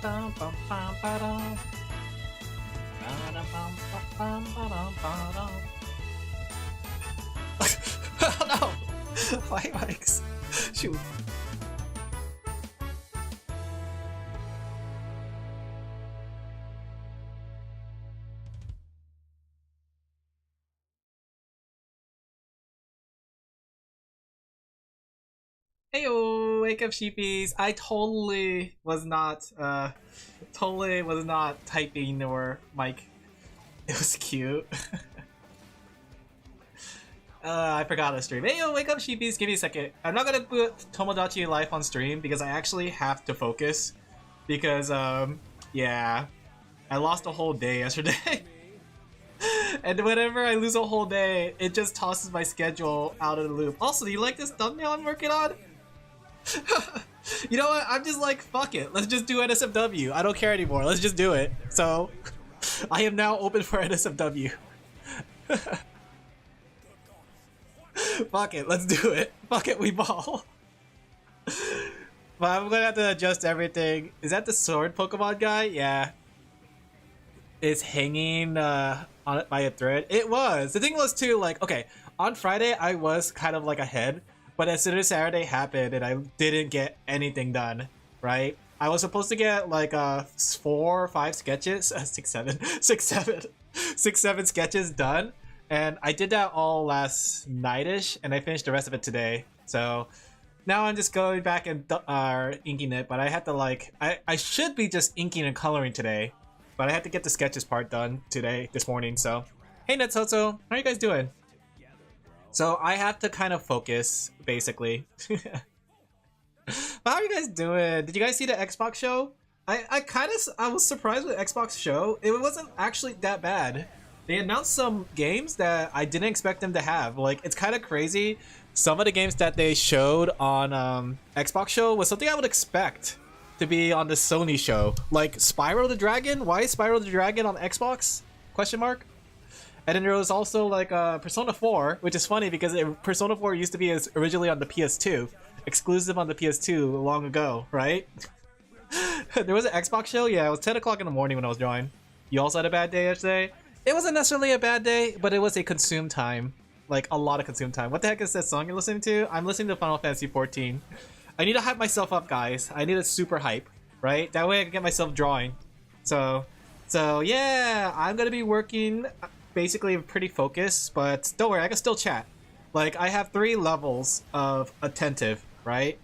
No! Why mics? Shoot. Heyo, wake up sheepies. I totally was not typing or mic. It was cute. I forgot to stream. Heyo, wake up sheepies. Give me a second. I'm not gonna put Tomodachi Life on stream because I actually have to focus. Because yeah, I lost a whole day yesterday. And whenever I lose a whole day, it just tosses my schedule out of the loop. Also, do you like this thumbnail I'm working on? You know what? I'm just like, fuck it. Let's just do NSFW. I don't care anymore. Let's just do it. So, I am now open for NSFW. Fuck it. Let's do it. Fuck it. We ball. But I'm gonna have to adjust everything. Is that the sword Pokemon guy? Yeah. It's hanging on it by a thread. It was. The thing was too, like, okay, on Friday I was kind of like ahead. But as soon as Saturday happened and I didn't get anything done, right? I was supposed to get like 4 or 5 sketches, 6, 7 sketches done. And I did that all last night-ish and I finished the rest of it today. So now I'm just going back and inking it, but I had to like, I should be just inking and coloring today. But I had to get the sketches part done this morning, so. Hey Netsoso, how are you guys doing? So I have to kind of focus, basically. But how are you guys doing? Did you guys see the Xbox show? I was surprised with Xbox show. It wasn't actually that bad. They announced some games that I didn't expect them to have. Like, it's kind of crazy. Some of the games that they showed on Xbox show was something I would expect to be on the Sony show. Like Spyro the Dragon? Why is Spyro the Dragon on Xbox? Question mark. And then there was also like Persona 4, which is funny because Persona 4 used to be originally on the PS2, exclusive on the PS2 long ago, right? There was an Xbox show? Yeah, it was 10 o'clock in the morning when I was drawing. You also had a bad day yesterday? It wasn't necessarily a bad day, but it was a consume time. Like, a lot of consume time. What the heck is that song you're listening to? I'm listening to Final Fantasy 14. I need to hype myself up, guys. I need a super hype, right? That way I can get myself drawing. So yeah, I'm gonna be working basically pretty focused, but don't worry, I can still chat. Like, I have 3 levels of attentive, right?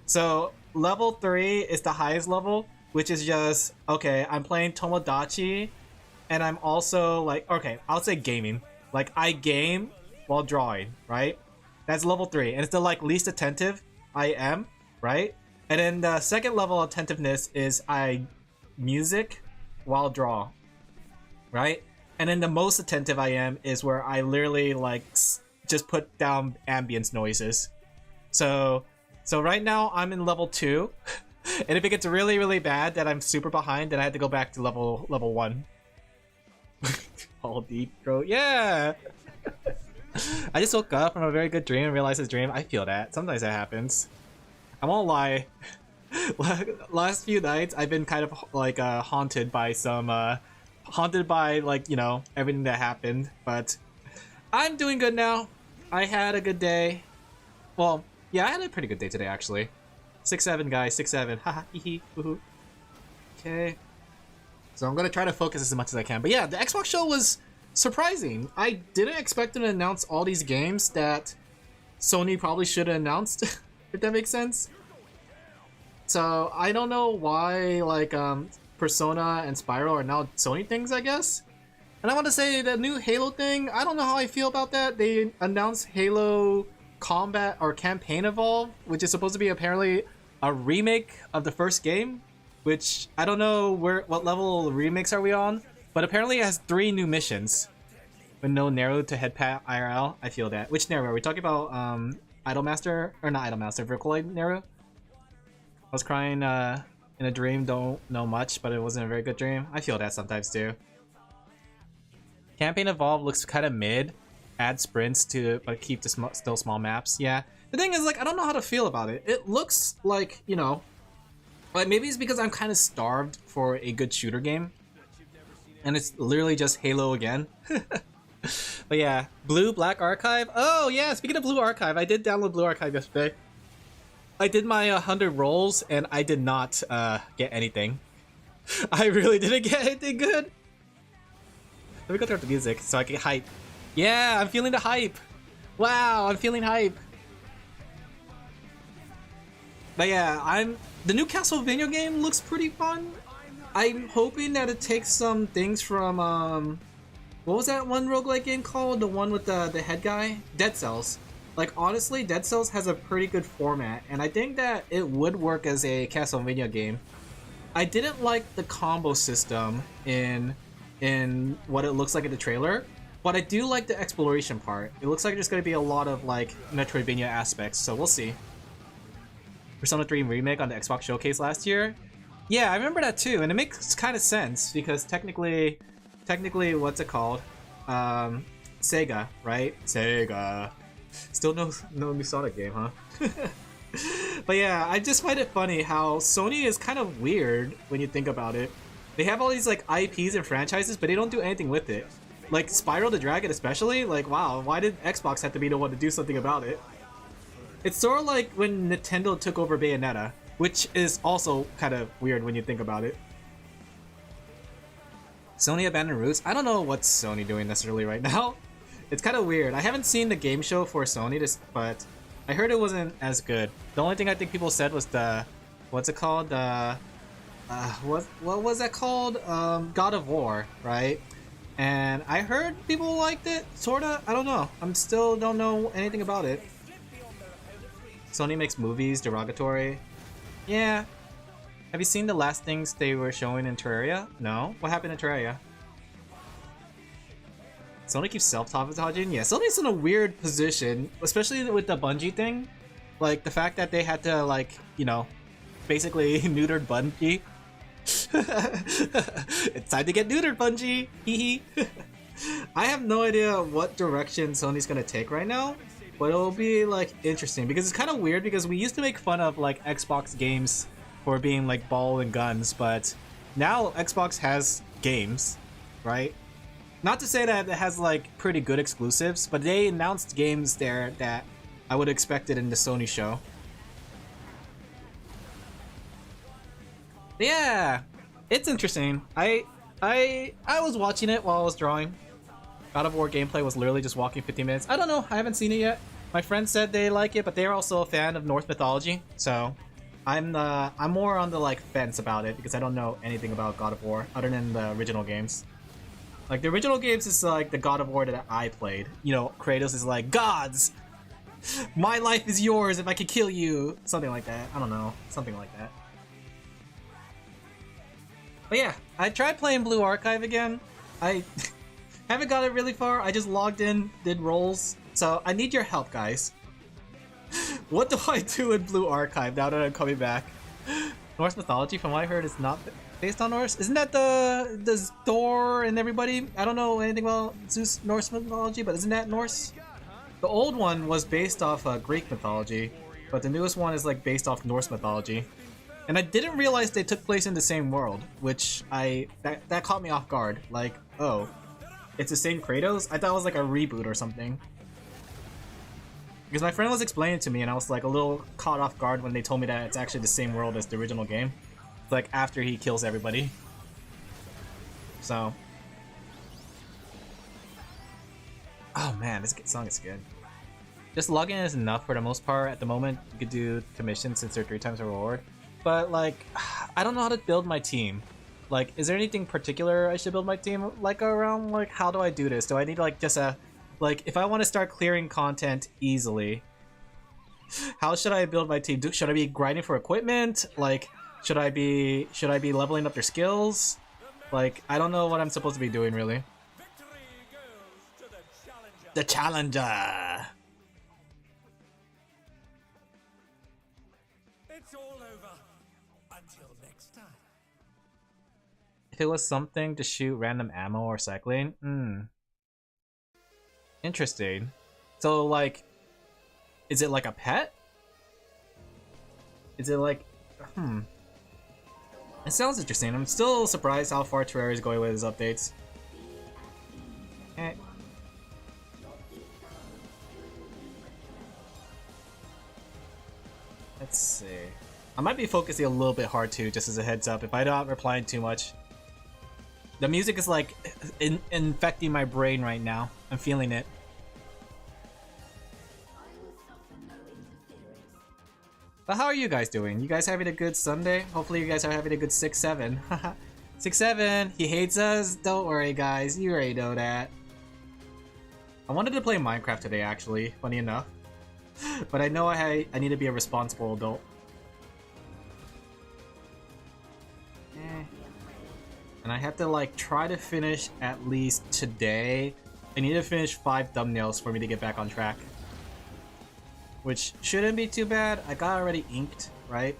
So level 3 is the highest level, which is just, okay, I'm playing Tomodachi, and I'm also like, okay, I'll say gaming. Like, I game while drawing, right? That's level 3, and it's the like least attentive I am, right? And then the second level of attentiveness is I music while draw, right? And then the most attentive I am is where I literally like just put down ambience noises. So right now I'm in level 2, and if it gets really, really bad that I'm super behind, then I had to go back to level 1. All deep throat, yeah. I just woke up from a very good dream and realized it's a dream. I feel that. Sometimes that happens. I won't lie. Last few nights I've been kind of like haunted by like, you know, everything that happened, but I'm doing good now. I had a good day. Well, yeah, I had a pretty good day today actually. 6-7 guys, 6-7. Haha, hee hee. Okay. So I'm gonna try to focus as much as I can. But yeah, the Xbox show was surprising. I didn't expect them to announce all these games that Sony probably should have announced, if that makes sense. So I don't know why like Persona and Spyro are now Sony things, I guess. And I want to say the new Halo thing, I don't know how I feel about that. They announced Halo Combat or Campaign Evolve, which is supposed to be apparently a remake of the first game, which I don't know what level remakes are we on, but apparently it has 3 new missions with no Nero to head pat IRL. I feel that. Which Nero? Are we talking about Idolmaster? Or not Idolmaster, Vocaloid Nero? I was crying in a dream, don't know much, but it wasn't a very good dream. I feel that sometimes too. Campaign Evolve looks kind of mid. Add sprints to but keep the still small maps. Yeah. The thing is, like, I don't know how to feel about it. It looks like, you know, But maybe it's because I'm kind of starved for a good shooter game. And it's literally just Halo again. But yeah, Blue Black Archive. Oh yeah, speaking of Blue Archive, I did download Blue Archive yesterday. I did my 100 rolls and I did not get anything. I really didn't get anything good. Let me go through the music so I can hype. Yeah, I'm feeling the hype. Wow, I'm feeling hype. But yeah, the new Castlevania game looks pretty fun. I'm hoping that it takes some things from what was that one roguelike game called? The one with the head guy? Dead Cells. Like honestly, Dead Cells has a pretty good format, and I think that it would work as a Castlevania game. I didn't like the combo system in what it looks like in the trailer, but I do like the exploration part. It looks like there's going to be a lot of like Metroidvania aspects, so we'll see. Persona 3 Remake on the Xbox Showcase last year. Yeah, I remember that too, and it makes kind of sense because technically, what's it called? Sega, right? Sega. Still no new Sonic game, huh? But yeah, I just find it funny how Sony is kind of weird when you think about it. They have all these like IPs and franchises, but they don't do anything with it. Like Spyro the Dragon especially, like wow, why did Xbox have to be the one to do something about it? It's sort of like when Nintendo took over Bayonetta, which is also kind of weird when you think about it. Sony abandoned roots? I don't know what Sony doing necessarily right now. It's kind of weird. I haven't seen the game show for Sony, but I heard it wasn't as good. The only thing I think people said was the, what's it called? What was that called? God of War, right? And I heard people liked it, sorta. I don't know. I'm still don't know anything about it. Sony makes movies derogatory. Yeah. Have you seen the last things they were showing in Terraria? No? What happened in Terraria? Sony keeps self-sabotaging? Yeah, Sony's in a weird position, especially with the Bungie thing. Like, the fact that they had to, like, you know, basically neutered Bungie. It's time to get neutered, Bungie! Hee hee. I have no idea what direction Sony's gonna take right now, but it'll be, like, interesting. Because it's kind of weird, because we used to make fun of, like, Xbox games for being, like, ball and guns, but now Xbox has games, right? Not to say that it has like pretty good exclusives, but they announced games there that I would expect it in the Sony show. But yeah, it's interesting. I was watching it while I was drawing. God of War gameplay was literally just walking 15 minutes. I don't know, I haven't seen it yet. My friends said they like it, but they're also a fan of Norse mythology, so I'm more on the like fence about it because I don't know anything about God of War other than the original games. Like, the original games is like the God of War that I played. You know, Kratos is like, gods! My life is yours if I can kill you! Something like that. I don't know. Something like that. But yeah, I tried playing Blue Archive again. I haven't got it really far. I just logged in, did rolls. So, I need your help, guys. What do I do in Blue Archive now that I'm coming back? Norse mythology, from what I heard, is not based on Norse? Isn't that the Thor and everybody? I don't know anything about Zeus Norse mythology, but isn't that Norse? The old one was based off Greek mythology, but the newest one is like based off Norse mythology. And I didn't realize they took place in the same world, which that caught me off guard. Like, oh, it's the same Kratos? I thought it was like a reboot or something. Because my friend was explaining it to me and I was like a little caught off guard when they told me that it's actually the same world as the original game. Like after he kills everybody. So. Oh man, this song is good. Just logging in is enough for the most part. At the moment, you could do commissions since they're 3 times the reward. But like, I don't know how to build my team. Like, is there anything particular I should build my team like around? Like, how do I do this? Do I need like just a, like, if I want to start clearing content easily, how should I build my team? Should I be grinding for equipment? Like, should I be leveling up their skills? Like, I don't know what I'm supposed to be doing really. The challenger. It's all over. Until next time. If it was something to shoot random ammo or cycling, interesting. So like, is it like a pet? Is it like, It sounds interesting. I'm still surprised how far Terraria is going with his updates. Eh. Let's see. I might be focusing a little bit hard too, just as a heads up, if I'm not replying too much. The music is like infecting my brain right now. I'm feeling it. But how are you guys doing? You guys having a good Sunday? Hopefully you guys are having a good 6-7. 6-7, he hates us? Don't worry guys, you already know that. I wanted to play Minecraft today actually, funny enough. But I know I need to be a responsible adult. And I have to like try to finish at least today. I need to finish 5 thumbnails for me to get back on track. Which shouldn't be too bad. I got already inked, right?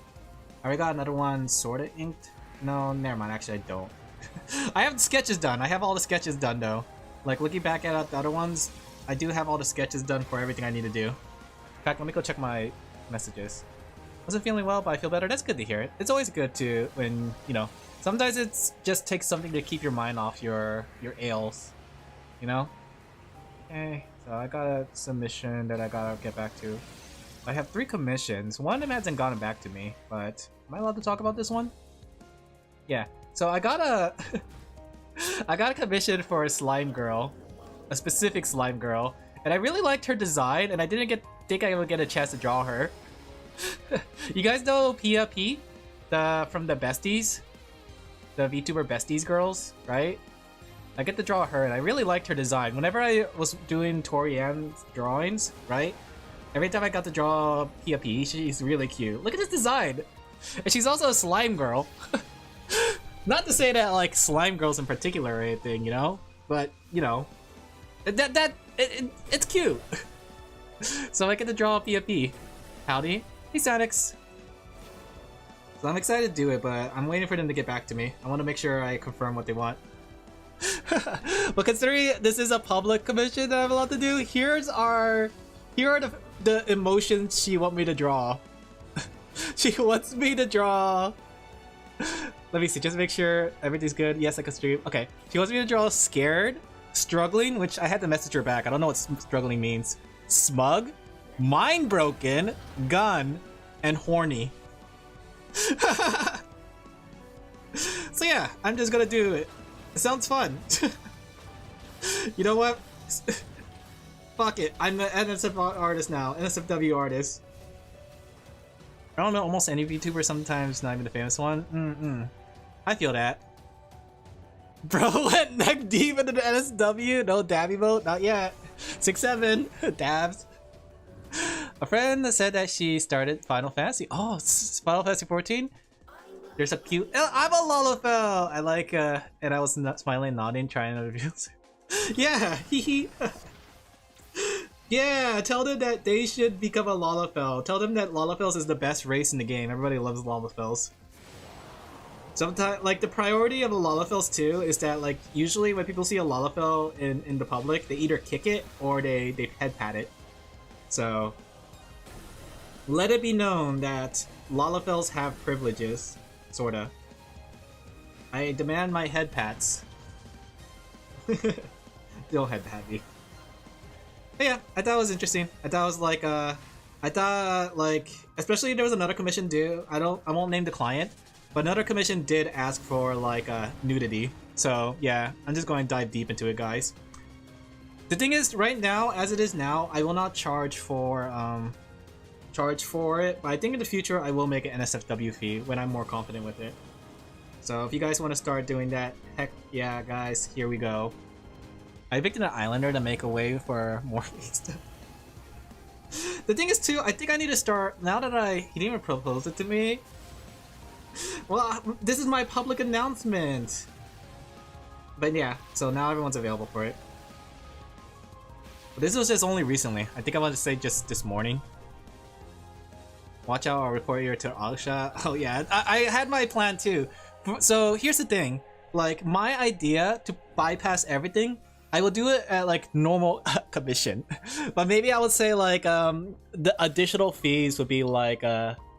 I already got another one sorta inked. No, never mind, actually I don't. I have the sketches done. I have all the sketches done though. Like looking back at the other ones, I do have all the sketches done for everything I need to do. In fact, let me go check my messages. Wasn't feeling well, but I feel better. That's good to hear. It's always good to, when, you know, sometimes it's just takes something to keep your mind off your ails, you know? Okay, so I got a submission that I gotta get back to. I have 3 commissions. One of them hasn't gotten back to me, but am I allowed to talk about this one? Yeah. So I got a I got a commission for a slime girl, a specific slime girl, and I really liked her design, and I didn't think I would get a chance to draw her. You guys know Pia P, from the Besties, the VTuber Besties girls, right? I get to draw her, and I really liked her design. Whenever I was doing Torian's drawings, right? Every time I got to draw Pia P, she's really cute. Look at this design! And she's also a slime girl. Not to say that like slime girls in particular or anything, you know? But, you know, it's cute. So I get to draw Pia P. Howdy. Hey, Sanix. So I'm excited to do it, but I'm waiting for them to get back to me. I want to make sure I confirm what they want. But considering this is a public commission that I'm allowed to do, here are the emotions she wants me to draw. She wants me to draw. Let me see, just make sure everything's good. Yes, I can stream. Okay, she wants me to draw scared, struggling, which I had to message her back. I don't know what struggling means. Smug, mind broken, gun, and horny. So yeah, I'm just gonna do it. It sounds fun. You know what? Fuck it. I'm an NSF artist now. NSFW artist. I don't know almost any VTuber, sometimes not even the famous one. I feel that. Bro went neck deep into the NSW. No dab emote, not yet. 6-7 dabs. A friend said that she started Final Fantasy. Oh, it's Final Fantasy 14. There's a cute. I'm a Laphel. I like. And I was not smiling, nodding, trying to reveal. Yeah, hee. Yeah, tell them that they should become a Laphel. Tell them that Laphels is the best race in the game. Everybody loves Laphels. Sometimes, like, the priority of the Laphels too is that, like, usually when people see a Laphel in the public, they either kick it or they head pat it. So, let it be known that Laphels have privileges, sorta. I demand my head pats. Don't head pat me. But yeah, I thought it was interesting. I thought it was like, especially there was another commission due. I won't name the client, but another commission did ask for like nudity. So yeah, I'm just going to dive deep into it, guys. The thing is, right now, as it is now, I will not charge for it, but I think in the future I will make an NSFW fee when I'm more confident with it. So if you guys want to start doing that, heck yeah, guys, here we go. I picked an islander to make a way for more stuff. The thing is too, I think I need to start, now that he didn't even propose it to me. Well, this is my public announcement. But yeah, so now everyone's available for it. But this was just only recently. I think I want to say just this morning. Watch out, I'll report you to Aksha. Oh yeah, I had my plan too. So here's the thing, like my idea to bypass everything, I will do it at like normal commission, but maybe I would say like the additional fees would be like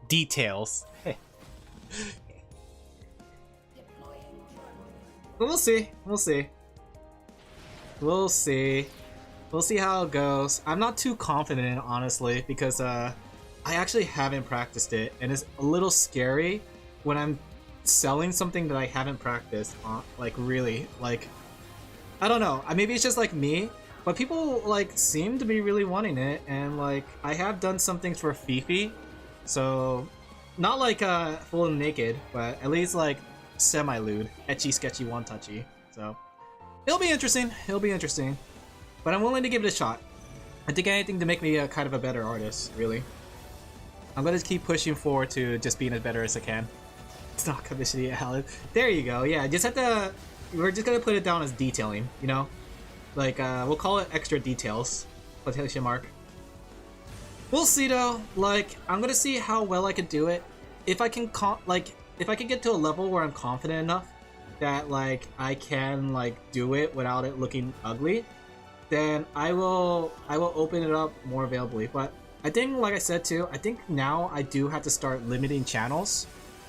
details. But we'll see. We'll see. We'll see. We'll see how it goes. I'm not too confident, honestly, because I actually haven't practiced it, and it's a little scary when I'm selling something that I haven't practiced on, like, really. Like, I don't know. Maybe it's just like me, but people like seem to be really wanting it, and like I have done some things for Fifi, so not like full naked, but at least like semi-lewd, etchy, sketchy, one-touchy. So it'll be interesting. It'll be interesting, but I'm willing to give it a shot. I think anything to make me a kind of a better artist. Really, I'm gonna keep pushing forward to just being as better as I can. It's not commissioning it, Alin. There you go. Yeah, just have to. We're just gonna put it down as detailing, you know? Like, we'll call it extra details. Quotation mark. We'll see though. Like, I'm gonna see how well I can do it. If I can if I can get to a level where I'm confident enough that like I can like do it without it looking ugly, then I will open it up more availably. But I think, like I said too, I think now I do have to start limiting channels.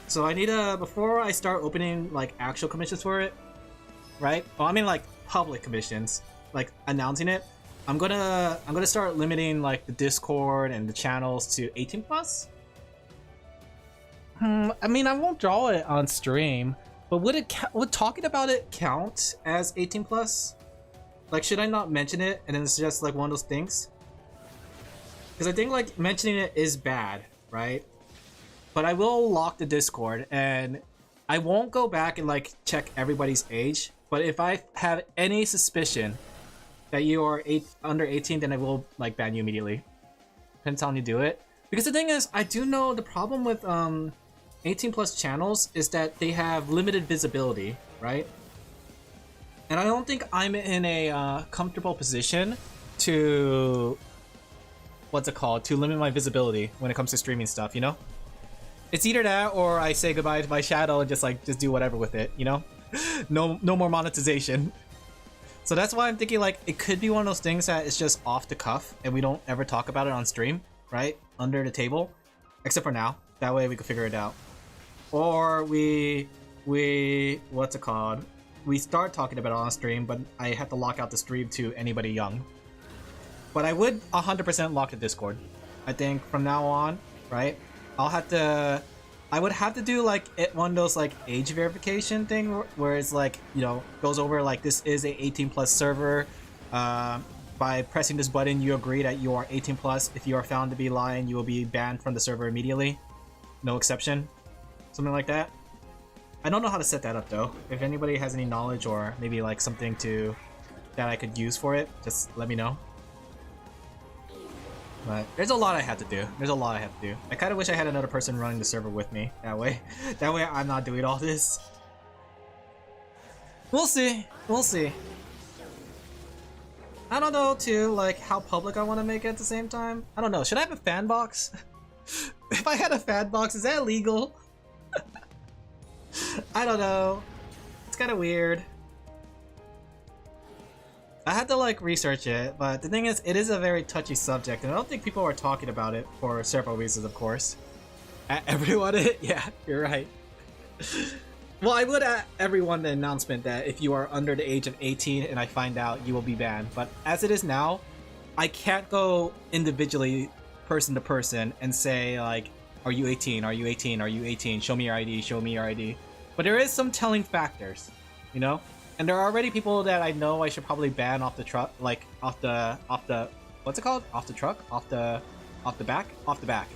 So I need to, before I start opening like actual commissions for it, right? Well, I mean like public commissions, like announcing it. I'm gonna start limiting like the Discord and the channels to 18 plus. I mean, I won't draw it on stream, but would talking about it count as 18 plus? Like, should I not mention it and then it's just like one of those things? Because I think like mentioning it is bad, right? But I will lock the Discord and I won't go back and like check everybody's age. But if I have any suspicion that you are under 18, then I will like ban you immediately. Depends on how you do it. Because the thing is, I do know the problem with 18 plus channels is that they have limited visibility, right? And I don't think I'm in a comfortable position to to limit my visibility when it comes to streaming stuff, you know? It's either that or I say goodbye to my shadow and just do whatever with it, you know? No more monetization. So that's why I'm thinking like it could be one of those things that it's just off the cuff and we don't ever talk about it on stream, right? Under the table, except for now. That way we can figure it out. Or we we start talking about it on stream, but I have to lock out the stream to anybody young. But I would 100% lock the Discord. I think from now on, right? I would have to do like one of those like age verification thing where it's like, you know, goes over like this is a 18 plus server. By pressing this button, you agree that you are 18 plus. If you are found to be lying, you will be banned from the server immediately. No exception. Something like that. I don't know how to set that up though. If anybody has any knowledge or maybe like something that I could use for it, just let me know. But there's a lot I have to do. I kind of wish I had another person running the server with me. That way I'm not doing all this. We'll see. I don't know too, like how public I want to make it at the same time. I don't know. Should I have a fan box? If I had a fan box, is that illegal? I don't know. It's kind of weird. I had to like research it, but the thing is, it is a very touchy subject, and I don't think people are talking about it for several reasons, of course. Everyone, yeah, you're right. Well, I would at everyone the announcement that if you are under the age of 18 and I find out, you will be banned. But as it is now, I can't go individually, person to person, and say like, are you 18? Are you 18? Are you 18? Show me your ID, show me your ID. But there is some telling factors, you know? And there are already people that I know I should probably ban off the truck, like off the what's it called? Off the truck? Off the back? Off the back.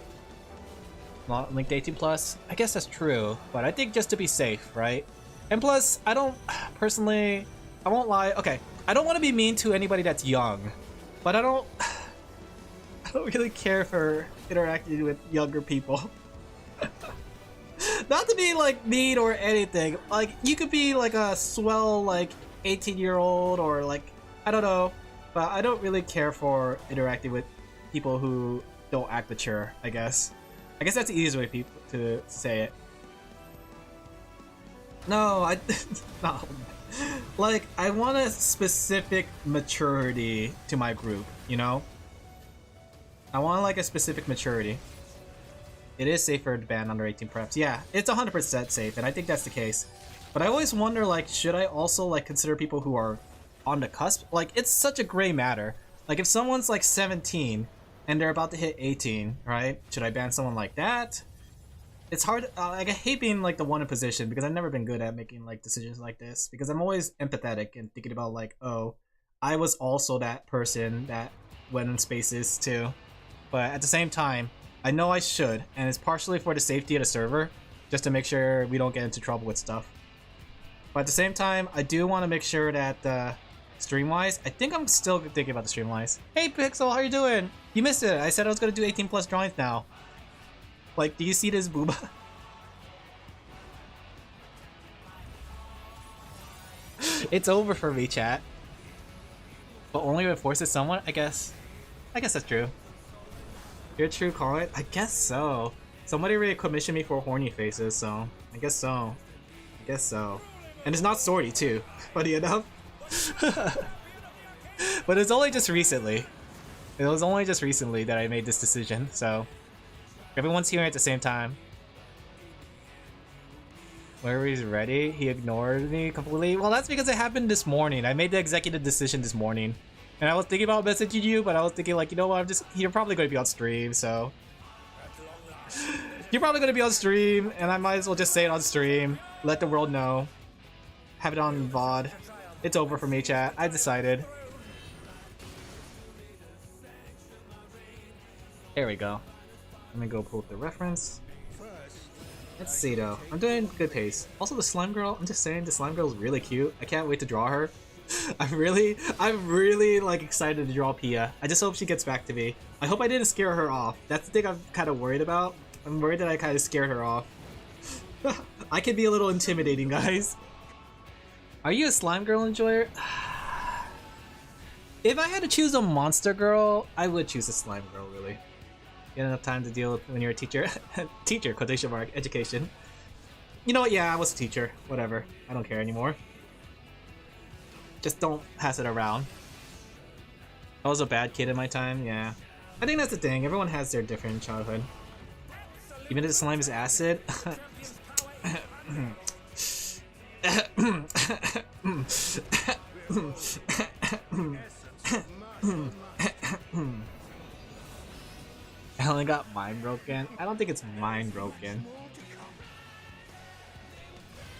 Not linked 18 plus. I guess that's true, but I think just to be safe, right? And plus, I don't personally, I won't lie. Okay, I don't want to be mean to anybody that's young, but I don't really care for interacting with younger people. Not to be like mean or anything. Like you could be like a swell like 18-year-old or like I don't know, but I don't really care for interacting with people who don't act mature. I guess that's the easiest way to say it. No, no. Like I want a specific maturity to my group. You know, I want like a specific maturity. It is safer to ban under 18 preps. Yeah, it's 100% safe, and I think that's the case. But I always wonder, like, should I also like consider people who are on the cusp? Like, it's such a gray matter. Like, if someone's like 17 and they're about to hit 18, right? Should I ban someone like that? It's hard. Like, I hate being like the one in position because I've never been good at making like decisions like this, because I'm always empathetic and thinking about like, oh, I was also that person that went in spaces too. But at the same time, I know I should, and it's partially for the safety of the server, just to make sure we don't get into trouble with stuff. But at the same time, I do want to make sure that stream-wise, I think I'm still thinking about the stream-wise. Hey Pixel, how you doing? You missed it. I said I was gonna do 18 plus drawings now. Like, do you see this booba? It's over for me, chat. But only if it forces someone, I guess. I guess that's true. You're a true comment? I guess so. Somebody already commissioned me for horny faces, so I guess so. I guess so. And it's not Swordy too, funny enough. But it's only just recently. It was only just recently that I made this decision, so everyone's hearing at the same time. Where he's ready, he ignored me completely. Well, that's because it happened this morning. I made the executive decision this morning. And I was thinking about messaging you, but I was thinking like, you know what, you're probably going to be on stream, so. You're probably going to be on stream, and I might as well just say it on stream. Let the world know. Have it on VOD. It's over for me, chat. I decided. There we go. Let me go pull up the reference. Let's see though. I'm doing good pace. Also the slime girl, I'm just saying the slime girl is really cute. I can't wait to draw her. I'm really like excited to draw Pia. I just hope she gets back to me. I hope I didn't scare her off. That's the thing I'm kind of worried about. I'm worried that I kind of scared her off. I can be a little intimidating, guys. Are you a slime girl enjoyer? If I had to choose a monster girl, I would choose a slime girl, really. You have enough time to deal with when you're a teacher. Teacher, quotation mark, education. You know what, yeah, I was a teacher. Whatever. I don't care anymore. Just don't pass it around. I was a bad kid in my time, yeah. I think that's the thing, everyone has their different childhood. Even if the slime is acid. Alin got mind broken. I don't think it's mind broken.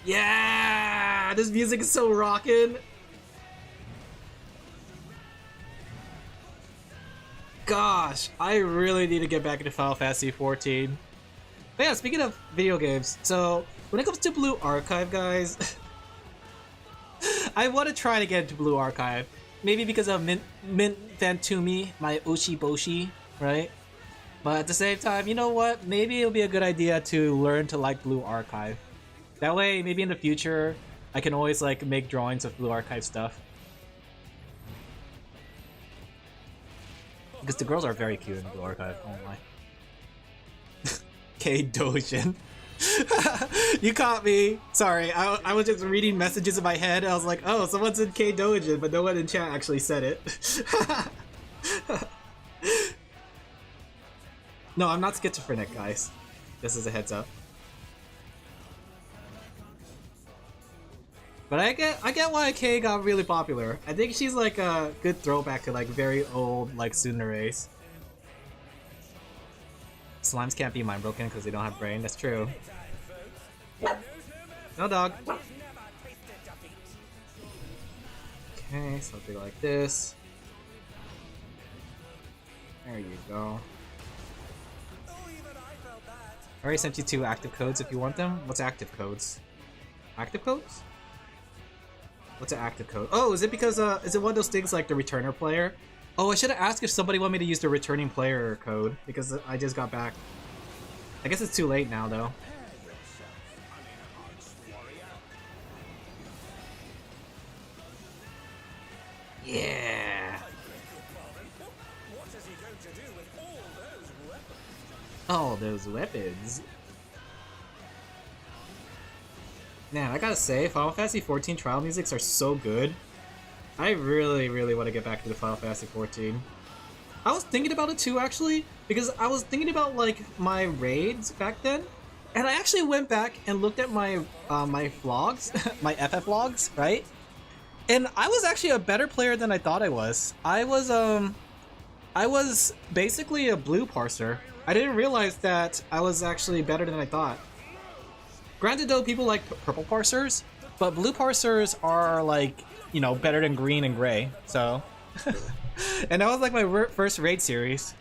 Yeah, this music is so rockin'. Gosh, I really need to get back into Final Fantasy 14. But yeah, speaking of video games, so when it comes to Blue Archive, guys, I want to try to get into Blue Archive. Maybe because of Mint Fantumi, my Oshiboshi, right? But at the same time, you know what? Maybe it'll be a good idea to learn to like Blue Archive. That way, maybe in the future, I can always like make drawings of Blue Archive stuff. Because the girls are very cute in Blue Archive, oh my. K Dojin. You caught me. Sorry, I was just reading messages in my head. I was like, oh, someone's in K Dojin, but no one in chat actually said it. No, I'm not schizophrenic, guys. This is a heads up. But I get why Kay got really popular. I think she's like a good throwback to like very old like tsuneres. Slimes can't be mind broken because they don't have brain. That's true. No dog. Okay, something like this. There you go. I already sent you 2 active codes if you want them. What's active codes? Active codes? What's an active code? Oh, is it because is it one of those things like the returner player? Oh, I should have asked if somebody wanted me to use the returning player code because I just got back. I guess it's too late now though. Yeah. All those weapons. Man, I gotta say, Final Fantasy 14 trial musics are so good. I really, really want to get back to the Final Fantasy 14. I was thinking about it too, actually, because I was thinking about like my raids back then, And I actually went back and looked at my my vlogs, my FF vlogs, right? And I was actually a better player than I thought I was. I was basically a blue parser. I didn't realize that I was actually better than I thought. Granted though, people like purple parsers, but blue parsers are like, you know, better than green and gray, so. And that was like my first raid series.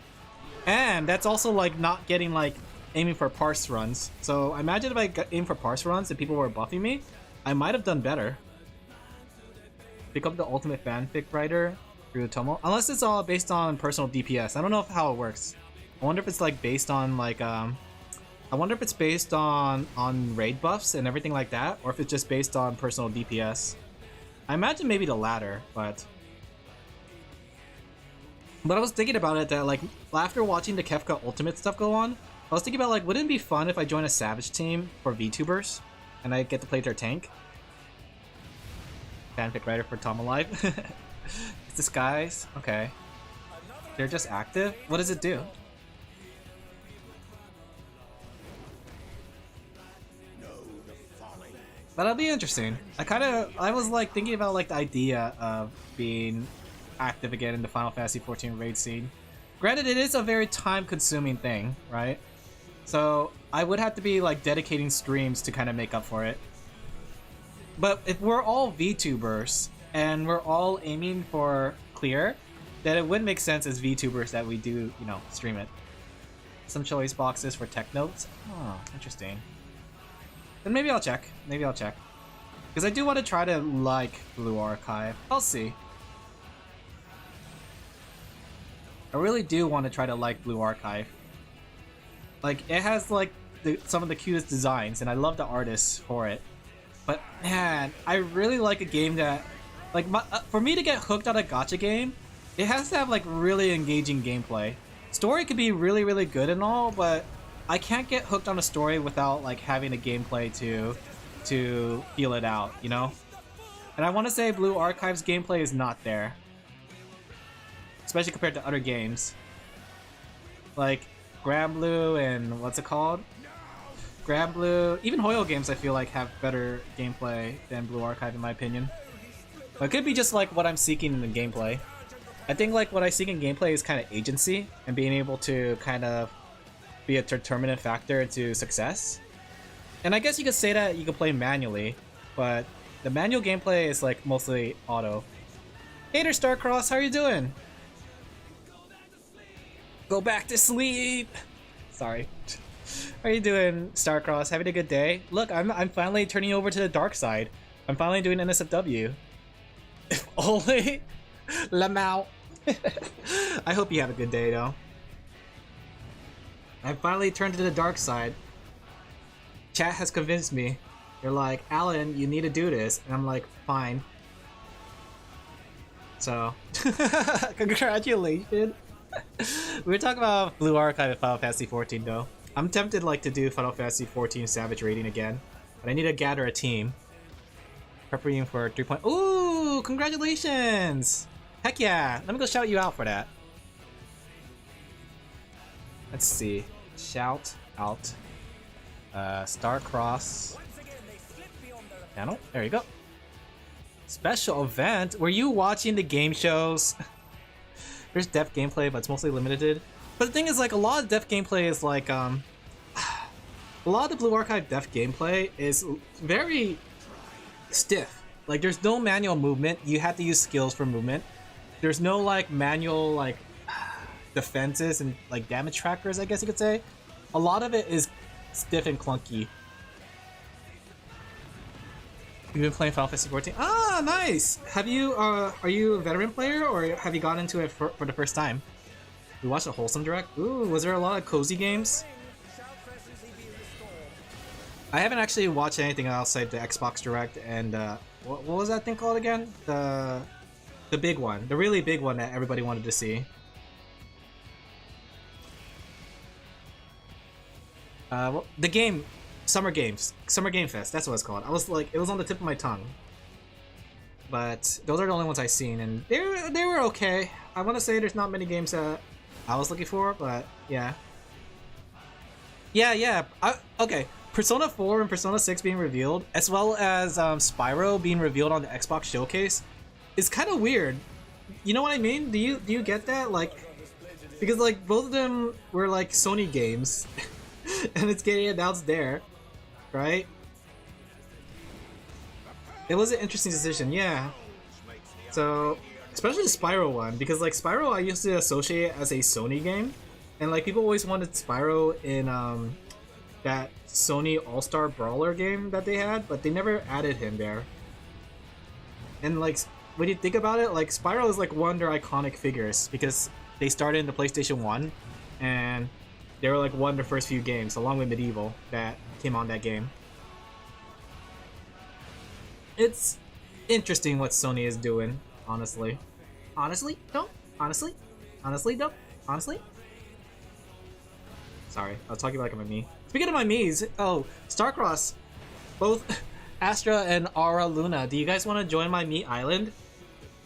And that's also like not getting like aiming for parse runs. So imagine if I got aimed for parse runs and people were buffing me, I might have done better. Become the ultimate fanfic writer through Tomo. Unless it's all based on personal DPS. I don't know how it works. I wonder if it's like based on like I wonder if it's based on raid buffs and everything like that, or if it's just based on personal DPS. I imagine maybe the latter, but I was thinking about it that like after watching the Kefka Ultimate stuff go on, I was thinking about like, wouldn't it be fun if I join a Savage team for VTubers and I get to play their tank? Fanfic writer for Tom Alive. It's disguise. Okay. They're just active? What does it do? That'll be interesting. I was like thinking about like the idea of being active again in the Final Fantasy XIV raid scene. Granted, it is a very time-consuming thing, right? So I would have to be like dedicating streams to kind of make up for it. But if we're all VTubers and we're all aiming for clear, then it would make sense as VTubers that we do, you know, stream it. Some choice boxes for tech notes. Oh, interesting. Then maybe I'll check. Maybe I'll check. Because I do want to try to like Blue Archive. I'll see. I really do want to try to like Blue Archive. Like, it has like some of the cutest designs, and I love the artists for it. But man, I really like a game that, like, for me to get hooked on a gacha game, it has to have like really engaging gameplay. Story could be really, really good and all, but I can't get hooked on a story without like having a gameplay to feel it out, you know? And I want to say Blue Archive's gameplay is not there. Especially compared to other games. Like Granblue and what's it called? Granblue, even Hoyo games I feel like have better gameplay than Blue Archive in my opinion. But it could be just like what I'm seeking in the gameplay. I think like what I seek in gameplay is kind of agency and being able to kind of be a determinant factor to success. And I guess you could say that you could play manually, but the manual gameplay is like mostly auto. Hey there, Starcross, how are you doing? Go back to sleep! Sorry. How are you doing, Starcross? Having a good day? Look, I'm finally turning over to the dark side. I'm finally doing NSFW. If only Lamau. I hope you have a good day, though. I finally turned to the dark side. Chat has convinced me. They're like, Alan, you need to do this. And I'm like, fine. So, congratulations. We were talking about Blue Archive at Final Fantasy XIV, though. I'm tempted like to do Final Fantasy XIV Savage raiding again, but I need to gather a team. Preparing for 3 point. Ooh, congratulations! Heck yeah! Let me go shout you out for that. Let's see. Shout out. Starcross channel. There you go. Special event. Were you watching the game shows? There's depth gameplay, but it's mostly limited. But the thing is, like, a lot of depth gameplay is like, a lot of the Blue Archive depth gameplay is very stiff. Like, there's no manual movement. You have to use skills for movement. There's no, like, manual, like, defenses and, like, damage trackers, I guess you could say. A lot of it is stiff and clunky. You've been playing Final Fantasy XIV? Ah, nice! Have you, are you a veteran player, or have you gotten into it for the first time? We watched a wholesome direct? Ooh, was there a lot of cozy games? I haven't actually watched anything outside the Xbox Direct and, what was that thing called again? The big one. The really big one that everybody wanted to see. Well, the game... Summer Game Fest, that's what it's called. I was like, it was on the tip of my tongue. But those are the only ones I've seen, and they were okay. I want to say there's not many games that I was looking for, but yeah. Yeah. Okay. Persona 4 and Persona 6 being revealed, as well as Spyro being revealed on the Xbox showcase, is kind of weird. You know what I mean? Do you get that? Like, because like both of them were like Sony games, and it's getting announced there, right? It was an interesting decision, yeah. So, especially the Spyro one, because like Spyro I used to associate as a Sony game, and like people always wanted Spyro in that Sony All-Star Brawler game that they had, but they never added him there. And like when you think about it, like Spyro is like one of their iconic figures because they started in the PlayStation 1 and they were like one of the first few games, along with Medieval, that came on that game. It's interesting what Sony is doing, honestly. Honestly? No? Honestly? Honestly? No? Honestly? Sorry, I was talking like I'm a me. Speaking of my me's, oh, Starcross, both Astra and Aura Luna, do you guys want to join my me island?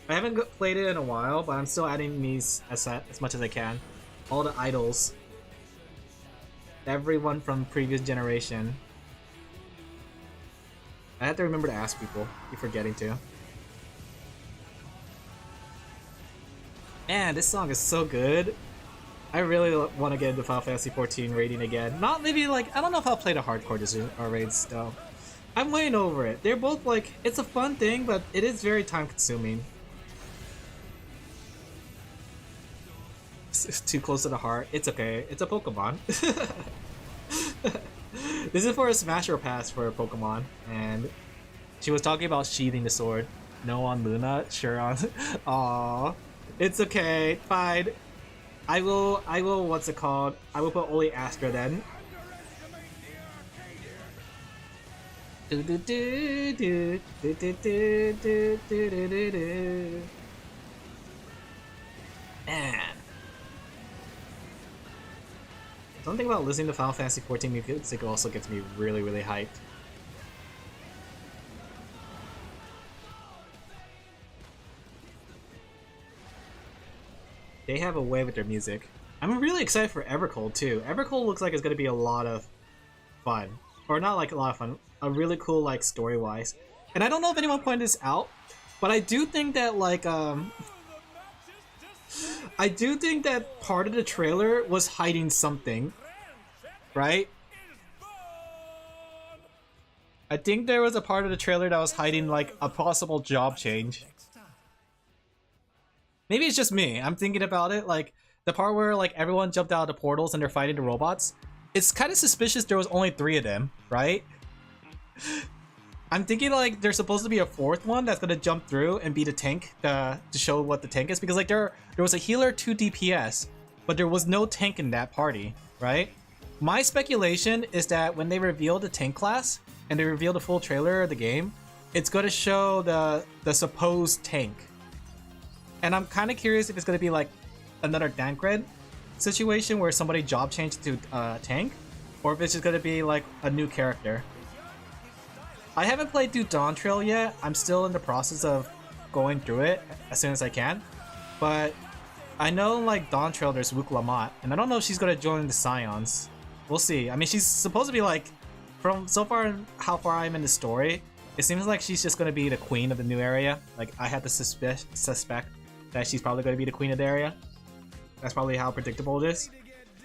I haven't played it in a while, but I'm still adding me's as much as I can. All the idols. Everyone from previous generation. I have to remember to ask people. Keep forgetting to. Man, this song is so good. I really want to get into Final Fantasy 14 raiding again. Not maybe like, I don't know if I'll play the hardcore raids though. I'm waiting over it. They're both like, it's a fun thing, but it is very time consuming. It's too close to the heart. It's okay. It's a Pokemon. This is for a Smasher Pass for a Pokemon, and she was talking about sheathing the sword. No on Luna, sure on. Aww. It's okay. Fine. I will, what's it called? I will put only Astra then. Man. Something about listening to Final Fantasy 14 music also gets me really, really hyped. They have a way with their music. I'm really excited for Evercold too. Evercold looks like it's gonna be a lot of fun. Or not like a lot of fun, a really cool like story-wise. And I don't know if anyone pointed this out, but I do think that like I do think that part of the trailer was hiding something, right? I think there was a part of the trailer that was hiding like a possible job change. Maybe it's just me. I'm thinking about it, like the part where like everyone jumped out of the portals and they're fighting the robots. It's kind of suspicious there was only 3 of them, right? I'm thinking like there's supposed to be a 4th one that's gonna jump through and be the tank to show what the tank is, because like there was a healer, 2 DPS, but there was no tank in that party, right? My speculation is that when they reveal the tank class and they reveal the full trailer of the game, it's gonna show the supposed tank. And I'm kind of curious if it's gonna be like another Dankred situation where somebody job changed to tank, or if it's just gonna be like a new character. I haven't played through Dawn Trail yet. I'm still in the process of going through it as soon as I can. But I know like Dawn Trail there's Wook Lamont, and I don't know if she's gonna join the Scions. We'll see. I mean, she's supposed to be like, from so far how far I'm in the story, it seems like she's just gonna be the queen of the new area. Like I had to suspect that she's probably gonna be the queen of the area. That's probably how predictable it is.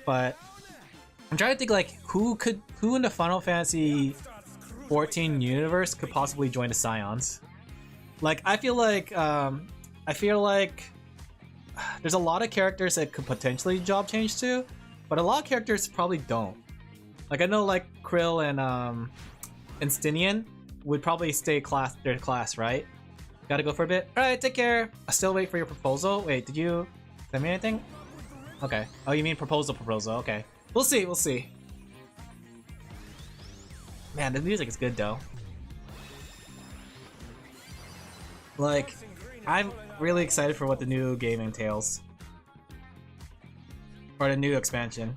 But I'm trying to think like who in the Final Fantasy 14 universe could possibly join the Scions. Like I feel like there's a lot of characters that could potentially job change to, but a lot of characters probably don't. Like I know like Krill and Stinian would probably stay their class, right? Gotta go for a bit. Alright, take care. I still wait for your proposal. Wait, did you send me anything? Okay. Oh, you mean proposal. Okay. We'll see. Man, the music is good though. Like, I'm really excited for what the new game entails. Or the new expansion.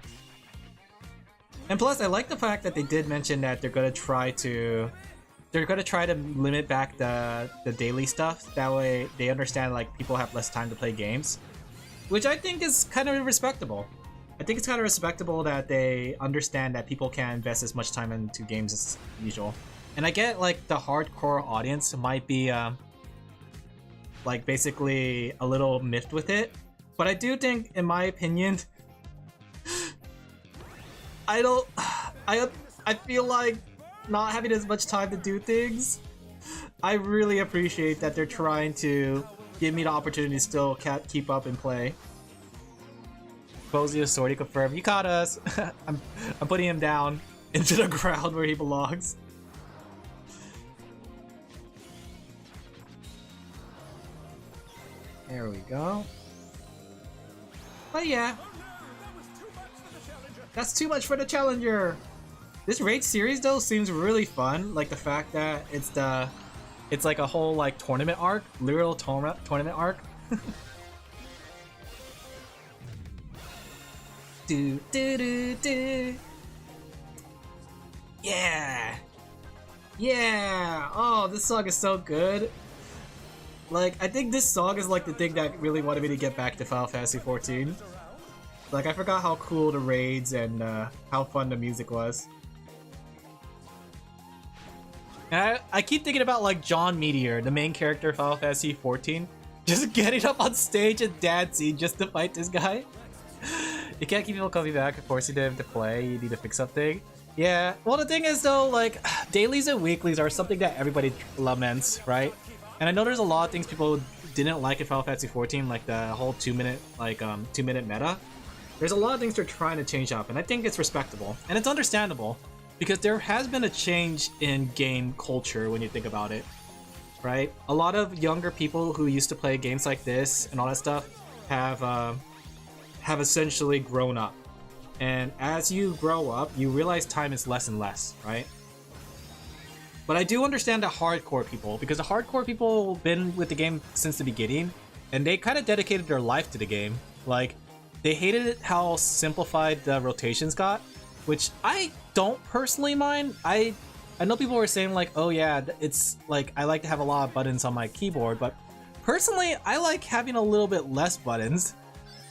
And plus, I like the fact that they did mention that they're gonna try to limit back the daily stuff. That way they understand like people have less time to play games. Which I think is kind of respectable. I think it's kind of respectable that they understand that people can't invest as much time into games as usual. And I get like the hardcore audience might be like basically a little miffed with it, but I do think, in my opinion, I feel like not having as much time to do things. I really appreciate that they're trying to give me the opportunity to still keep up and play. Bozio Sorty confirmed. You caught us. I'm putting him down into the ground where he belongs. There we go. But yeah, that's too much for the challenger. This raid series though seems really fun. Like the fact that it's like a whole like tournament arc, literal tournament arc. Do do do do. Yeah. Yeah. Oh, this song is so good. Like, I think this song is like the thing that really wanted me to get back to Final Fantasy XIV. Like, I forgot how cool the raids and how fun the music was. And I keep thinking about like John Meteor, the main character of Final Fantasy XIV, just getting up on stage and dancing just to fight this guy. You can't keep people coming back and forcing them to play. You need to fix something. Yeah. Well, the thing is though, like dailies and weeklies are something that everybody laments, right? And I know there's a lot of things people didn't like in Final Fantasy XIV, like the whole 2-minute meta. There's a lot of things they're trying to change up, and I think it's respectable and it's understandable because there has been a change in game culture when you think about it, right? A lot of younger people who used to play games like this and all that stuff have essentially grown up, and as you grow up, you realize time is less and less, right? But I do understand the hardcore people, because the hardcore people been with the game since the beginning, and they kind of dedicated their life to the game. Like, they hated it how simplified the rotations got, which I don't personally mind. I know people were saying like, oh yeah, it's like I like to have a lot of buttons on my keyboard, but personally, I like having a little bit less buttons.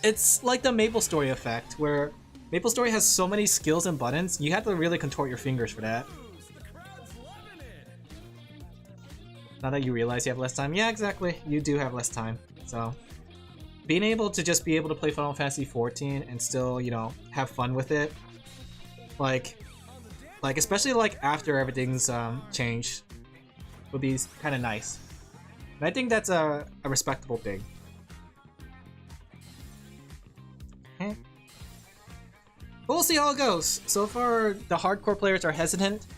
It's like the MapleStory effect, where MapleStory has so many skills and buttons, you have to really contort your fingers for that. Now that you realize you have less time, yeah, exactly, you do have less time. So being able to just be able to play Final Fantasy XIV and still, you know, have fun with it, like especially like after everything's changed, would be kind of nice. And I think that's a respectable thing. Okay. But we'll see how it goes. So far, the hardcore players are hesitant.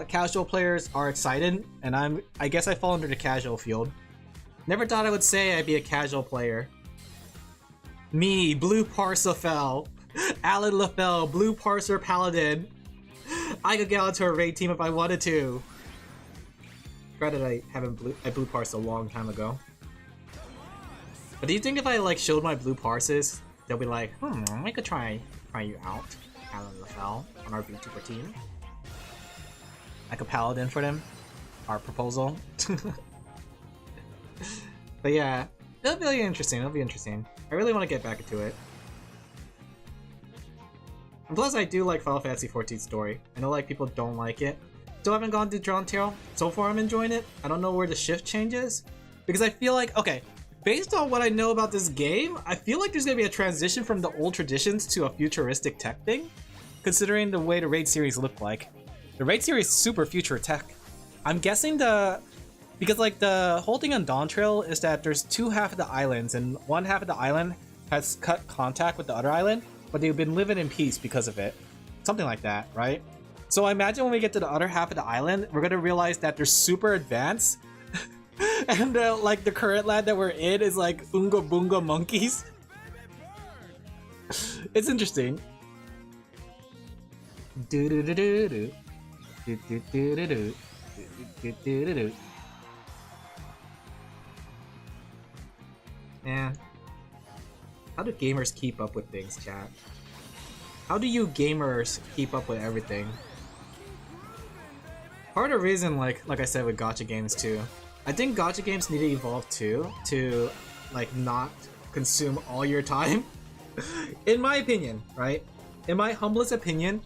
Casual players are excited, and I guess I fall under the casual field. Never thought I would say I'd be a casual player. Me, Blue Parsifal, Alin Laphel, Blue Parser Paladin. I could get onto a raid team if I wanted to. Granted, I blue parsed a long time ago. But do you think if I like showed my blue parses, they'll be like, I could try you out, Alin Laphel, on our VTuber team? Like a paladin for them? Our proposal? But yeah, it'll be interesting, I really want to get back into it. And plus, I do like Final Fantasy XIV's story. I know like people don't like it. Still haven't gone to Drawn Tale. So far I'm enjoying it. I don't know where the shift changes. Because I feel like, okay, based on what I know about this game, I feel like there's going to be a transition from the old traditions to a futuristic tech thing. Considering the way the raid series look like. The raid series is super future tech. I'm guessing because like the whole thing on Dawn Trail is that there's two half of the islands, and one half of the island has cut contact with the other island, but they've been living in peace because of it. Something like that, right? So I imagine when we get to the other half of the island, we're gonna realize that they're super advanced. And like the current land that we're in is like Unga Bunga monkeys. It's interesting. Do do do do do. Do do do do do. Do do do do. Man, how do gamers keep up with things, chat? How do you gamers keep up with everything? Part of the reason, like I said with gacha games too, I think gacha games need to evolve too, to like not consume all your time. In my opinion, right? In my humblest opinion,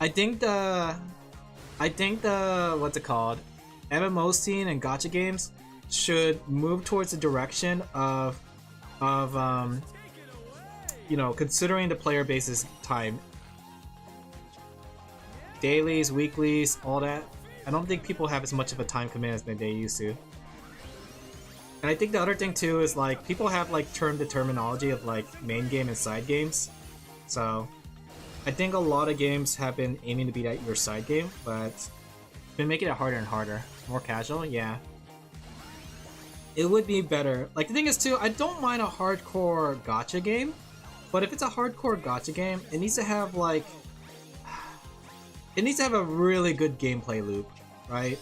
I think the what's it called? MMO scene and gacha games should move towards the direction of you know, considering the player base's time. Dailies, weeklies, all that. I don't think people have as much of a time commitment as they used to. And I think the other thing too is like people have like the terminology of like main game and side games. So I think a lot of games have been aiming to be that your side game, but it's been making it harder and harder. More casual, yeah. It would be better. Like the thing is too, I don't mind a hardcore gacha game, but if it's a hardcore gacha game, it needs to have like a really good gameplay loop, right?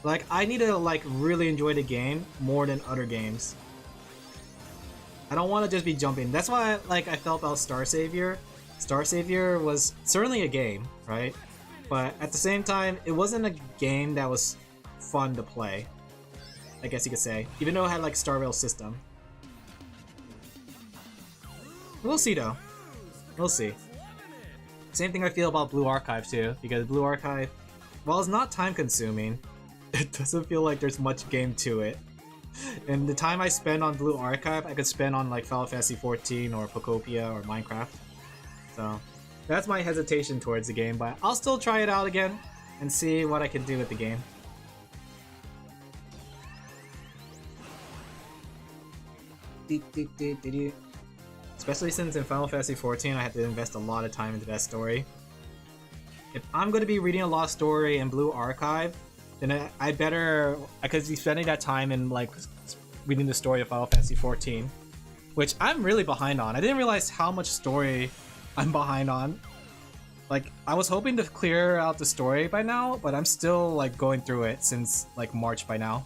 Like I need to like really enjoy the game more than other games. I don't want to just be jumping. That's why like I felt about Star Savior. Star Savior was certainly a game, right? But at the same time, it wasn't a game that was fun to play, I guess you could say, even though it had like Star Rail system. We'll see though. We'll see. Same thing I feel about Blue Archive too, because Blue Archive, while it's not time consuming, it doesn't feel like there's much game to it. And the time I spend on Blue Archive, I could spend on like Final Fantasy 14 or Pokopia or Minecraft. So that's my hesitation towards the game, but I'll still try it out again and see what I can do with the game. Especially since in Final Fantasy 14 I had to invest a lot of time into that story. If I'm going to be reading a lot of story in Blue Archive, then I could be spending that time in like reading the story of Final Fantasy 14, which I'm really behind on. I didn't realize how much story I'm behind on. Like I was hoping to clear out the story by now, but I'm still like going through it since like March by now.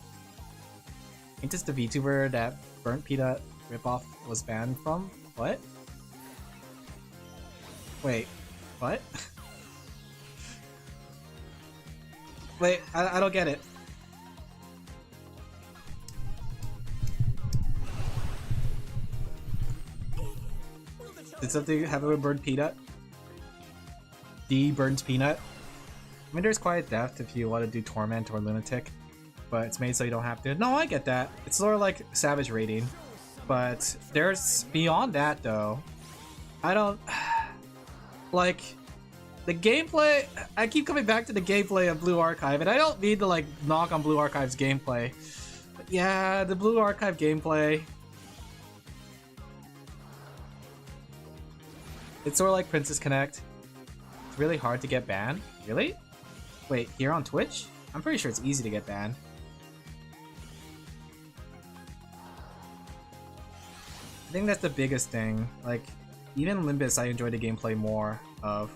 Ain't this the VTuber that Burnt Peanut ripoff was banned from? What? Wait, what? Wait, I don't get it. Did something happen with Burnt Peanut? Burnt Peanut? I mean, there's quiet death if you want to do Torment or Lunatic, but it's made so you don't have to. No, I get that. It's sort of like Savage rating. But there's beyond that though. I don't like the gameplay. I keep coming back to the gameplay of Blue Archive, and I don't mean to like knock on Blue Archive's gameplay, but yeah, the Blue Archive gameplay, it's sort of like Princess Connect. It's really hard to get banned. Really? Wait, here on Twitch? I'm pretty sure it's easy to get banned. I think that's the biggest thing. Like, even Limbus I enjoy the gameplay more of.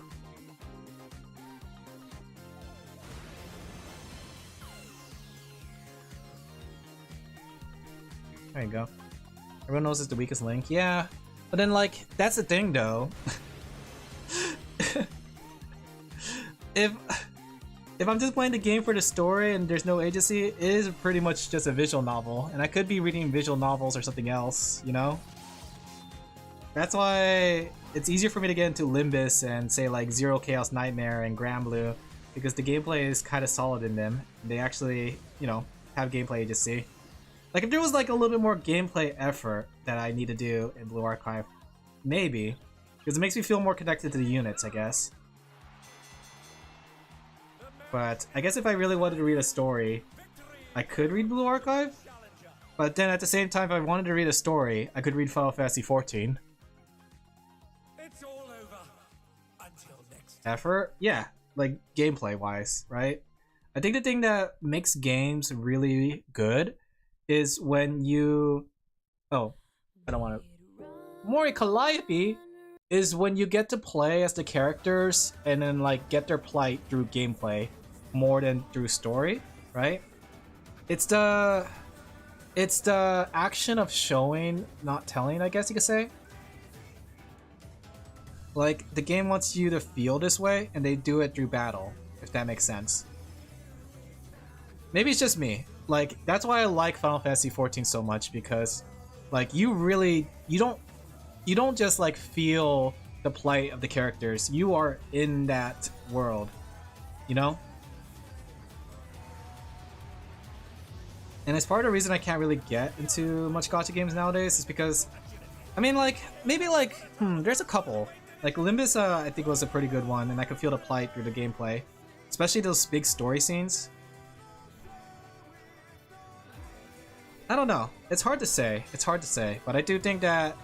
There you go. Everyone knows it's the weakest link. Yeah, but then like, that's the thing though. If I'm just playing the game for the story and there's no agency, it is pretty much just a visual novel. And I could be reading visual novels or something else, you know? That's why it's easier for me to get into Limbus and say like Zero Chaos Nightmare and Granblue, because the gameplay is kind of solid in them. They actually, you know, have gameplay agency. Like if there was like a little bit more gameplay effort that I need to do in Blue Archive, maybe, because it makes me feel more connected to the units, I guess. But I guess if I really wanted to read a story, I could read Blue Archive. But then at the same time, if I wanted to read a story, I could read Final Fantasy 14. It's all over. Until next time. Effort? Yeah, like gameplay wise, right? I think the thing that makes games really good is when you... Oh, I don't want to... Mori Calliope is when you get to play as the characters and then like get their plight through gameplay more than through story, right? It's the action of showing, not telling, I guess you could say. Like, the game wants you to feel this way, and they do it through battle, if that makes sense. Maybe it's just me. Like, that's why I like Final Fantasy 14 so much, because, like, you don't you don't just like feel the plight of the characters. You are in that world, you know? And it's part of the reason I can't really get into much gacha games nowadays is because, I mean, like, maybe like, there's a couple. Like Limbus, I think was a pretty good one, and I could feel the plight through the gameplay. Especially those big story scenes. I don't know. It's hard to say. It's hard to say. But I do think that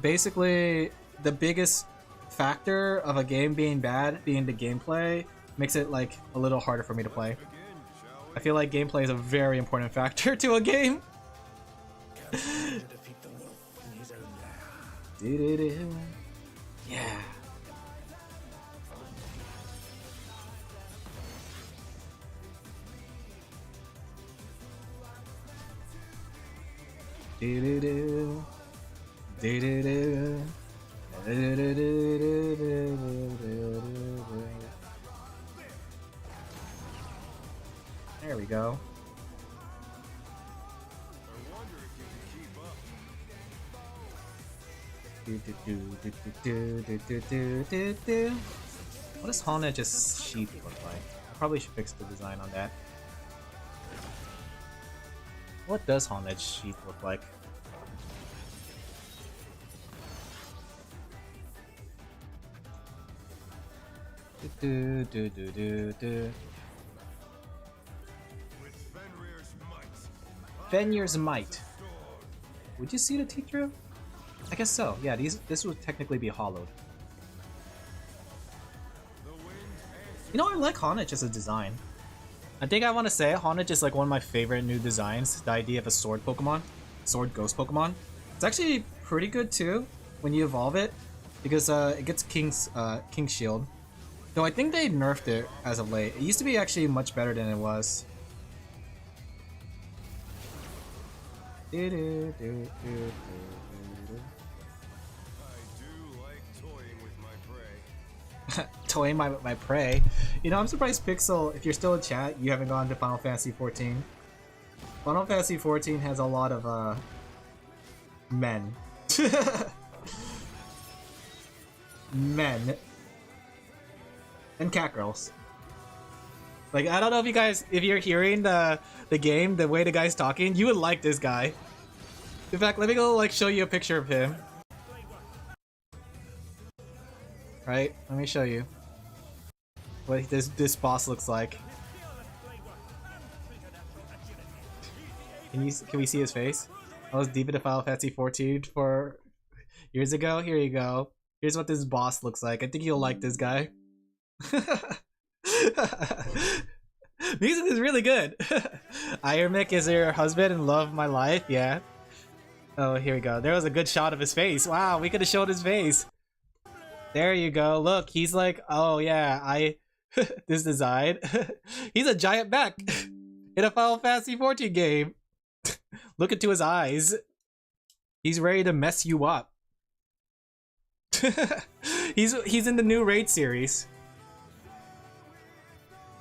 basically the biggest factor of a game being bad being the gameplay makes it like a little harder for me to play. I feel like gameplay is a very important factor to a game. Yeah. There we go. What does Honedge's sheep look like? I probably should fix the design on that. What does Honedge's sheep look like? Fenrir's might. Would you see the teeth through? I guess so. Yeah, this would technically be hollowed. You know, I like Honedge as a design. I think I want to say Honedge is like one of my favorite new designs. The idea of a sword Pokemon, sword ghost Pokemon. It's actually pretty good too when you evolve it, because it gets King's Shield. Though I think they nerfed it as of late. It used to be actually much better than it was. Toying my prey. You know, I'm surprised Pixel, if you're still in chat, you haven't gone to Final Fantasy 14. Final Fantasy 14 has a lot of men. Men. And cat girls. Like, I don't know if you guys, if you're hearing the game, the way the guy's talking, you would like this guy. In fact, let me go like show you a picture of him. Right? Let me show you what this boss looks like. Can we see his face? I was deep into Final Fantasy 14 for years ago. Here you go. Here's what this boss looks like. I think you'll like this guy. Music is really good. Ironmick is your husband and love of my life. Yeah. Oh, here we go. There was a good shot of his face. Wow, we could have showed his face. There you go. Look, he's like, oh yeah, this design. He's a giant mech in a Final Fantasy 14 game. Look into his eyes. He's ready to mess you up. He's in the new raid series.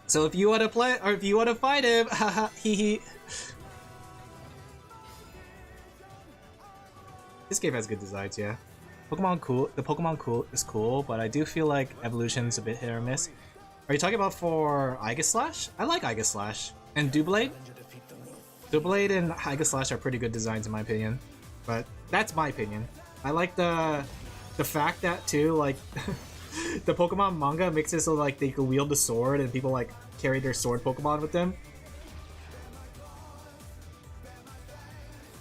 So if you want to play, or if you want to fight him, haha, hee. This game has good designs, yeah. The Pokemon cool is cool, but I do feel like evolution's a bit hit or miss. Are you talking about for Aegislash? I like Aegislash. And Doublade? Doublade and Aegislash are pretty good designs in my opinion. But that's my opinion. I like the fact that too, like the Pokemon manga makes it so like they can wield the sword and people like carry their sword Pokemon with them.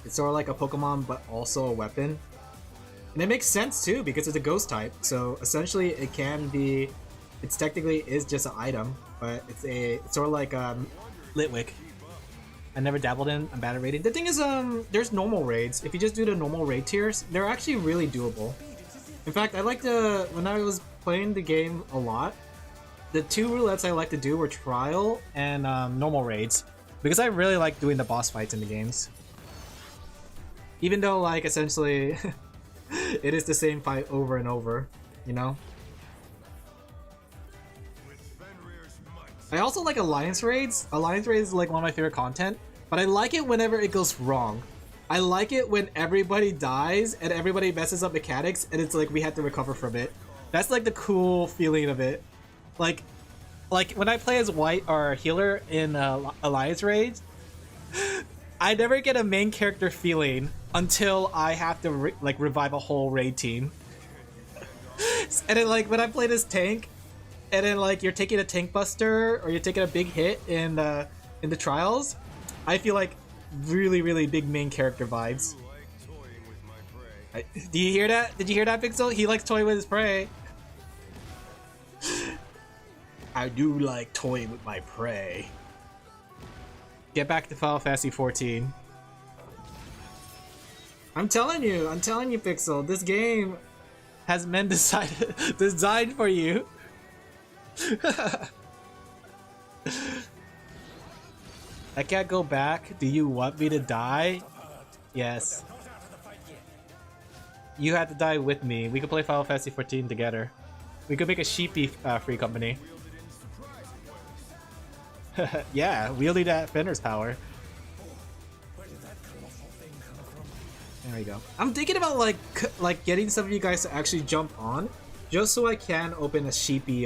It's sort of like a Pokemon but also a weapon. And it makes sense too because it's a ghost type. So essentially it can be, it's technically is just an item, but it's sort of like Litwick. I never dabbled in, I'm bad at raiding. The thing is, there's normal raids. If you just do the normal raid tiers, they're actually really doable. In fact, I like to, when I was playing the game a lot, the two roulettes I like to do were trial and normal raids. Because I really like doing the boss fights in the games. Even though, like, essentially, it is the same fight over and over, you know? I also like Alliance raids. Alliance raids is like one of my favorite content, but I like it whenever it goes wrong. I like it when everybody dies and everybody messes up mechanics and it's like we have to recover from it. That's like the cool feeling of it. Like when I play as white or healer in Alliance raids, I never get a main character feeling until I have to revive a whole raid team. And then like when I play this tank, and then like you're taking a tank buster or you're taking a big hit in the trials, I feel like really big main character vibes. Do you hear that? Did you hear that, Pixel? He likes toying with his prey. I do like toying with my prey. Get back to Final Fantasy 14. I'm telling you, Pixel. This game has been designed for you. I can't go back. Do you want me to die? Yes. You have to die with me. We could play Final Fantasy 14 together. We could make a sheepy free company. Yeah, wielding that Fender's power. There we go. I'm thinking about like getting some of you guys to actually jump on, just so I can open a sheepy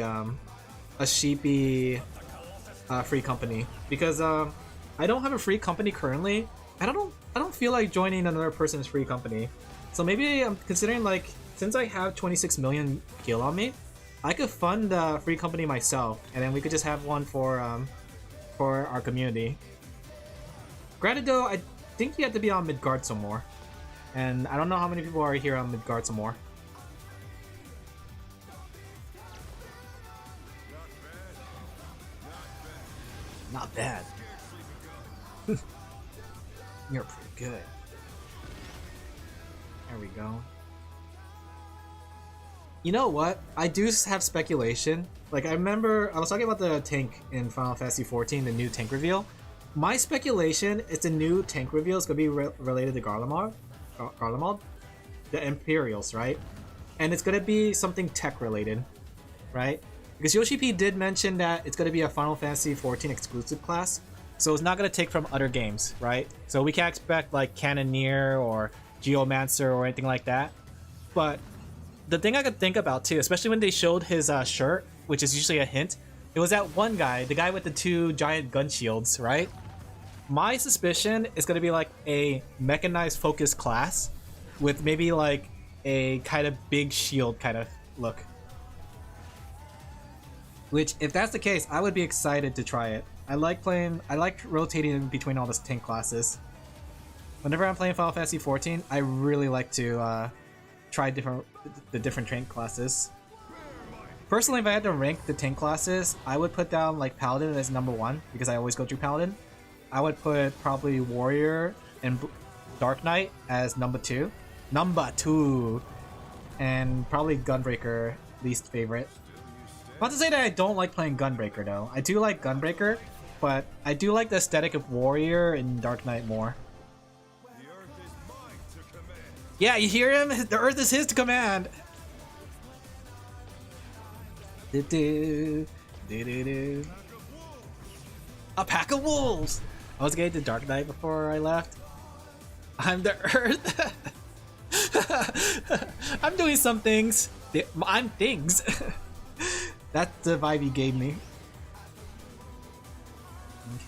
free company, because I don't have a free company currently. I don't feel like joining another person's free company. So maybe I'm considering, like, since I have 26 million gil on me, I could fund a free company myself, and then we could just have one for our community. Granted though, I think you have to be on Midgard some more. And I don't know how many people are here on Midgard some more. Not bad. You're pretty good. There we go. You know what? I do have speculation. Like, I remember I was talking about the tank in Final Fantasy 14, the new tank reveal. My speculation is the new tank reveal is going to be related to Garlemald, the Imperials, right? And it's going to be something tech related, right? Because Yoshi P did mention that it's going to be a Final Fantasy 14 exclusive class, so it's not going to take from other games, right? So we can't expect like Cannoneer or Geomancer or anything like that. But the thing I could think about too, especially when they showed his shirt, which is usually a hint, it was that one guy, the guy with the 2 giant gun shields, right? My suspicion is going to be like a mechanized focus class with maybe like a kind of big shield kind of look. Which, if that's the case, I would be excited to try it. I like rotating in between all the tank classes. Whenever I'm playing Final Fantasy 14, I really like to try the different tank classes. Personally, if I had to rank the tank classes, I would put down like Paladin as number 1, because I always go through Paladin. I would put probably Warrior and Dark Knight as number 2. Number 2! And probably Gunbreaker, least favorite. Not to say that I don't like playing Gunbreaker though. I do like Gunbreaker, but I do like the aesthetic of Warrior and Dark Knight more. Yeah, you hear him? The Earth is his to command! Do-do, do-do-do. A pack of wolves! I was getting to Dark Knight before I left. I'm the Earth. I'm doing some things. I'm things. That's the vibe you gave me.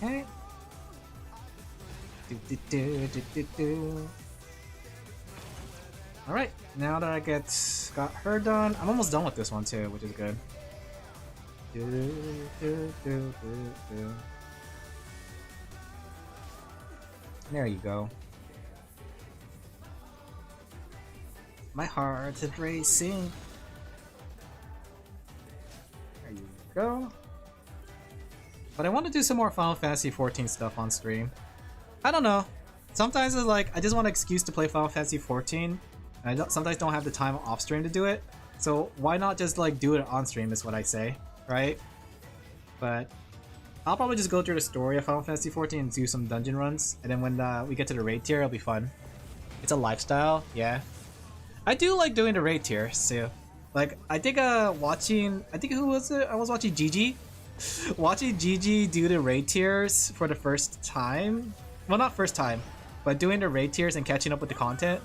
Okay. Alright, now that I got her done, I'm almost done with this one too, which is good. There you go. My heart is racing. There you go. But I want to do some more Final Fantasy 14 stuff on stream. I don't know. Sometimes it's like I just want an excuse to play Final Fantasy 14. And I sometimes don't have the time off stream to do it. So why not just like do it on stream is what I say, right? But I'll probably just go through the story of Final Fantasy 14 and do some dungeon runs. And then when we get to the raid tier, it'll be fun. It's a lifestyle, yeah. I do like doing the raid tiers too. Like, I think who was it? I was watching Gigi. Watching Gigi do the raid tiers for the first time. Well, not first time. but doing the raid tiers and catching up with the content,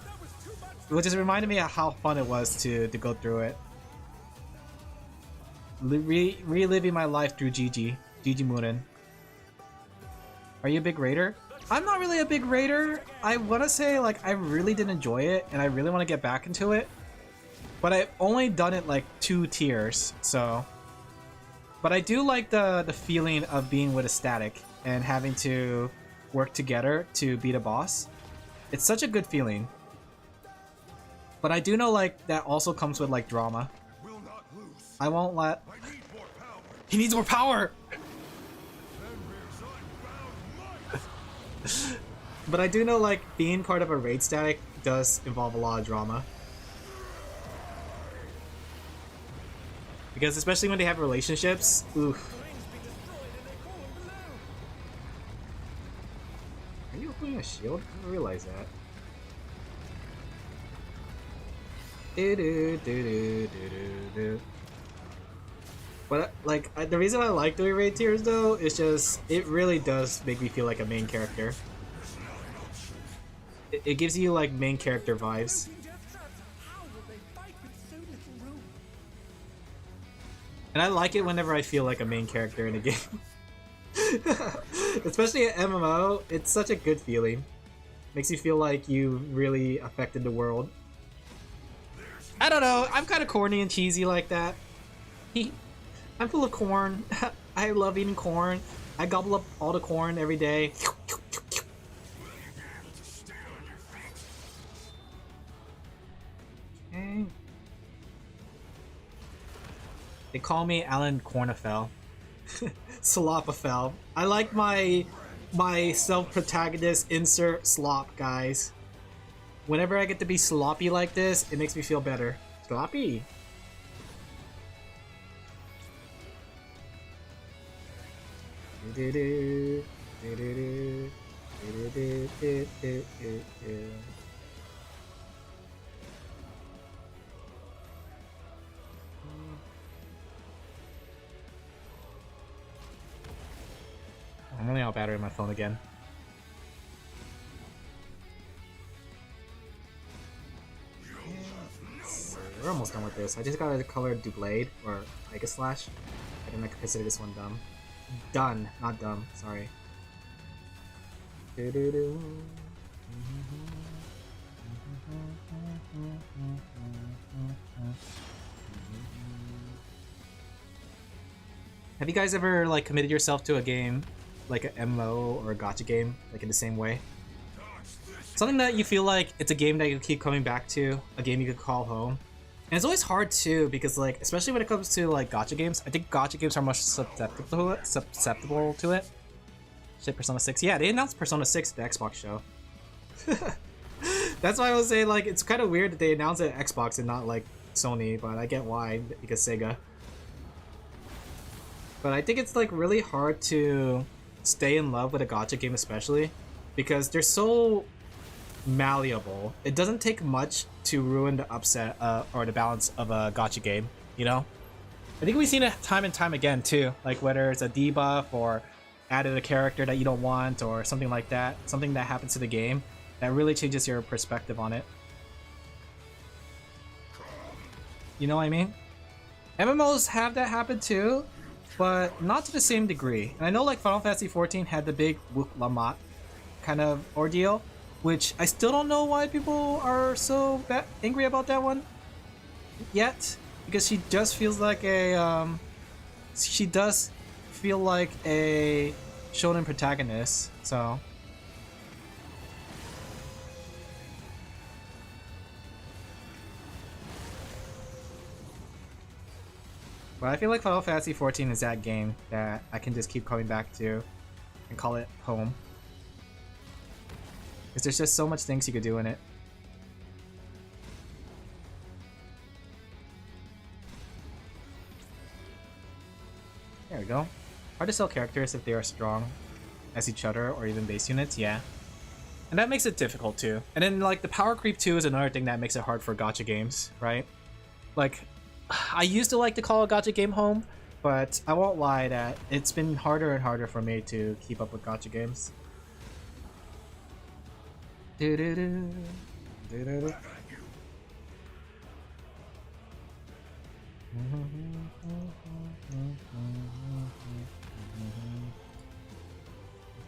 it just reminded me of how fun it was to go through it. Reliving my life through Gigi Murin. Are you a big raider? I'm not really a big raider. I want to say like I really did enjoy it and I really want to get back into it. But I've only done it like 2 tiers, so. But I do like the feeling of being with a static and having to work together to beat a boss. It's such a good feeling. But I do know like that also comes with like drama. I won't let. He needs more power. But I do know like being part of a raid static does involve a lot of drama. Because especially when they have relationships, oof. Are you opening a shield? I didn't realize that. But like the reason I like doing raid tiers though is just it really does make me feel like a main character. It gives you like main character vibes. And I like it whenever I feel like a main character in a game. Especially at MMO, it's such a good feeling. Makes you feel like you really affected the world. I don't know, I'm kind of corny and cheesy like that. I'm full of corn. I love eating corn. I gobble up all the corn every day. Okay. They call me Alin Laphel. Slopafel. I like my self-protagonist insert slop, guys. Whenever I get to be sloppy like this, it makes me feel better. Sloppy. I'm running out of battery on my phone again. We're almost done with this. I just got a colored Blade or Ica Slash. I didn't consider this one dumb. Done, not dumb. Sorry. Have you guys ever like committed yourself to a game, like an MMO or a gacha game, like in the same way? Something that you feel like it's a game that you keep coming back to, a game you could call home. And it's always hard too, because like, especially when it comes to like gacha games, I think gacha games are much susceptible to it. Shit, Persona 6. Yeah, they announced Persona 6 at the Xbox show. That's why I was saying like, it's kind of weird that they announced it at Xbox and not like Sony, but I get why, because Sega. But I think it's like really hard to stay in love with a gacha game, especially because they're so malleable. It doesn't take much to ruin the upset or the balance of a gacha game, you know? I think we've seen it time and time again too, like whether it's a debuff or added a character that you don't want or something like that, something that happens to the game that really changes your perspective on it. You know what I mean? MMOs have that happen too, but not to the same degree. And I know like Final Fantasy XIV had the big Wuk Lamat kind of ordeal, which I still don't know why people are so angry about that one yet, because she just feels like a she does feel like a shonen protagonist, so but I feel like Final Fantasy XIV is that game that I can just keep coming back to and call it home. Because there's just so much things you could do in it. There we go. Hard to sell characters if they are strong as each other or even base units, yeah. And that makes it difficult too. And then like the power creep too is another thing that makes it hard for gacha games, right? Like, I used to like to call a gacha game home, but I won't lie that it's been harder and harder for me to keep up with gacha games. Do-do-do. Do-do-do.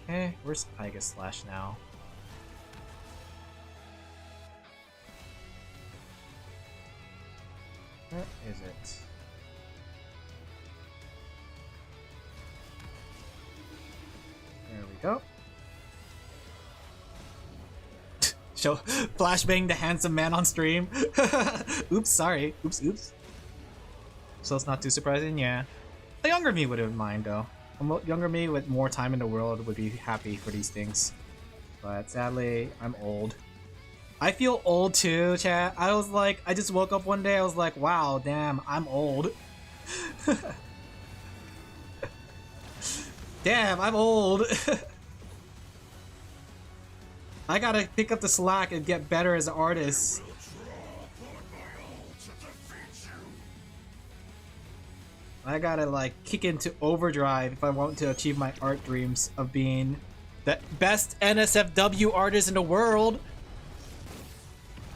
Okay, where's Tiger Slash now? Where is it? There we go. Show flashbang the handsome man on stream. Oops, sorry. Oops. So it's not too surprising, yeah. The younger me wouldn't mind though. A younger me with more time in the world would be happy for these things. But sadly, I'm old. I feel old too, chat. I was like, I just woke up one day, I was like, wow, damn, I'm old. Damn, I'm old. I gotta pick up the slack and get better as an artist. I gotta like kick into overdrive if I want to achieve my art dreams of being the best NSFW artist in the world.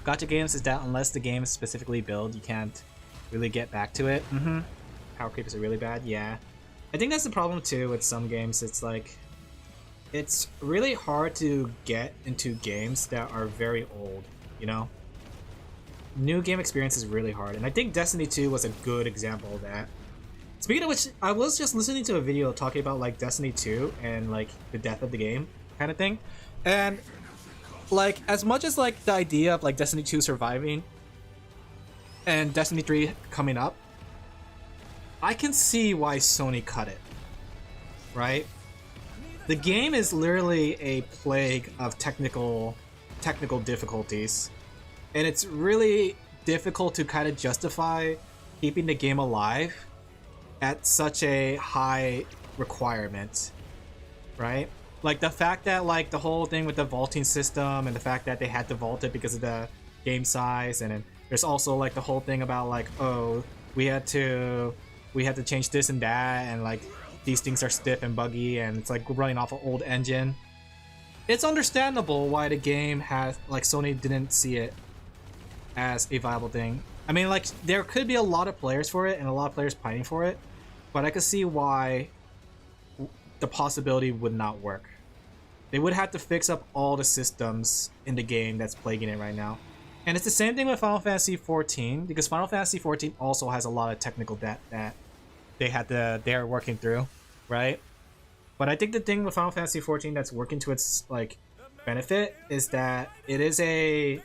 Gacha games is that unless the game is specifically built, you can't really get back to it. Power creep is really bad, yeah. I think that's the problem too with some games. It's like, it's really hard to get into games that are very old, you know? New game experience is really hard, and I think Destiny 2 was a good example of that. Speaking of which, I was just listening to a video talking about like Destiny 2 and like the death of the game kind of thing. And like, as much as like the idea of like Destiny 2 surviving and Destiny 3 coming up, I can see why Sony cut it, right? The game is literally a plague of technical difficulties, and it's really difficult to kind of justify keeping the game alive at such a high requirement, right? Like the fact that like the whole thing with the vaulting system and the fact that they had to vault it because of the game size, and then there's also like the whole thing about like, oh, we had to change this and that, and like these things are stiff and buggy and it's like running off an old engine. It's understandable why the game has like Sony didn't see it as a viable thing. I mean, like there could be a lot of players for it and a lot of players pining for it, but I could see why the possibility would not work. They would have to fix up all the systems in the game that's plaguing it right now. And it's the same thing with Final Fantasy XIV, because Final Fantasy XIV also has a lot of technical debt that they're working through, right? But I think the thing with Final Fantasy XIV that's working to its like benefit is that it is a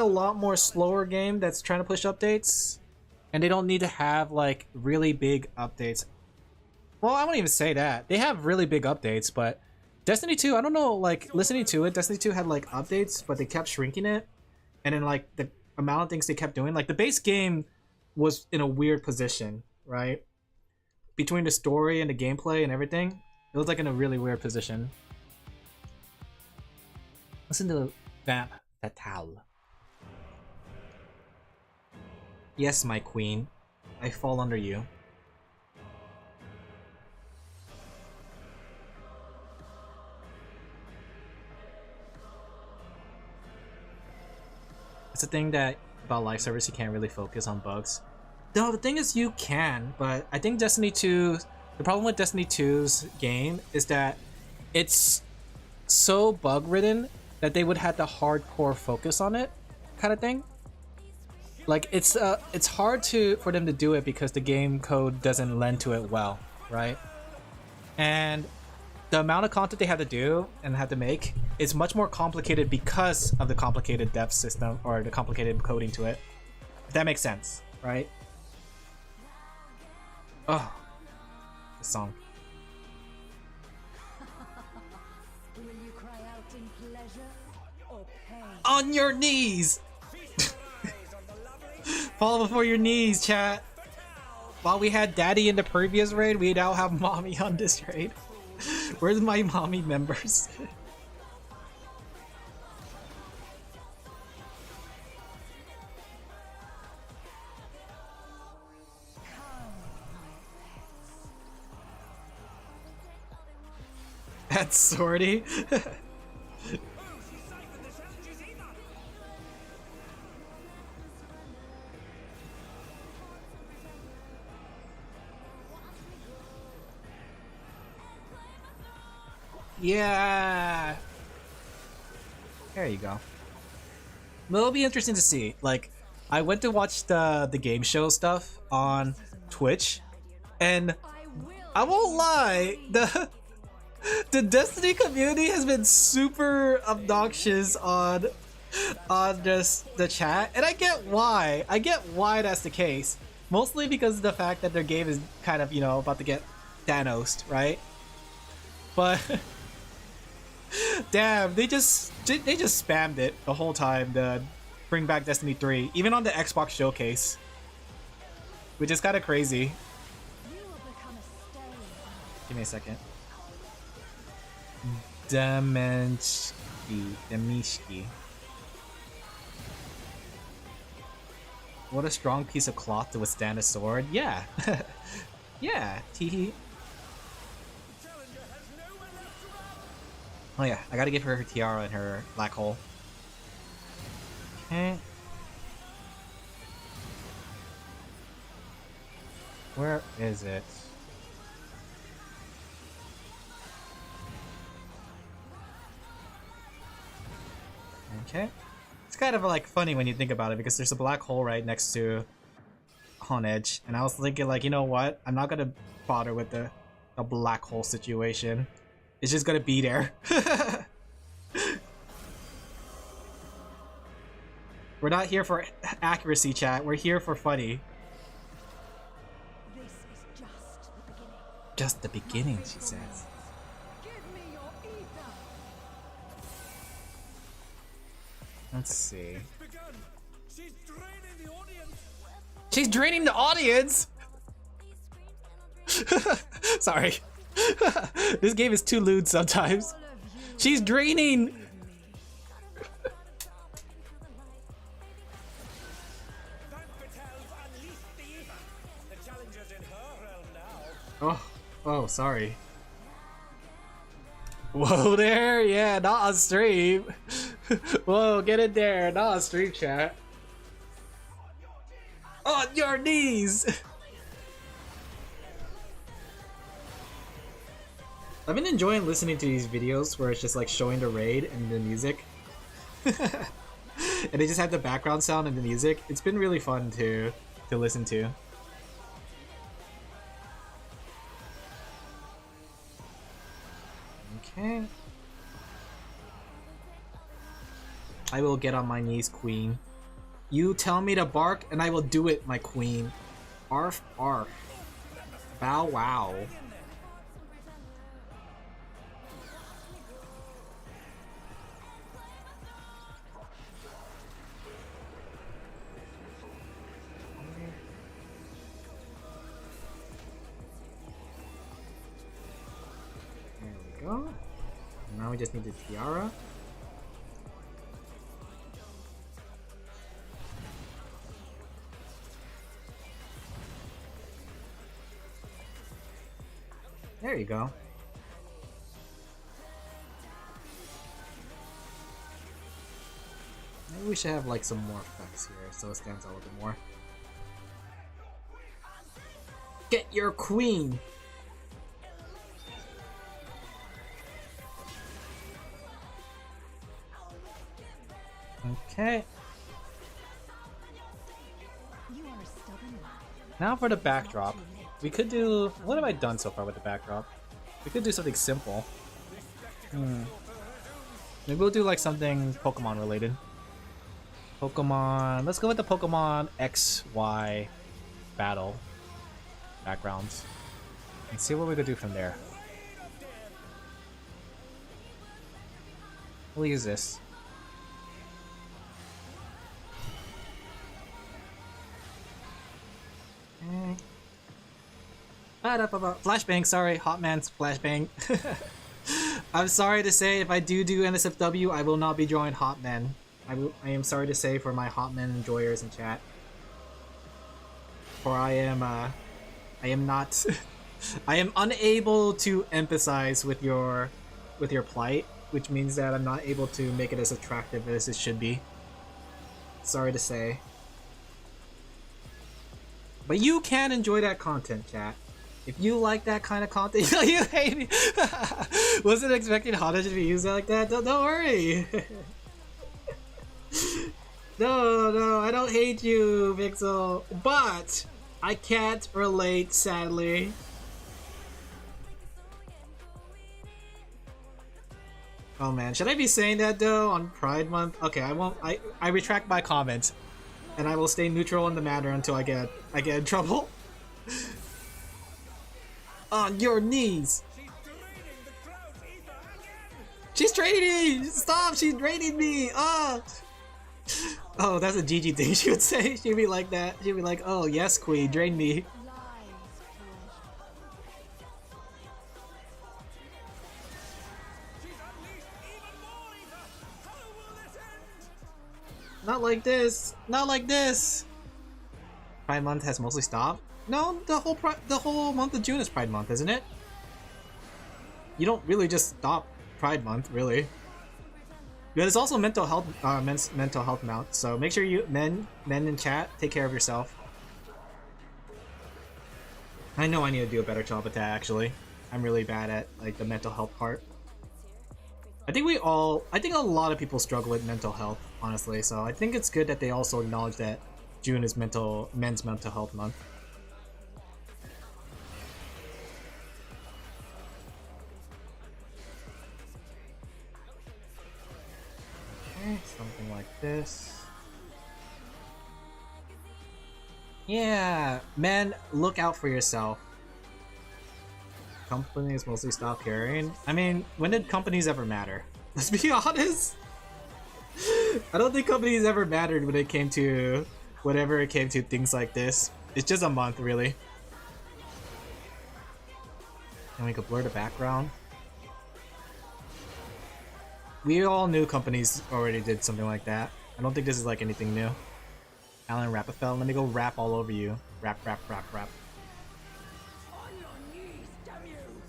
lot more slower game that's trying to push updates, and they don't need to have like really big updates. Well, I won't even say that. They have really big updates, but Destiny 2, I don't know, like listening to it, Destiny 2 had like updates, but they kept shrinking it. And then like the amount of things they kept doing, like the base game was in a weird position, right? Between the story and the gameplay and everything, it was like in a really weird position. Listen to Vamp Fatale. Yes, my queen, I fall under you. It's a thing that about live service, you can't really focus on bugs. No, the thing is you can, but I think Destiny 2, the problem with Destiny 2's game is that it's so bug ridden that they would have to hardcore focus on it, kind of thing. Like it's hard for them to do it because the game code doesn't lend to it well, right? And the amount of content they have to do and have to make is much more complicated because of the complicated dev system or the complicated coding to it. If that makes sense, right? Oh, the song. Will you cry out in pleasure or pain? On your knees! Fall before your knees, chat. While we had daddy in the previous raid, we now have mommy on this raid. Where's my mommy members? That's sorty. Yeah. There you go. Well, it'll be interesting to see. Like, I went to watch the game show stuff on Twitch, and I won't lie, the Destiny community has been super obnoxious on just the chat, and I get why. I get why that's the case. Mostly because of the fact that their game is kind of, you know, about to get Thanos'd, right? But damn, they just spammed it the whole time to bring back Destiny 3, even on the Xbox showcase, which is kind of crazy. Give me a second. Demishki. What a strong piece of cloth to withstand a sword. Yeah. Yeah. Teehee. Oh yeah, I gotta give her her tiara and her black hole. Okay. Where is it? Okay. It's kind of like funny when you think about it because there's a black hole right next to On Edge, and I was thinking like, you know what? I'm not gonna bother with the black hole situation. It's just gonna be there. We're not here for accuracy, chat. We're here for funny. This is just the beginning. Just the beginning, she says. Give me your ether. Let's see. Begun. She's draining the audience. She's draining the audience! Sorry. This game is too lewd sometimes. She's draining! The challenger's in her realm now. Oh, sorry. Whoa there, yeah, not on stream. Whoa, get in there, not on stream, chat. On your knees! I've been enjoying listening to these videos where it's just like showing the raid and the music. And they just have the background sound and the music. It's been really fun to listen to. Okay. I will get on my knees, queen. You tell me to bark and I will do it, my queen. Arf, arf. Bow wow. There we go. Now we just need the tiara. There you go. Maybe we should have like some more effects here so it stands out a little bit more. Get your queen! Okay. You are a stubborn one. Now for the backdrop. We could do... What have I done so far with the backdrop? We could do something simple. Maybe we'll do like something Pokemon related. Pokemon... Let's go with the Pokemon XY battle backgrounds. And see what we could do from there. We'll use this. Okay. Flashbang, sorry, Hotman's flashbang. I'm sorry to say, if I do NSFW, I will not be drawing Hotman. I am sorry to say for my Hotman enjoyers in chat. For I am not, I am unable to empathize with your plight, which means that I'm not able to make it as attractive as it should be. Sorry to say. But you can enjoy that content, chat. If you like that kind of content, you hate me. Wasn't expecting Hana to be used like that. Don't worry. No, I don't hate you, Pixel. But I can't relate, sadly. Oh man, should I be saying that though on Pride Month? Okay, I won't. I retract my comment, and I will stay neutral in the matter until I get in trouble. On your knees. She's draining me! Stop! She's draining me! Oh, that's a Gigi thing she would say. She'd be like that. She'd be like, oh yes, queen, drain me. Not like this! Not like this! Pride Month has mostly stopped? No, the whole month of June is Pride Month, isn't it? You don't really just stop Pride Month, really. But it's also mental health, men's mental health month. So make sure you men in chat take care of yourself. I know I need to do a better job at that. Actually, I'm really bad at like the mental health part. I think a lot of people struggle with mental health, honestly. So I think it's good that they also acknowledge that June is men's mental health month. Something like this. Yeah, men, look out for yourself. Companies mostly stop caring. I mean, when did companies ever matter? Let's be honest. I don't think companies ever mattered when it came to whatever it came to things like this. It's just a month, really. And we could blur the background. We all knew companies already did something like that. I don't think this is like anything new. Alin Laphel, let me go rap all over you. Rap.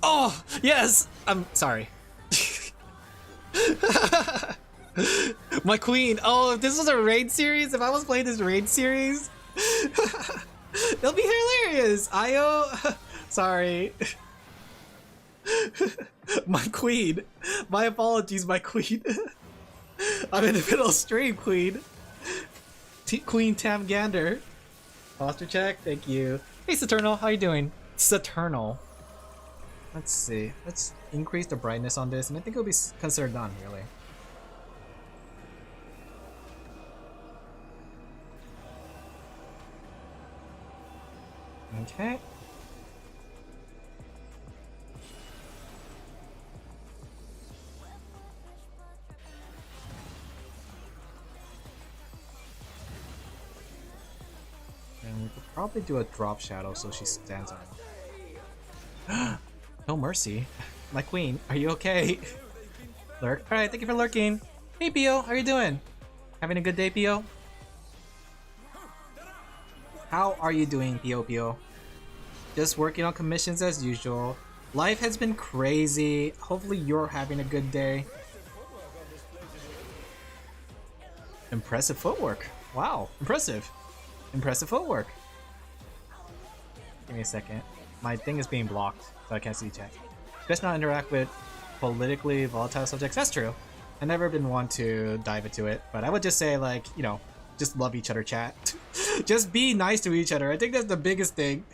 Oh, yes! I'm sorry. My queen. Oh, if this was a raid series, if I was playing this raid series, it'll be hilarious. Io, sorry. My queen. My apologies, my queen. I'm in the middle of stream, queen. Queen Tam Gander. Foster check, thank you. Hey, Saturnal, how you doing? Saturnal. Let's see. Let's increase the brightness on this, and I think it'll be considered done, really. Okay. And we could probably do a drop shadow so she stands on. No mercy. My queen, are you okay? Lurk? Alright, thank you for lurking. Hey Pio, how you doing? Having a good day, Pio? How are you doing, Pio? Just working on commissions as usual. Life has been crazy. Hopefully you're having a good day. Impressive footwork. Wow, impressive. Impressive footwork. Give me a second. My thing is being blocked, so I can't see chat. Best not interact with politically volatile subjects. That's true. I've never been one to dive into it, but I would just say, like, you know, just love each other, chat. Just be nice to each other. I think that's the biggest thing.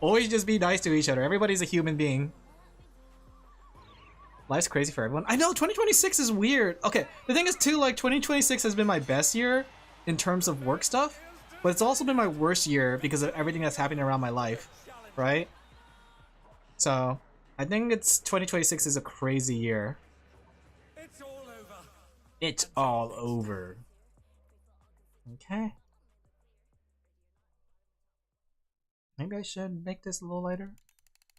Always just be nice to each other. Everybody's a human being. Life's crazy for everyone. I know, 2026 is weird. Okay, the thing is too, like, 2026 has been my best year in terms of work stuff. But it's also been my worst year because of everything that's happening around my life, right? So, I think 2026 is a crazy year. It's all over. It's all over. Okay. Maybe I should make this a little lighter.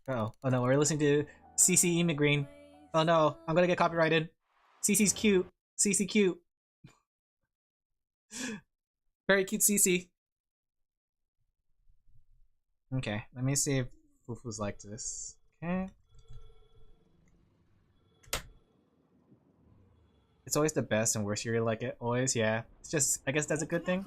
Uh-oh. Oh no, we're listening to CC Immigreen. Oh no, I'm gonna get copyrighted. CC's cute. CC cute. Very cute CC. Okay, let me see if Fufu's like this. Okay. It's always the best and worst year you like it. Always, yeah. It's just, I guess that's a good thing.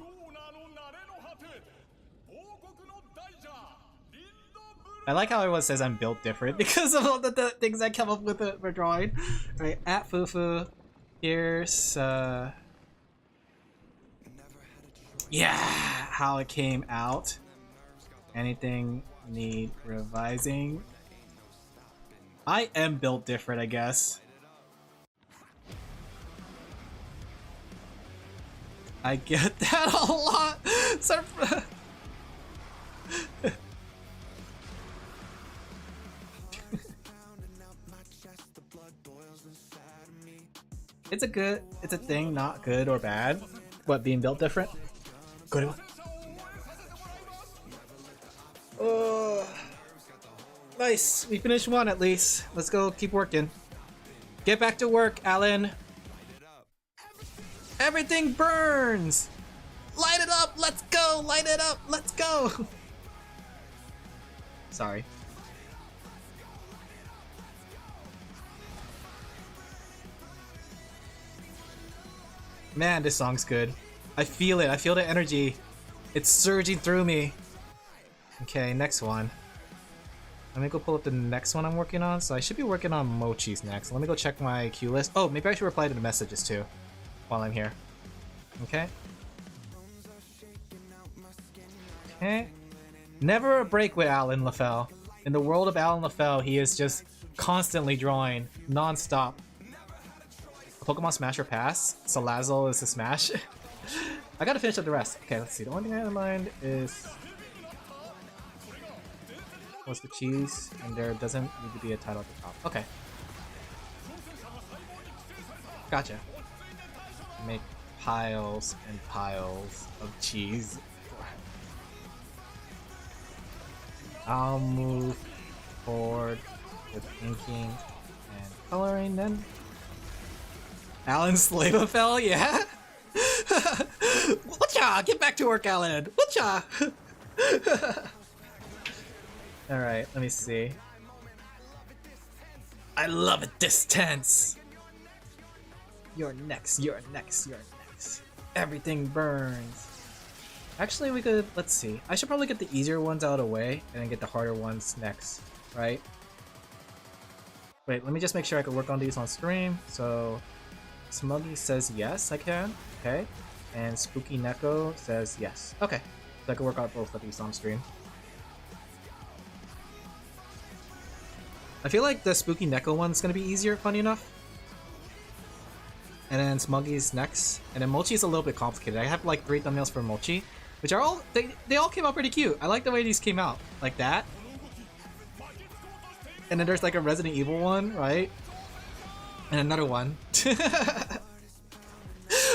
I like how everyone says I'm built different because of all the things I come up with for drawing. Right, at Fufu. Here's yeah, how it came out. Anything need revising? I am built different, I guess. I get that a lot. It's a thing, not good or bad. What, being built different? Good one. Oh, nice. We finished one at least. Let's go keep working. Get back to work, Alin. Everything burns. Light it up. Let's go. Light it up. Let's go. Sorry. Man, this song's good. I feel it. I feel the energy. It's surging through me. Okay, next one. Let me go pull up the next one I'm working on. So I should be working on Mochi's next. Let me go check my queue list. Oh, maybe I should reply to the messages too while I'm here. Okay. Okay. Never a break with Alin Laphel. In the world of Alin Laphel, he is just constantly drawing non-stop. Pokemon Smash or Pass. Salazzle is a Smash. I gotta finish up the rest. Okay, let's see. The only thing I have in mind is what's the cheese, and there doesn't need to be a title at the top. Okay. Gotcha. Make piles and piles of cheese. I'll move forward with inking and coloring then. Alin Laphel, yeah? Whatcha? Get back to work, Alin! Whatcha? Alright, let me see. I love it this tense! You're next, you're next, you're next. Everything burns. Actually, we could, let's see. I should probably get the easier ones out of the way and then get the harder ones next, right? Wait, let me just make sure I can work on these on stream. So, Smuggy says yes, I can. Okay. And Spooky Neko says yes. Okay. So I can work on both of these on stream. I feel like the Spooky Neko one's gonna be easier, funny enough. And then Smuggy's next. And then Mochi's a little bit complicated. I have like 3 thumbnails for Mochi, which are all, they all came out pretty cute. I like the way these came out. Like that. And then there's like a Resident Evil one, right? And another one.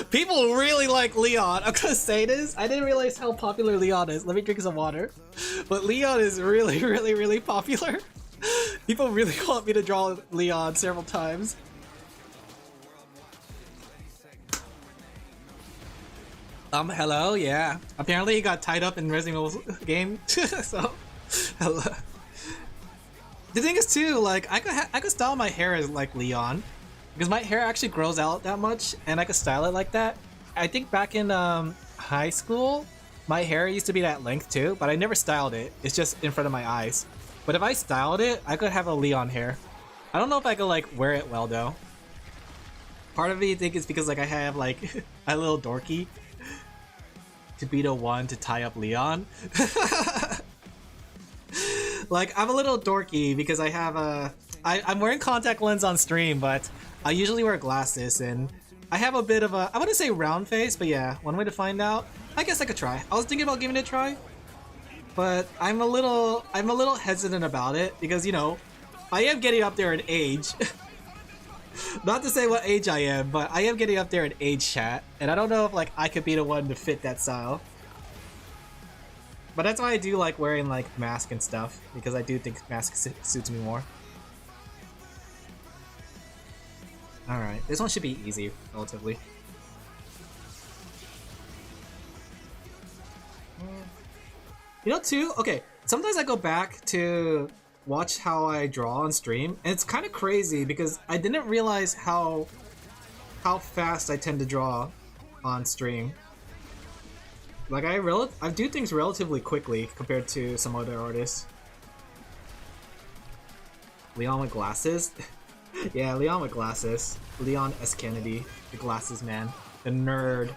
People really like Leon. I'm gonna say this. I didn't realize how popular Leon is. Let me drink some water. But Leon is really, really, really popular. People really want me to draw Leon several times. Hello, yeah. Apparently he got tied up in Resident Evil game. So, hello. The thing is too, like, I could style my hair as like Leon. Because my hair actually grows out that much, and I could style it like that. I think back in high school, my hair used to be that length too, but I never styled it. It's just in front of my eyes. But if I styled it, I could have a Leon hair. I don't know if I could like wear it well though. Part of me I think is because like I have like a little dorky to be the one to tie up Leon. Like I'm a little dorky because I have a I'm wearing contact lens on stream, but I usually wear glasses and I have a bit of a, I wouldn't say round face, but yeah, one way to find out. I guess I could try. I was thinking about giving it a try, but I'm a little hesitant about it because, you know, I am getting up there in age. Not to say what age I am, but I am getting up there in age, chat, and I don't know if like I could be the one to fit that style. But that's why I do like wearing like mask and stuff, because I do think mask suits me more. Alright, this one should be easy, relatively. You know too, okay, sometimes I go back to watch how I draw on stream, and it's kind of crazy because I didn't realize how fast I tend to draw on stream. Like I do things relatively quickly compared to some other artists. Leon with glasses? Yeah, Leon with glasses. Leon S. Kennedy. The glasses man. The nerd.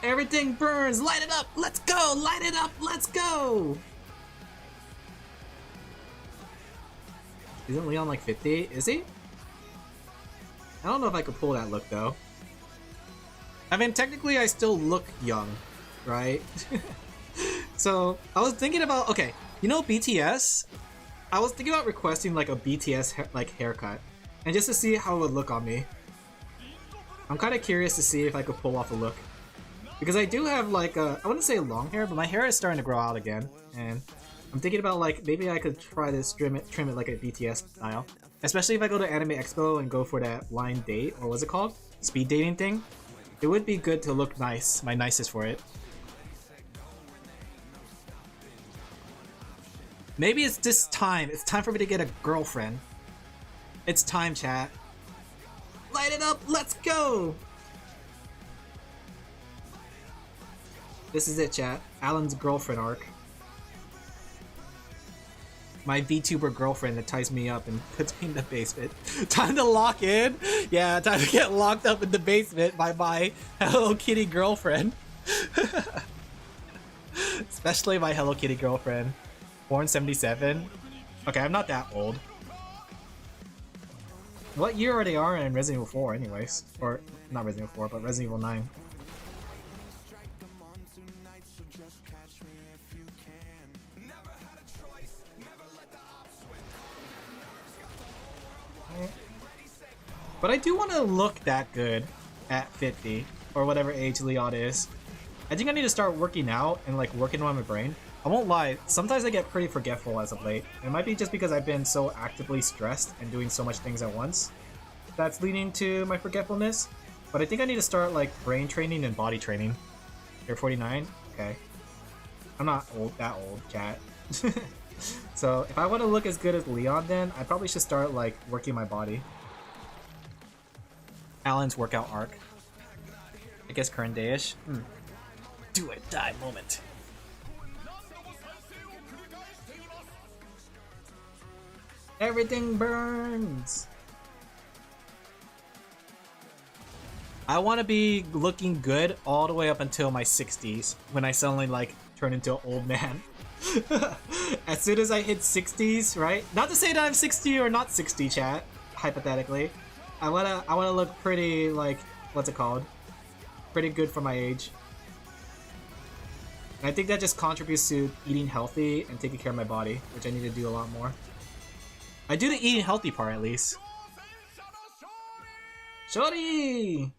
Everything burns! Light it up! Let's go! Light it up! Let's go! Isn't Leon like 50? Is he? I don't know if I could pull that look though. I mean, technically I still look young, right? So, I was thinking about, okay, you know BTS? I was thinking about requesting like a BTS haircut, and just to see how it would look on me. I'm kind of curious to see if I could pull off a look. Because I do have like I wouldn't say long hair, but my hair is starting to grow out again, and I'm thinking about like maybe I could try to trim it like a BTS style. Especially if I go to Anime Expo and go for that blind date, or what's it called? Speed dating thing. It would be good to look nice, my nicest for it. Maybe it's this time. It's time for me to get a girlfriend. It's time, chat. Light it up, let's go! This is it, chat. Alan's girlfriend arc. My VTuber girlfriend that ties me up and puts me in the basement. Time to lock in? Yeah, time to get locked up in the basement by my Hello Kitty girlfriend. Especially my Hello Kitty girlfriend. Born 77? Okay, I'm not that old. What year are they in Resident Evil 4 anyways? Or, not Resident Evil 4, but Resident Evil 9. But I do want to look that good at 50, or whatever age Leon is. I think I need to start working out and like working on my brain. I won't lie, sometimes I get pretty forgetful as of late. It might be just because I've been so actively stressed and doing so much things at once that's leading to my forgetfulness. But I think I need to start like brain training and body training. You're 49? Okay. I'm not that old, chat. So if I want to look as good as Leon, then I probably should start like working my body. Alan's workout arc. I guess current day-ish. Do or die moment. Everything burns! I want to be looking good all the way up until my 60s, when I suddenly like turn into an old man. As soon as I hit 60s, right? Not to say that I'm 60 or not 60, chat, hypothetically. I wanna look pretty, like, what's it called? Pretty good for my age. And I think that just contributes to eating healthy and taking care of my body, which I need to do a lot more. I do the eating healthy part at least. Shorty!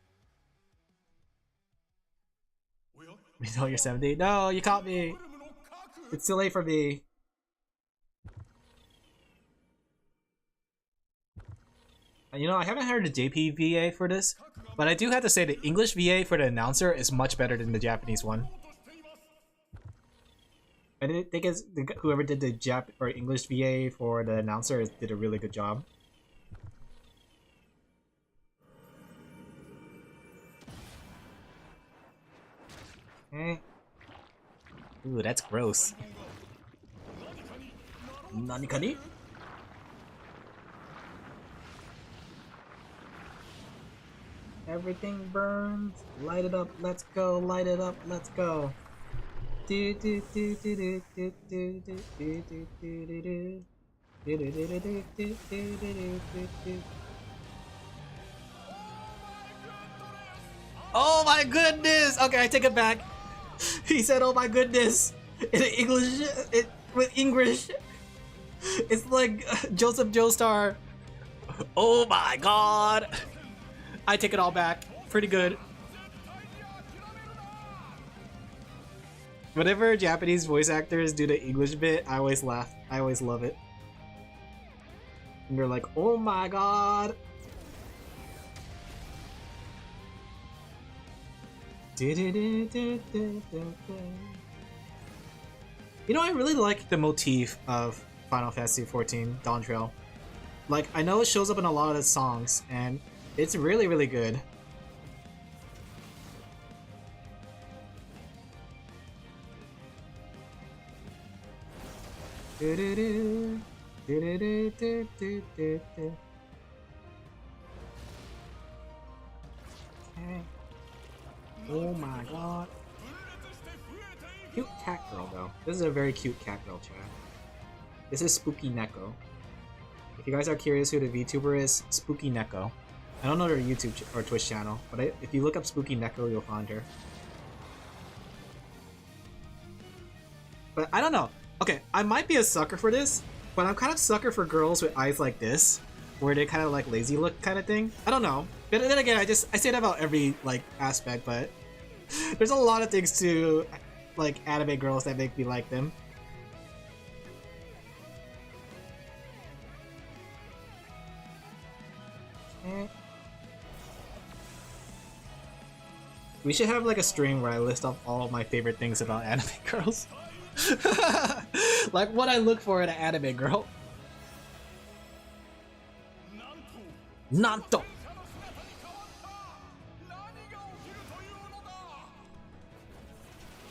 We know you're 70. No, you caught me! It's too late for me. You know, I haven't heard the JP VA for this, but I do have to say the English VA for the announcer is much better than the Japanese one. I think whoever did the English VA for the announcer did a really good job. Okay. Ooh, that's gross. Nanikani? Everything burns. Light it up. Let's go. Light it up. Let's go. Oh my goodness! Okay, I take it back. He said, "Oh my goodness," in English. With English, it's like Joseph Joestar. Oh my god! I take it all back. Pretty good. Whenever Japanese voice actors do the English bit, I always laugh. I always love it. And they're like, "Oh my god." You know, I really like the motif of Final Fantasy XIV Dawn Trail. Like, I know it shows up in a lot of the songs, and it's really, really good. Do-do-do-do-do-do-do. Okay. Oh my god. Cute cat girl though. This is a very cute cat girl, chat. This is Spooky Neko. If you guys are curious who the VTuber is, Spooky Neko. I don't know their YouTube or Twitch channel, but if you look up Spooky Neko, you'll find her. But I don't know. Okay, I might be a sucker for this, but I'm kind of sucker for girls with eyes like this, where they kind of like lazy look kind of thing. I don't know. But then again, I say that about every like aspect, but there's a lot of things to like anime girls that make me like them. Okay. We should have like a stream where I list off all of my favorite things about anime girls. Like what I look for in an anime girl. Nanto!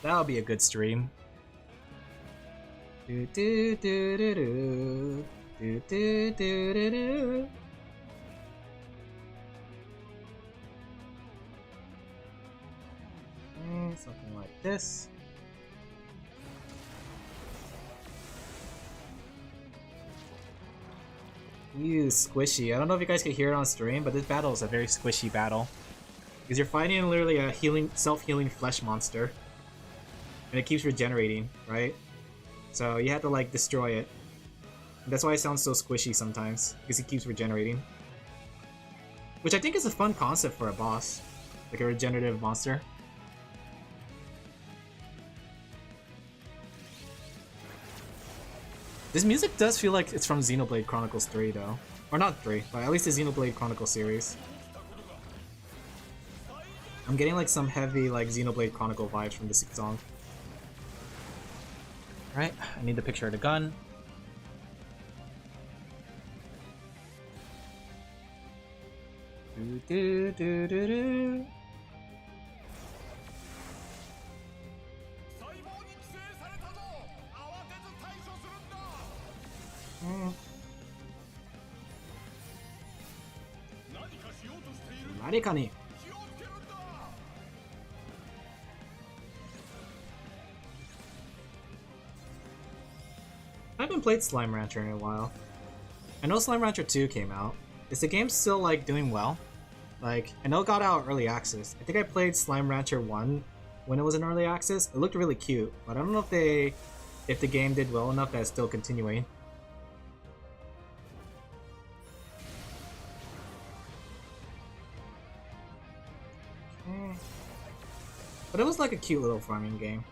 That'll be a good stream. Do do do do do do do do do do. Something like this. Ew, squishy. I don't know if you guys can hear it on stream, but this battle is a very squishy battle. Because you're fighting literally a self-healing flesh monster. And it keeps regenerating, right? So you have to like destroy it. And that's why it sounds so squishy sometimes, because it keeps regenerating. Which I think is a fun concept for a boss. Like a regenerative monster. This music does feel like it's from Xenoblade Chronicles 3 though. Or not 3, but at least the Xenoblade Chronicles series. I'm getting like some heavy like Xenoblade Chronicle vibes from this song. Right, I need the picture of the gun. Do do do do do. Marikani. I haven't played Slime Rancher in a while. I know Slime Rancher 2 came out. Is the game still like doing well? Like, I know it got out early access. I think I played Slime Rancher 1 when it was in early access. It looked really cute, but I don't know if the game did well enough that it's still continuing. But it was like a cute little farming game.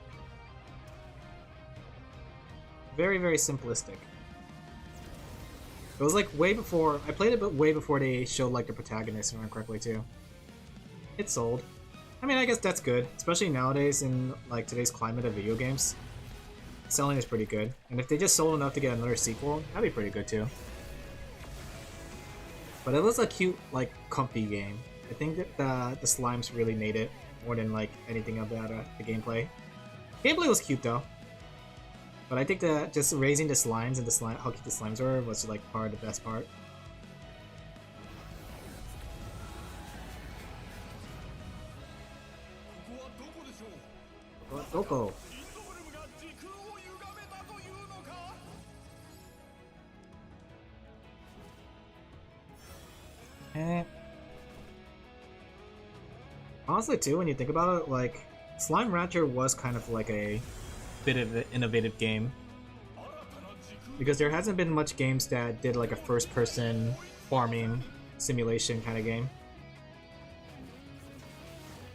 Very, very simplistic. It was like way before, I played it but way before they showed like the protagonist, if I remember correctly too. It sold. I mean, I guess that's good, especially nowadays in like today's climate of video games. Selling is pretty good, and if they just sold enough to get another sequel, that'd be pretty good too. But it was a cute, like, comfy game. I think that the slimes really made it more than like anything about the gameplay. Gameplay was cute though, but I think that just raising the slimes and how cute the slimes were was like part of the best part. Doko. Honestly, too, when you think about it, like, Slime Rancher was kind of like a bit of an innovative game. Because there hasn't been much games that did like a first-person farming simulation kind of game.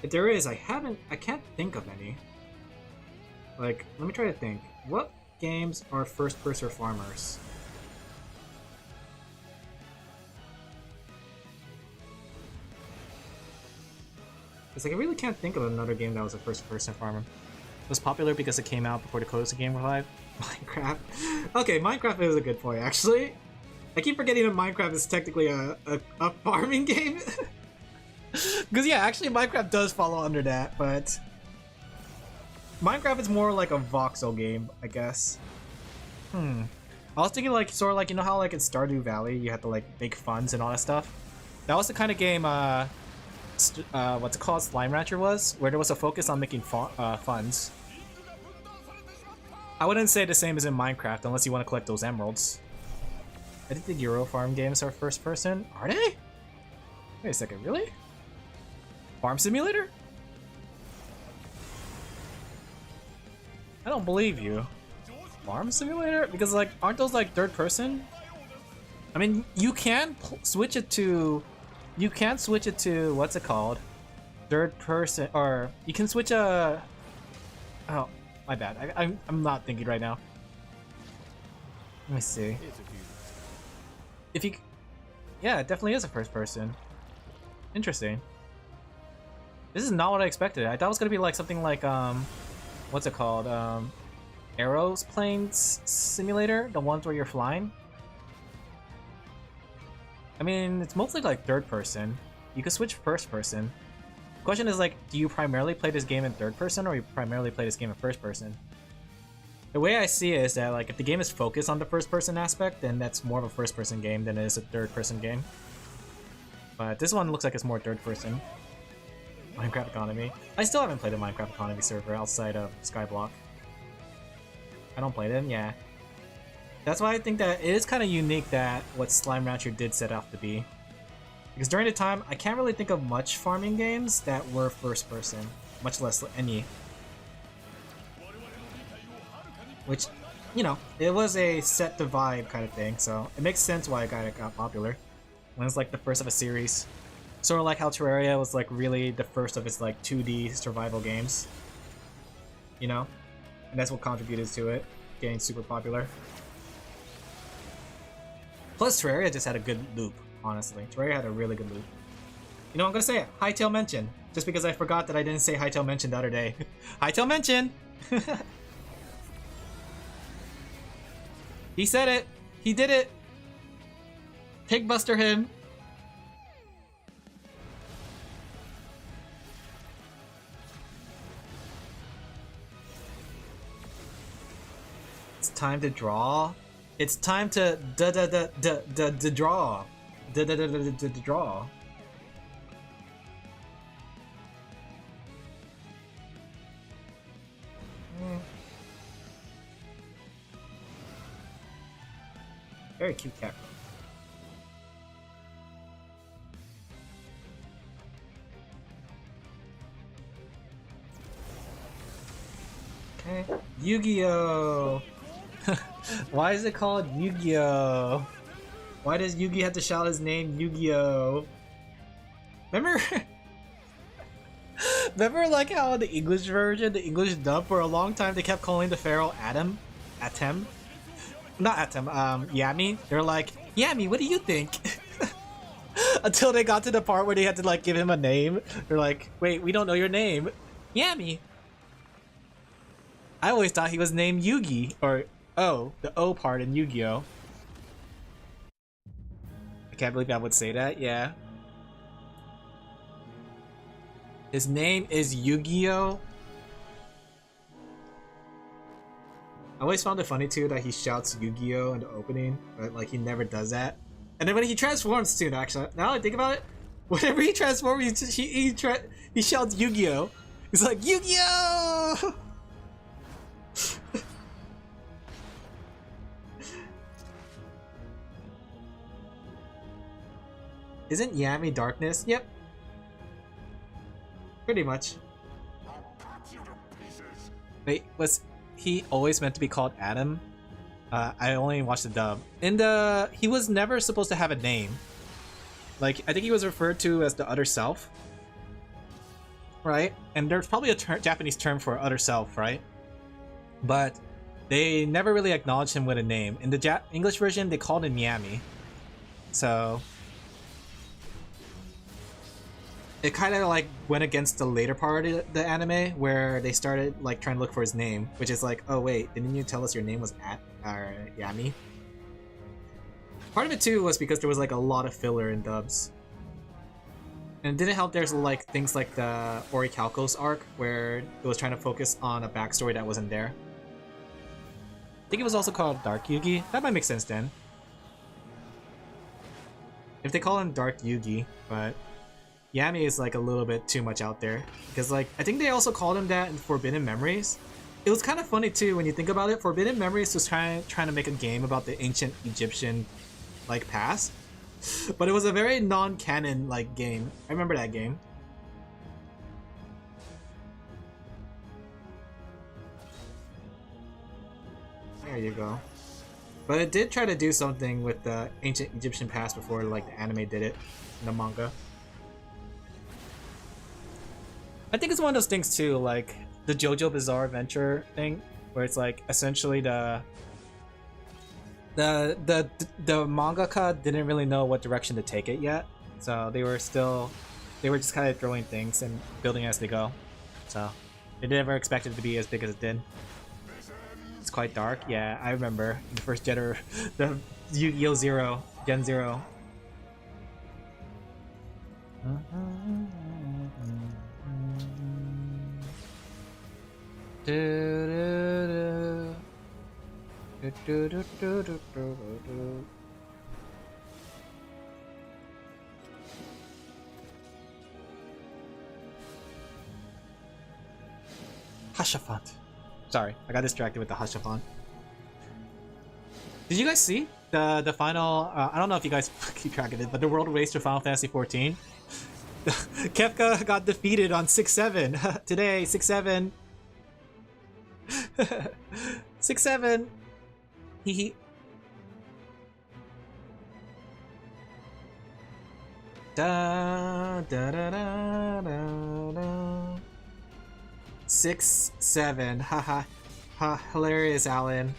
If there is, I can't think of any. Like, let me try to think. What games are first-person farmers? It's like I really can't think of another game that was a first-person farmer. It was popular because it came out before the cozy game revived. Minecraft. Okay, Minecraft is a good point, actually. I keep forgetting that Minecraft is technically a farming game. Because yeah, actually Minecraft does follow under that, but Minecraft is more like a voxel game, I guess. I was thinking like sort of like, you know how like in Stardew Valley you had to like make funds and all that stuff. That was the kind of game what's it called, Slime Rancher was, where there was a focus on making funds. I wouldn't say the same as in Minecraft unless you want to collect those emeralds. I think the Euro Farm games are first person. Are they? Wait a second, really? Farm Simulator? I don't believe you. Farm Simulator? Because like, aren't those like third person? I mean, you can switch it to... You can switch it to, what's it called? Third person, or you can switch a... Oh, my bad. I'm not thinking right now. Let me see. If you... Yeah, it definitely is a first person. Interesting. This is not what I expected. I thought it was gonna be like something like, what's it called? Aeroplanes Simulator? The ones where you're flying? I mean, it's mostly like third person. You can switch first person. The question is like, do you primarily play this game in third person or you primarily play this game in first person? The way I see it is that like, if the game is focused on the first person aspect, then that's more of a first person game than it is a third person game. But this one looks like it's more third person. Minecraft Economy. I still haven't played a Minecraft Economy server outside of Skyblock. I don't play them, yeah. That's why I think that it is kind of unique that what Slime Rancher did set out to be. Because during the time, I can't really think of much farming games that were first person, much less any. Which, you know, it was a set the vibe kind of thing, so it makes sense why it got popular. When it's like the first of a series. Sort of like how Terraria was like really the first of its like 2D survival games. You know? And that's what contributed to it getting super popular. Plus, Terraria just had a good loop, honestly. Terraria had a really good loop. You know, I'm gonna say it. Hightail Mention. Just because I forgot that I didn't say Hightail Mention the other day. Hightail Mention! He said it! He did it! Pigbuster him! It's time to draw. It's time to draw. Draw. Very cute cat. Okay. Yu-Gi-Oh! Why is it called Yu-Gi-Oh? Why does Yugi have to shout his name Yu-Gi-Oh? Remember? Remember like how in the English version, the English dub, for a long time they kept calling the pharaoh Atem? Not Atem, Yami? They're like, Yami, what do you think? Until they got to the part where they had to like give him a name. They're like, wait, we don't know your name. Yami. I always thought he was named Yugi, or O, the O part in Yu-Gi-Oh! I can't believe I would say that, yeah. His name is Yu-Gi-Oh! I always found it funny too that he shouts Yu-Gi-Oh! In the opening, but like he never does that. And then when he transforms too, actually, now that I think about it, whenever he transforms, he shouts Yu-Gi-Oh! He's like, Yu-Gi-Oh! Isn't Yami darkness? Yep. Pretty much. Wait, was he always meant to be called Adam? I only watched the dub. He was never supposed to have a name. Like, I think he was referred to as the other self. Right? And there's probably a Japanese term for other self, right? But they never really acknowledged him with a name. In the English version, they called him Yami. So it kind of like went against the later part of the anime where they started like trying to look for his name, which is like, oh wait, didn't you tell us your name was Yami? Part of it too was because there was like a lot of filler in dubs. And it didn't help there's like things like the Orichalcos arc where it was trying to focus on a backstory that wasn't there. I think it was also called Dark Yugi. That might make sense then. If they call him Dark Yugi, but Yami is like a little bit too much out there. Because like, I think they also called him that in Forbidden Memories. It was kind of funny too when you think about it. Forbidden Memories was trying to make a game about the ancient Egyptian like past. But it was a very non-canon like game. I remember that game. There you go. But it did try to do something with the ancient Egyptian past before like the anime did it in the manga. I think it's one of those things too, like the JoJo Bizarre Adventure thing, where it's like essentially the mangaka didn't really know what direction to take it yet, so they were just kind of throwing things and building as they go. So they never expected it to be as big as it did. It's quite dark. Yeah, I remember the first the Yu-Gi-Oh! Zero, Gen Zero. Hashafont. Sorry, I got distracted with the Hashafont. Did you guys see the final? I don't know if you guys keep track of it, but the World Race to Final Fantasy 14. Kefka got defeated on 6-7 today. 6-7. 6-7. Hee. Da da da da da da. 6-7. Haha. Ha, hilarious, Alin.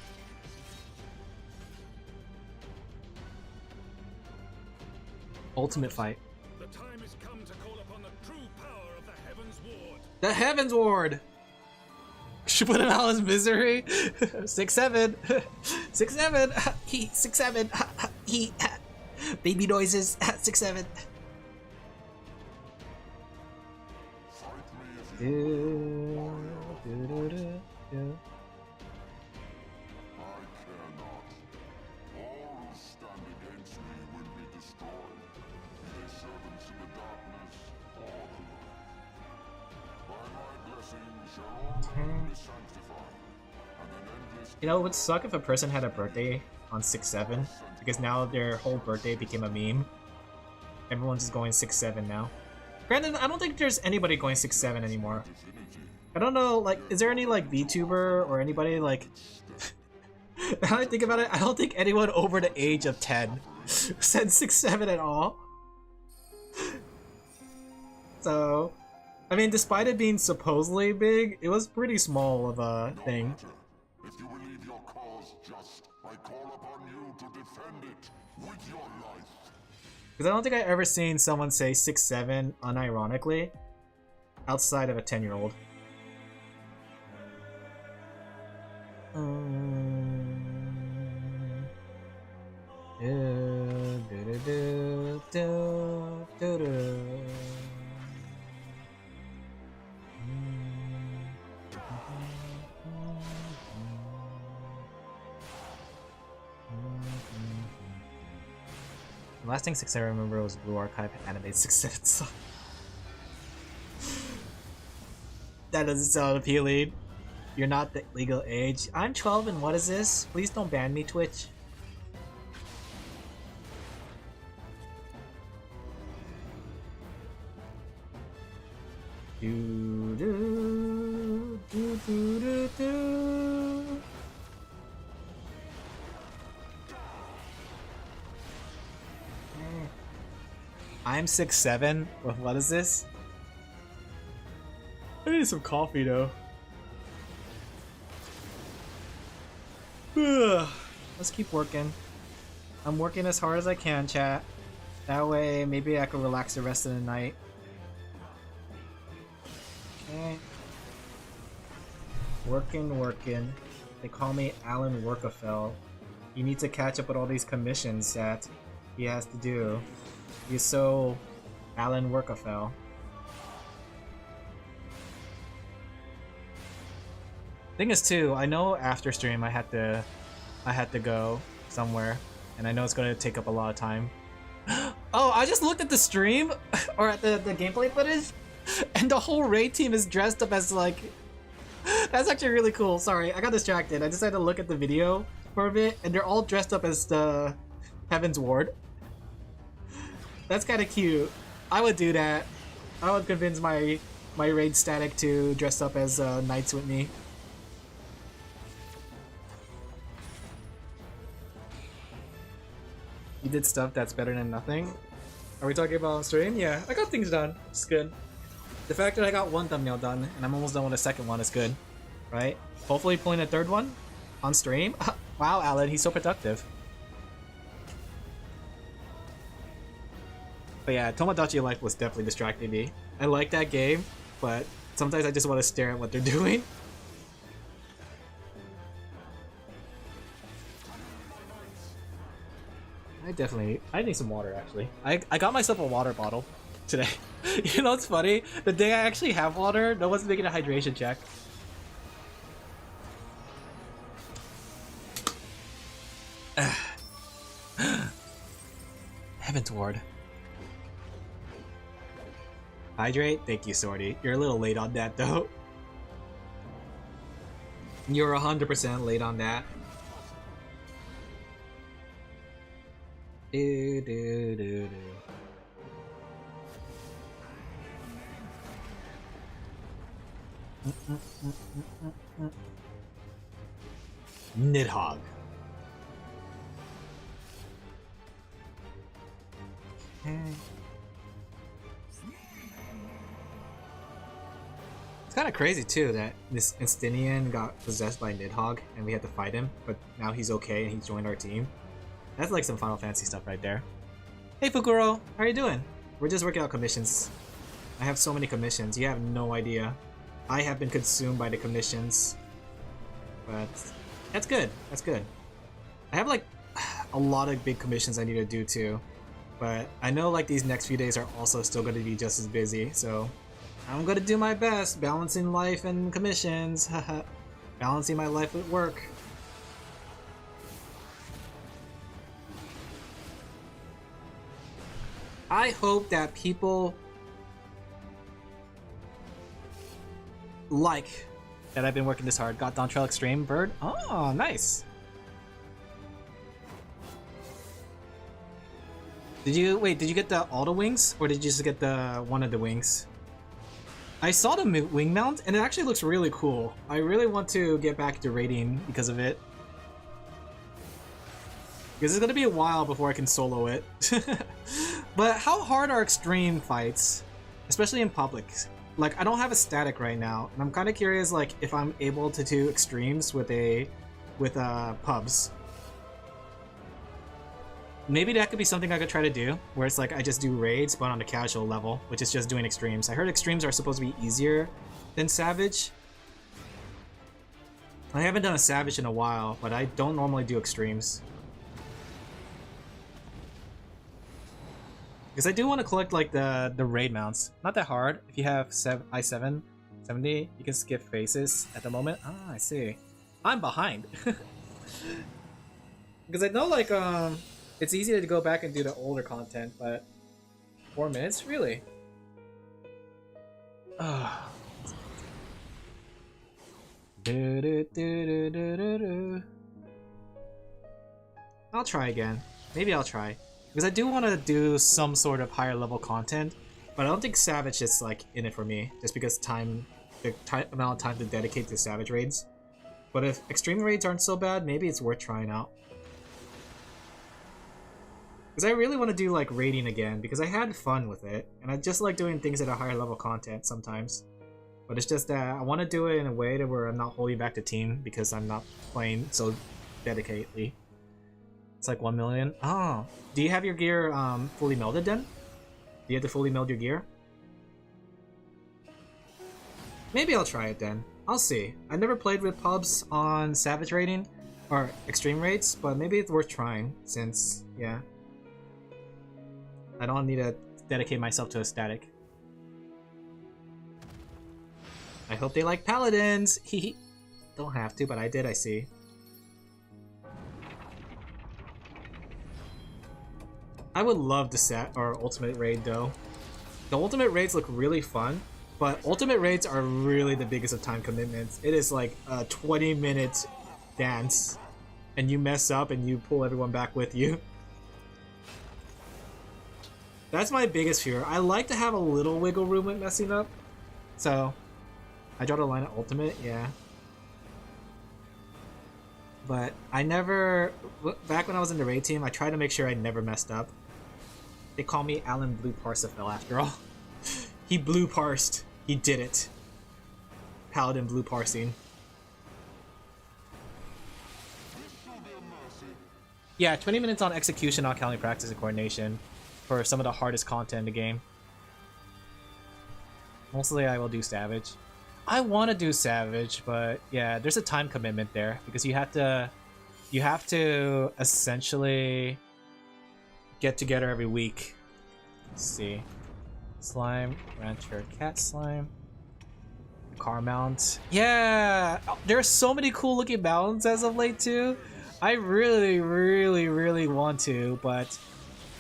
Ultimate fight. The time has come to call upon the true power of the Heavens Ward. The Heavens Ward! Should put him out of his misery. 6-7. 6-7. He 6-7. He baby noises. 6-7. You know, it would suck if a person had a birthday on 6-7, because now their whole birthday became a meme. Everyone's just going 6-7 now. Granted, I don't think there's anybody going 6-7 anymore. I don't know, like, is there any, like, VTuber or anybody, like... Now I think about it, I don't think anyone over the age of 10 said 6-7 at all. So... I mean, despite it being supposedly big, it was pretty small of a thing. If you believe your cause just, I call upon you to defend it with your life. Because I don't think I've ever seen someone say 6-7 unironically outside of a 10-year-old. The last thing 6 I remember was Blue Archive animated 6 That doesn't sound appealing. You're not the legal age. I'm 12 and what is this? Please don't ban me, Twitch. Do do do do do do. I'm 6'7". What is this? I need some coffee though. Let's keep working. I'm working as hard as I can, chat. That way, maybe I can relax the rest of the night. Okay. Working. They call me Alin Laphel. You need to catch up with all these commissions that he has to do. He's so Alin Laphel. Thing is too, I know after stream I had to I had to go somewhere, and I know it's gonna take up a lot of time. Oh, I just looked at the stream, or at the gameplay footage, and the whole raid team is dressed up as like... That's actually really cool. Sorry, I got distracted. I just had to look at the video for a bit, and they're all dressed up as the Heaven's Ward. That's kind of cute. I would do that. I would convince my raid static to dress up as knights with me. You did stuff that's better than nothing. Are we talking about on stream? Yeah, I got things done. It's good. The fact that I got one thumbnail done and I'm almost done with the second one is good, right? Hopefully pulling a third one on stream. Wow, Alin, he's so productive. But yeah, Tomodachi Life was definitely distracting me. I like that game, but sometimes I just want to stare at what they're doing. I need some water actually. I got myself a water bottle today. You know what's funny? The day I actually have water, no one's making a hydration check. Heaven's Ward. Hydrate? Thank you, Sorty. You're a little late on that though. You're 100% late on that. Do, do, do, do. Nidhogg. It's kind of crazy too that this Instinian got possessed by Nidhogg and we had to fight him, but now he's okay and he joined our team. That's like some Final Fantasy stuff right there. Hey Fukuro, how are you doing? We're just working out commissions. I have so many commissions, you have no idea. I have been consumed by the commissions. But that's good, that's good. I have like a lot of big commissions I need to do too. But I know like these next few days are also still going to be just as busy, so I'm going to do my best balancing life and commissions. Balancing my life with work. I hope that people like that I've been working this hard. Got Dawn Trail Extreme Bird. Oh, nice. Did you get the auto wings or did you just get the one of the wings? I saw the wing mount and it actually looks really cool. I really want to get back to raiding because of it. Because it's gonna be a while before I can solo it. But how hard are extreme fights? Especially in public. Like, I don't have a static right now, and I'm kind of curious like if I'm able to do extremes with pubs. Maybe that could be something I could try to do, where it's like I just do raids but on a casual level, which is just doing extremes. I heard extremes are supposed to be easier than Savage. I haven't done a Savage in a while, but I don't normally do extremes. Because I do want to collect like the raid mounts. Not that hard. If you have I7 70, you can skip faces at the moment. Ah, I see. I'm behind. Because I know like it's easy to go back and do the older content, but 4 minutes? Really? Ah. I'll try again. Maybe I'll try. Because I do want to do some sort of higher level content, but I don't think Savage is like in it for me, just because the amount of time to dedicate to Savage raids. But if extreme raids aren't so bad, maybe it's worth trying out. Because I really want to do like raiding again, because I had fun with it, and I just like doing things at a higher level content sometimes. But it's just that I want to do it in a way that where I'm not holding back the team, because I'm not playing so dedicatedly. It's like 1 million. Oh, do you have your gear fully melded then? Do you have to fully meld your gear? Maybe I'll try it then. I'll see. I never played with pubs on Savage raiding or extreme raids, but maybe it's worth trying since, yeah. I don't need to dedicate myself to a static. I hope they like paladins. Don't have to, but I did, I see. I would love the set or ultimate raid though. The ultimate raids look really fun, but ultimate raids are really the biggest of time commitments. It is like a 20-minute dance, and you mess up and you pull everyone back with you. That's my biggest fear. I like to have a little wiggle room with messing up, so I draw the line at ultimate, yeah. But I never, back when I was in the raid team, I tried to make sure I never messed up. They call me Alin Blue Parsifal after all. He blue parsed. He did it. Paladin blue parsing. Yeah, 20 minutes on execution, not counting practice and coordination for some of the hardest content in the game. Mostly I will do Savage. I want to do Savage, but yeah, there's a time commitment there because you have to essentially get together every week. Let's see. Slime, Rancher, Cat Slime, Car Mount. Yeah, there are so many cool looking mounts as of late too. I really want to, but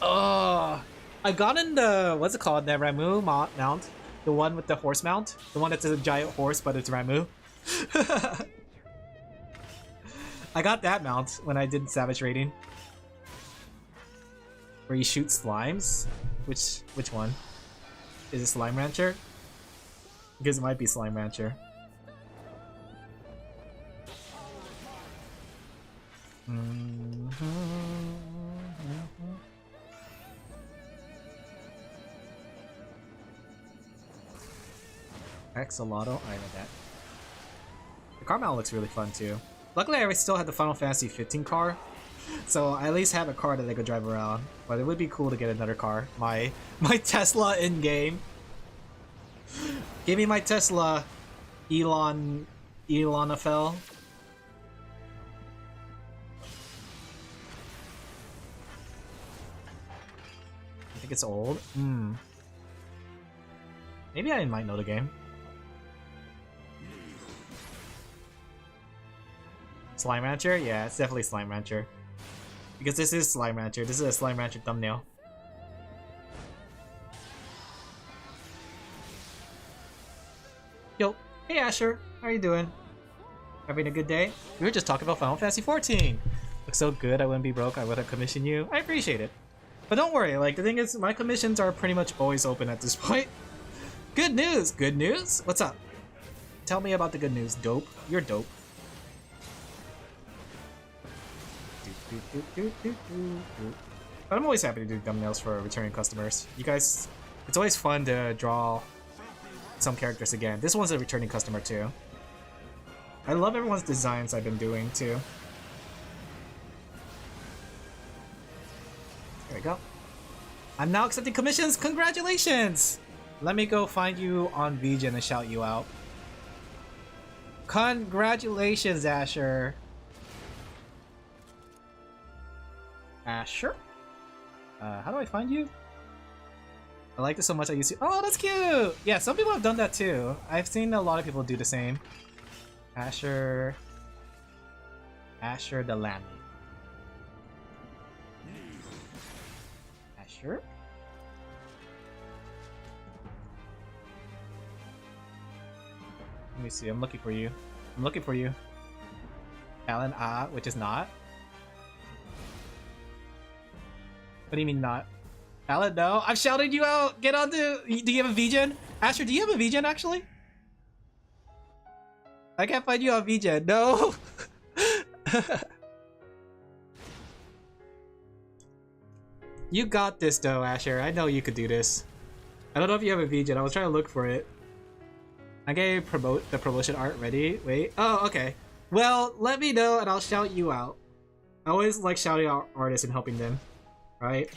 I've gotten the, what's it called, the Ramu mount. The one with the horse mount? The one that's a giant horse, but it's Ramu. I got that mount when I did Savage raiding. Where you shoot slimes? Which one? Is it Slime Rancher? Because it might be Slime Rancher. Axolotl, I know that. The car mount looks really fun too. Luckily I still have the Final Fantasy 15 car, so I at least have a car that I could drive around. But it would be cool to get another car. My Tesla in game. Give me my Tesla, Alin Laphel. I think it's old. Maybe I might know the game. Slime Rancher? Yeah, it's definitely Slime Rancher. Because this is Slime Rancher. This is a Slime Rancher thumbnail. Yo, hey Asher, how are you doing? Having a good day? We were just talking about Final Fantasy 14. Looks so good, I wouldn't be broke, I would have commissioned you. I appreciate it. But don't worry, like the thing is, my commissions are pretty much always open at this point. Good news! Good news? What's up? Tell me about the good news, dope. You're dope. But I'm always happy to do thumbnails for returning customers. You guys, it's always fun to draw some characters again. This one's a returning customer too. I love everyone's designs I've been doing too. There we go. I'm now accepting commissions. Congratulations! Let me go find you on VGen and shout you out. Congratulations, Asher. Asher? How do I find you? I like this so much I used to— oh, that's cute! Yeah, some people have done that too. I've seen a lot of people do the same. Asher the Lammy. Asher? Let me see, I'm looking for you. I'm looking for you. Alin, which is not. What do you mean not? Alin, no. I'm shouting you out! Get on to— do you have a VGen? Asher, do you have a VGen actually? I can't find you on VGen. No! You got this though, Asher. I know you could do this. I don't know if you have a VGen. I was trying to look for it. I can promote the promotion art ready. Wait. Oh, okay. Well, let me know and I'll shout you out. I always like shouting out artists and helping them. Right?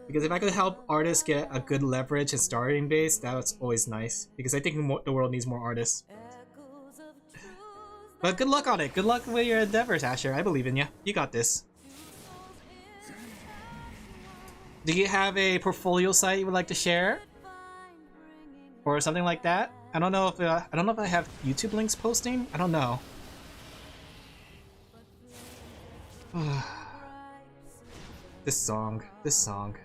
Because if I could help artists get a good leverage and starting base, that's always nice. Because I think the world needs more artists. But good luck on it. Good luck with your endeavors, Asher. I believe in you. You got this. Do you have a portfolio site you would like to share? Or something like that? I don't know if I have YouTube links posting. I don't know. This song. This song.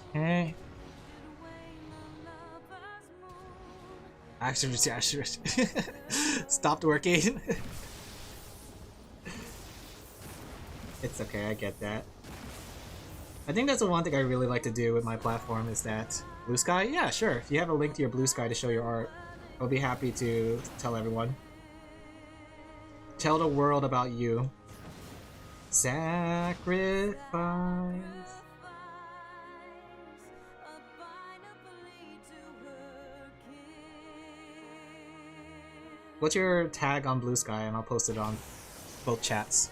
Okay. Actually, stopped working. It's okay, I get that. I think that's the one thing I really like to do with my platform is that Blue Sky. Yeah, sure. If you have a link to your Blue Sky to show your art, I'll be happy to tell everyone. Tell the world about you. Sacrifice. What's your tag on Blue Sky, and I'll post it on both chats.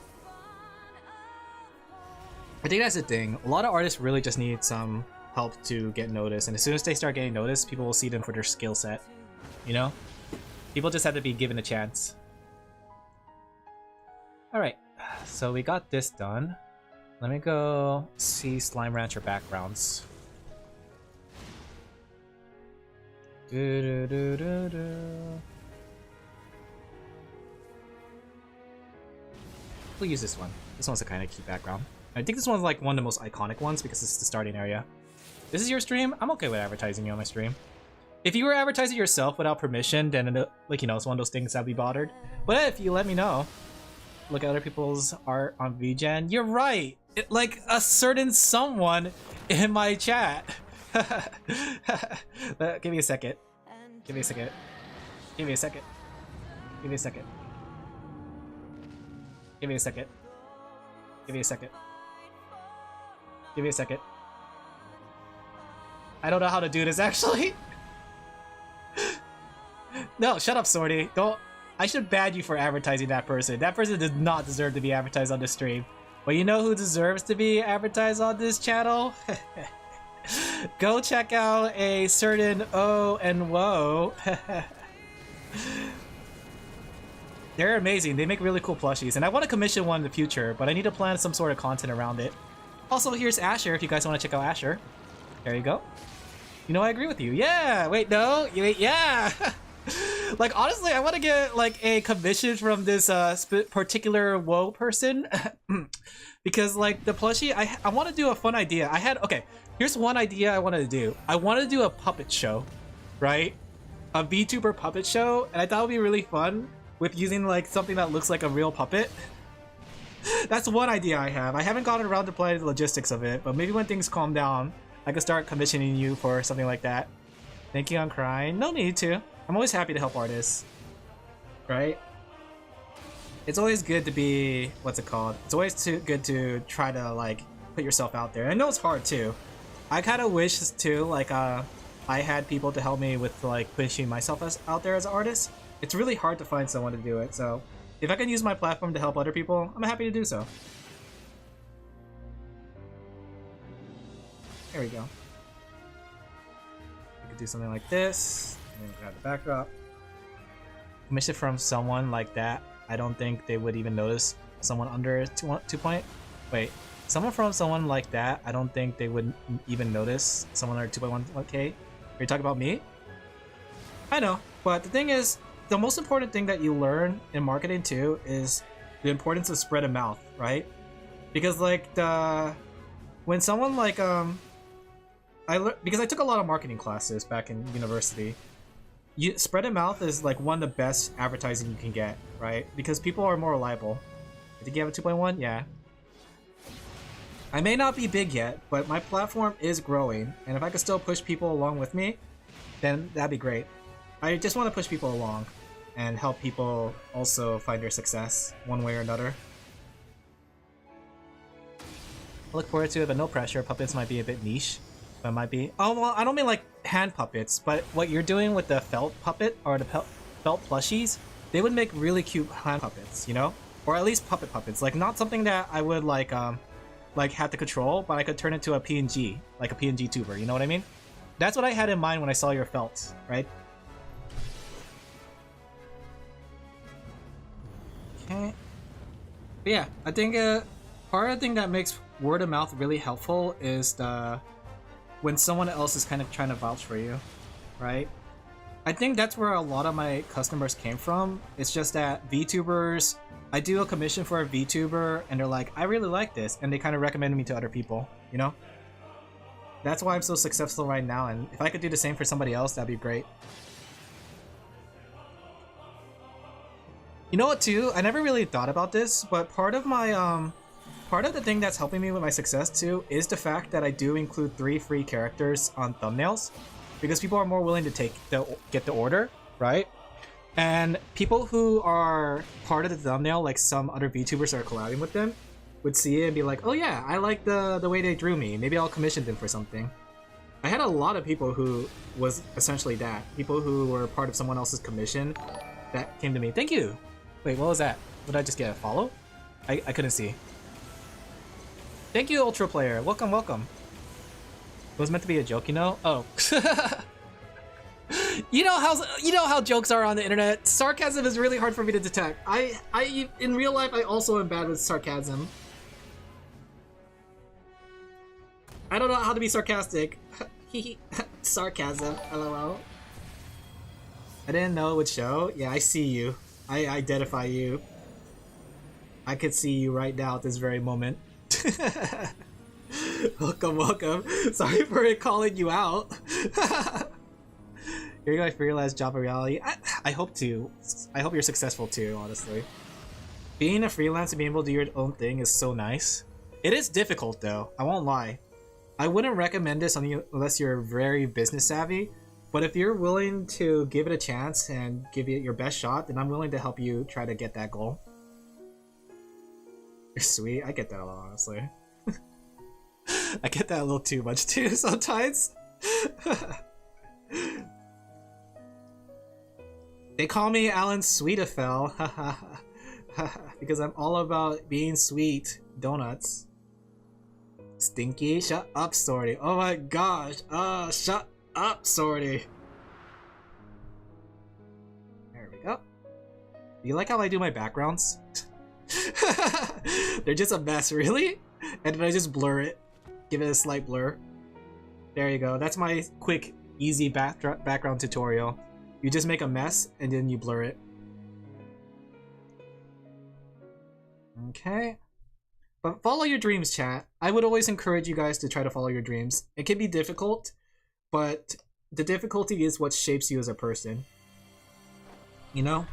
I think that's the thing. A lot of artists really just need some help to get noticed, and as soon as they start getting noticed, people will see them for their skill set. You know? People just have to be given a chance. Alright, so we got this done. Let me go see Slime Rancher backgrounds. We'll use this one. This one's a kind of cute background. I think this one's like one of the most iconic ones because it's the starting area. This is your stream? I'm okay with advertising you on my stream. If you were advertising yourself without permission, then like, you know, it's one of those things I'd be bothered. But if you let me know, look at other people's art on VGen. You're right. Like a certain someone in my chat. Give me a second. Give me a second. Give me a second. Give me a second. Give me a second. Give me a second. Give me a second. I don't know how to do this actually. No, shut up, Sorty. Don't. I should ban you for advertising that person. That person does not deserve to be advertised on the stream. But you know who deserves to be advertised on this channel? Go check out a certain O and Woe. They're amazing. They make really cool plushies. And I want to commission one in the future, but I need to plan some sort of content around it. Also, here's Asher if you guys want to check out Asher. There you go. You know, I agree with you. Yeah! Wait, no! Wait, yeah! Like, honestly, I want to get, like, a commission from this particular Woe person. Because, like, the plushie, I want to do a fun idea. Okay, here's one idea I wanted to do. I want to do a puppet show, right? A VTuber puppet show, and I thought it would be really fun with using, like, something that looks like a real puppet. That's one idea I have. I haven't gotten around to planning the logistics of it, but maybe when things calm down, I could start commissioning you for something like that. Thank you, I'm crying. No need to. I'm always happy to help artists. Right? It's always good to be... what's it called? It's always good to try to, like, put yourself out there. I know it's hard, too. I kind of wish, too, like, I had people to help me with, like, pushing myself out there as an artist. It's really hard to find someone to do it, so... if I can use my platform to help other people, I'm happy to do so. There we go. We could do something like this. And then grab the backdrop. Commission from someone like that. I don't think they would even notice someone under 2 point. Wait, someone from someone like that. I don't think they would even notice someone under 2.1K. Are you talking about me? I know, but the thing is, the most important thing that you learn in marketing too is the importance of spread of mouth, right? Because like when someone like because I took a lot of marketing classes back in university. Spread of mouth is like one of the best advertising you can get, right? Because people are more reliable. I think you have a 2.1? Yeah. I may not be big yet, but my platform is growing, and if I could still push people along with me, then that'd be great. I just want to push people along and help people also find their success one way or another. I look forward to it, but no pressure. Puppets might be a bit niche, but it might be. Oh, well, I don't mean like hand puppets, but what you're doing with the felt puppet or the felt plushies, they would make really cute hand puppets, you know? Or at least puppet puppets. Like, not something that I would like have to control, but I could turn into a PNG, like a PNG tuber, you know what I mean? That's what I had in mind when I saw your felt, right? Okay. But yeah, I think part of the thing that makes word of mouth really helpful is when someone else is kind of trying to vouch for you, right? I think that's where a lot of my customers came from. It's just that VTubers, I do a commission for a VTuber and they're like, I really like this, and they kind of recommend me to other people, you know? That's why I'm so successful right now, and if I could do the same for somebody else, that'd be great. You know what too? I never really thought about this, but part of my part of the thing that's helping me with my success too is the fact that I do include 3 free characters on thumbnails, because people are more willing to get the order, right? And people who are part of the thumbnail, like some other VTubers that are collabing with them, would see it and be like, oh yeah, I like the way they drew me. Maybe I'll commission them for something. I had a lot of people who was essentially that. People who were part of someone else's commission that came to me. Thank you! Wait, what was that? Did I just get a follow? I couldn't see. Thank you, Ultra Player. Welcome, welcome. It was meant to be a joke, you know? Oh. You know how jokes are on the internet. Sarcasm is really hard for me to detect. I in real life I also am bad with sarcasm. I don't know how to be sarcastic. Sarcasm, lol. I didn't know it would show. Yeah, I see you. I identify you. I could see you right now at this very moment. Welcome, welcome. Sorry for calling you out. You're gonna realize job of reality. I hope to. I hope you're successful too, honestly. Being a freelancer and being able to do your own thing is so nice. It is difficult though, I won't lie. I wouldn't recommend this unless you're very business savvy, but if you're willing to give it a chance and give it your best shot, then I'm willing to help you try to get that goal. You're sweet. I get that a lot, honestly. I get that a little too much too sometimes. They call me Alin Sweetafel, because I'm all about being sweet. Donuts. Stinky? Shut up, Sorty. Oh my gosh. Shut up, Sorty. There we go. Do you like how I do my backgrounds? They're just a mess, really? And then I just blur it. Give it a slight blur. There you go. That's my quick, easy background tutorial. You just make a mess and then you blur it. Okay. But follow your dreams, chat. I would always encourage you guys to try to follow your dreams. It can be difficult, but the difficulty is what shapes you as a person. You know?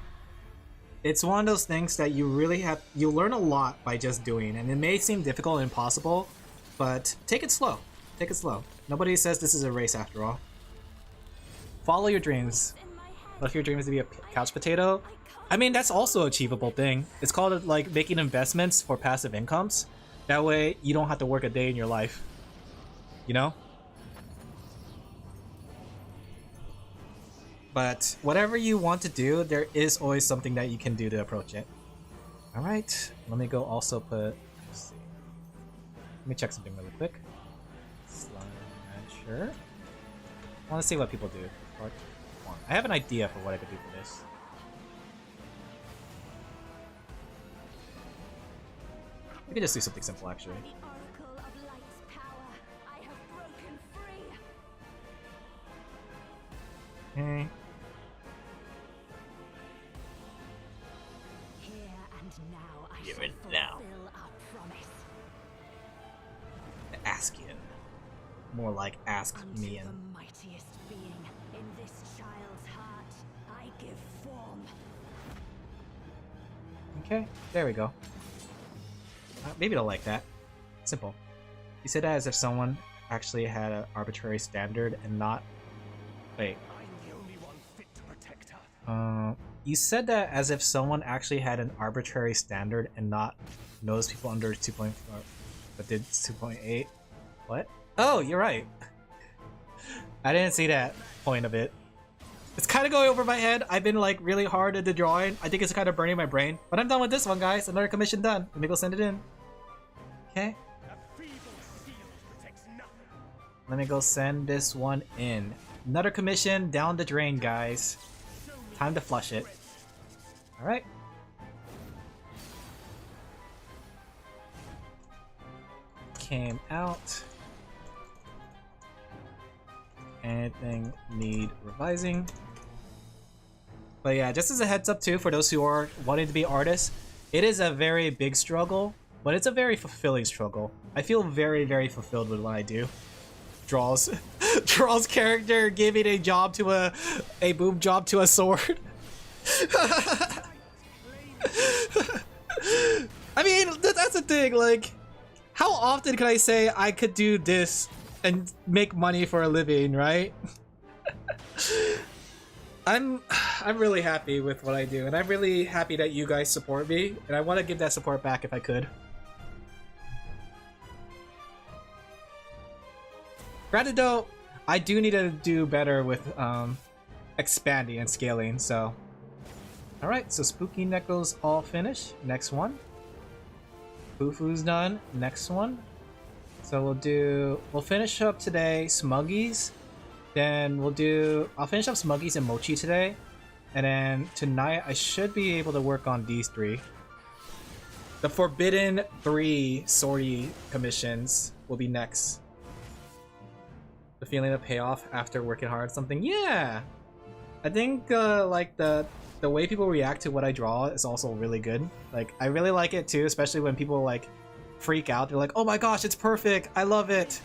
It's one of those things that you really you learn a lot by just doing, and it may seem difficult and impossible, but take it slow. Take it slow. Nobody says this is a race after all. Follow your dreams. What if your dream is to be a couch potato? I mean, that's also an achievable thing. It's called like making investments for passive incomes. That way you don't have to work a day in your life. You know? But whatever you want to do, there is always something that you can do to approach it. Alright, let me go also put... Let's see. Let me check something really quick. Sure. I want to see what people do. I have an idea for what I could do for this. We could just do something simple, actually. Okay. Here and now. Ask you. More like ask me and. The mightiest being in this child's heart, I give form. Okay, there we go. Maybe they'll like that. Simple. You said that as if someone actually had an arbitrary standard and not. Wait. I'm the only one fit to protect her. You said that as if someone actually had an arbitrary standard and not knows people under 2.4, but did 2.8. What? Oh, you're right. I didn't see that point of it. It's kind of going over my head. I've been like really hard at the drawing. I think it's kind of burning my brain. But I'm done with this one, guys. Another commission done. Let me go send it in. Okay. Let me go send this one in. Another commission down the drain, guys. Time to flush it. Alright. Came out. Anything need revising? But yeah, just as a heads up too, for those who are wanting to be artists, it is a very big struggle, but it's a very fulfilling struggle. I feel very, very fulfilled with what I do. Draws character giving a job to a boob job to a sword. I mean, that's the thing, like, how often can I say I could do this and make money for a living, right? I'm really happy with what I do, and I'm really happy that you guys support me, and I want to give that support back if I could. Granted though, I do need to do better with expanding and scaling, so... Alright, so Spooky Neko's all finished. Next one. Fufu's done. Next one. So we'll finish up today Smuggies. Then I'll finish up Smuggies and Mochi today. And then tonight I should be able to work on these three. The Forbidden 3 sortie commissions will be next. The feeling of payoff after working hard on something. Yeah! I think like the way people react to what I draw is also really good. Like, I really like it too, especially when people like freak out. They're like, oh my gosh, it's perfect! I love it!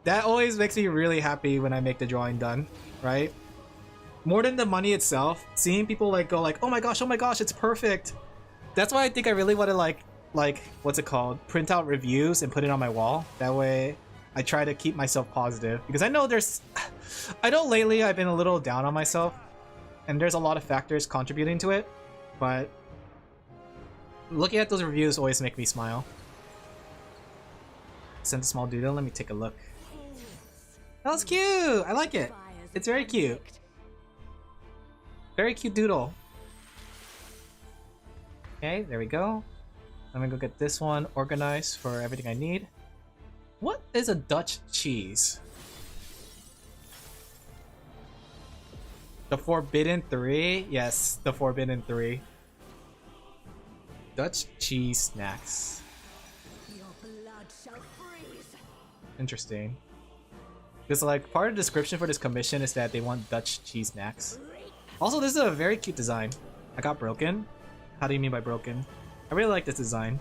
That always makes me really happy when I make the drawing done, right? More than the money itself, seeing people like go like, oh my gosh, it's perfect! That's why I think I really want to like what's it called? Print out reviews and put it on my wall. That way I try to keep myself positive, because I know lately I've been a little down on myself, and there's a lot of factors contributing to it, but looking at those reviews always make me smile. Sent a small doodle, let me take a look. That was cute! I like it! It's very cute. Very cute doodle. Okay, there we go. I'm gonna go get this one organized for everything I need. What is a Dutch cheese? The Forbidden 3? Yes, the Forbidden 3. Dutch cheese snacks. Your blood shall freeze. Interesting. Because like part of the description for this commission is that they want Dutch cheese snacks. Also, this is a very cute design. I got broken. How do you mean by broken? I really like this design.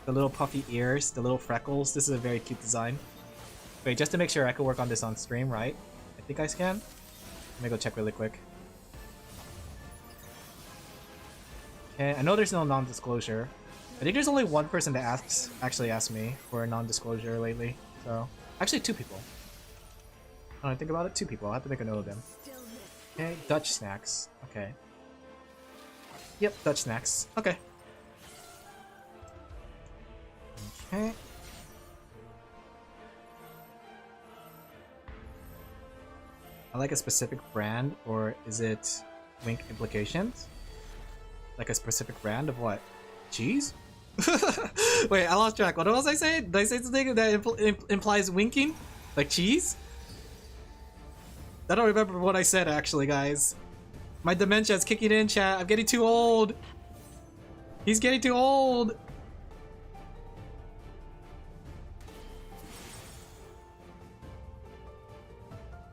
The little puffy ears, the little freckles. This is a very cute design. Wait, just to make sure I can work on this on stream, right? I think I can. Let me go check really quick. Okay, I know there's no non-disclosure. I think there's only one person that actually asked me for a non-disclosure lately. So, actually 2 people. When I think about it, 2 people. I have to make a note of them. Okay, Dutch snacks. Okay. Yep, Dutch snacks. Okay. Okay. I like a specific brand, or is it Wink Implications? Like a specific brand of what? Cheese? Wait, I lost track. What else I say? Did I say something that implies winking? Like cheese? I don't remember what I said actually, guys. My dementia is kicking in, chat. I'm getting too old. He's getting too old.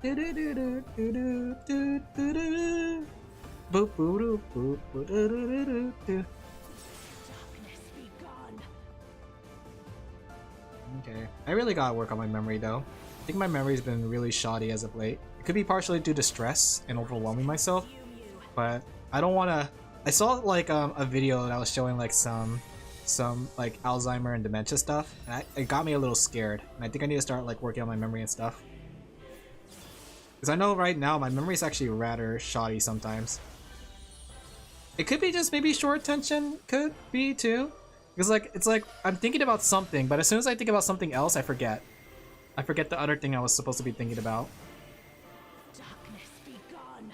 Okay, I really gotta work on my memory though. I think my memory's been really shoddy as of late. It could be partially due to stress and overwhelming myself, but I don't want to. I saw like a video that was showing like some like Alzheimer and dementia stuff, and it got me a little scared. And I think I need to start like working on my memory and stuff, because I know right now my memory is actually rather shoddy sometimes. It could be just maybe short attention, could be too, because like it's like I'm thinking about something, but as soon as I think about something else, I forget. I forget the other thing I was supposed to be thinking about. Darkness be gone.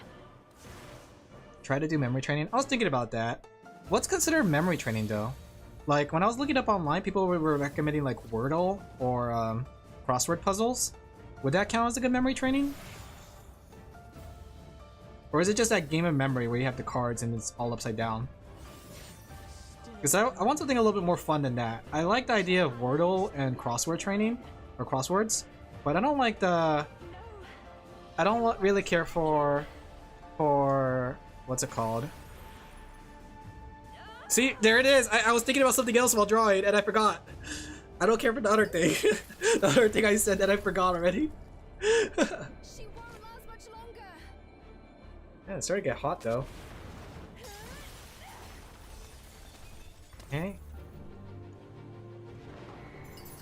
Try to do memory training. I was thinking about that. What's considered memory training though? Like when I was looking up online, people were recommending like Wordle or crossword puzzles. Would that count as a good memory training? Or is it just that game of memory where you have the cards and it's all upside down? Because I want something a little bit more fun than that. I like the idea of Wordle and crossword training, or crosswords, but I don't like the... I don't really care for for what's it called? See, there it is. I was thinking about something else while drawing and I forgot. I don't care for the other thing. The other thing I said that I forgot already. She won't last much longer. Yeah, it's starting to get hot though. Okay.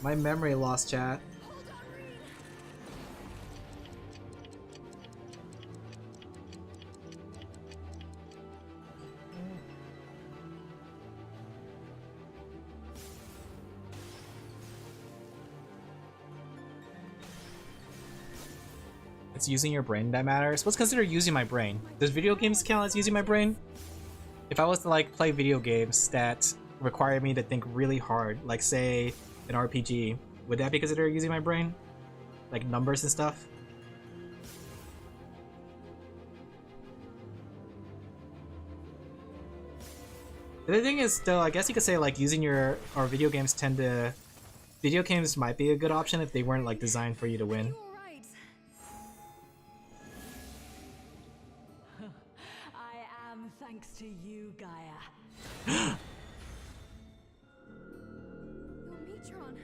My memory lost, chat. Hold on, Reed. It's using your brain that matters. What's considered using my brain? Does video games count as using my brain? If I was to like play video games that require me to think really hard, like say an RPG, would that be considered using my brain? Like numbers and stuff? The thing is though, I guess you could say like using your, or video games tend to, video games might be a good option if they weren't like designed for you to win. You all right? I am thanks to you, Gaia. Your Metron.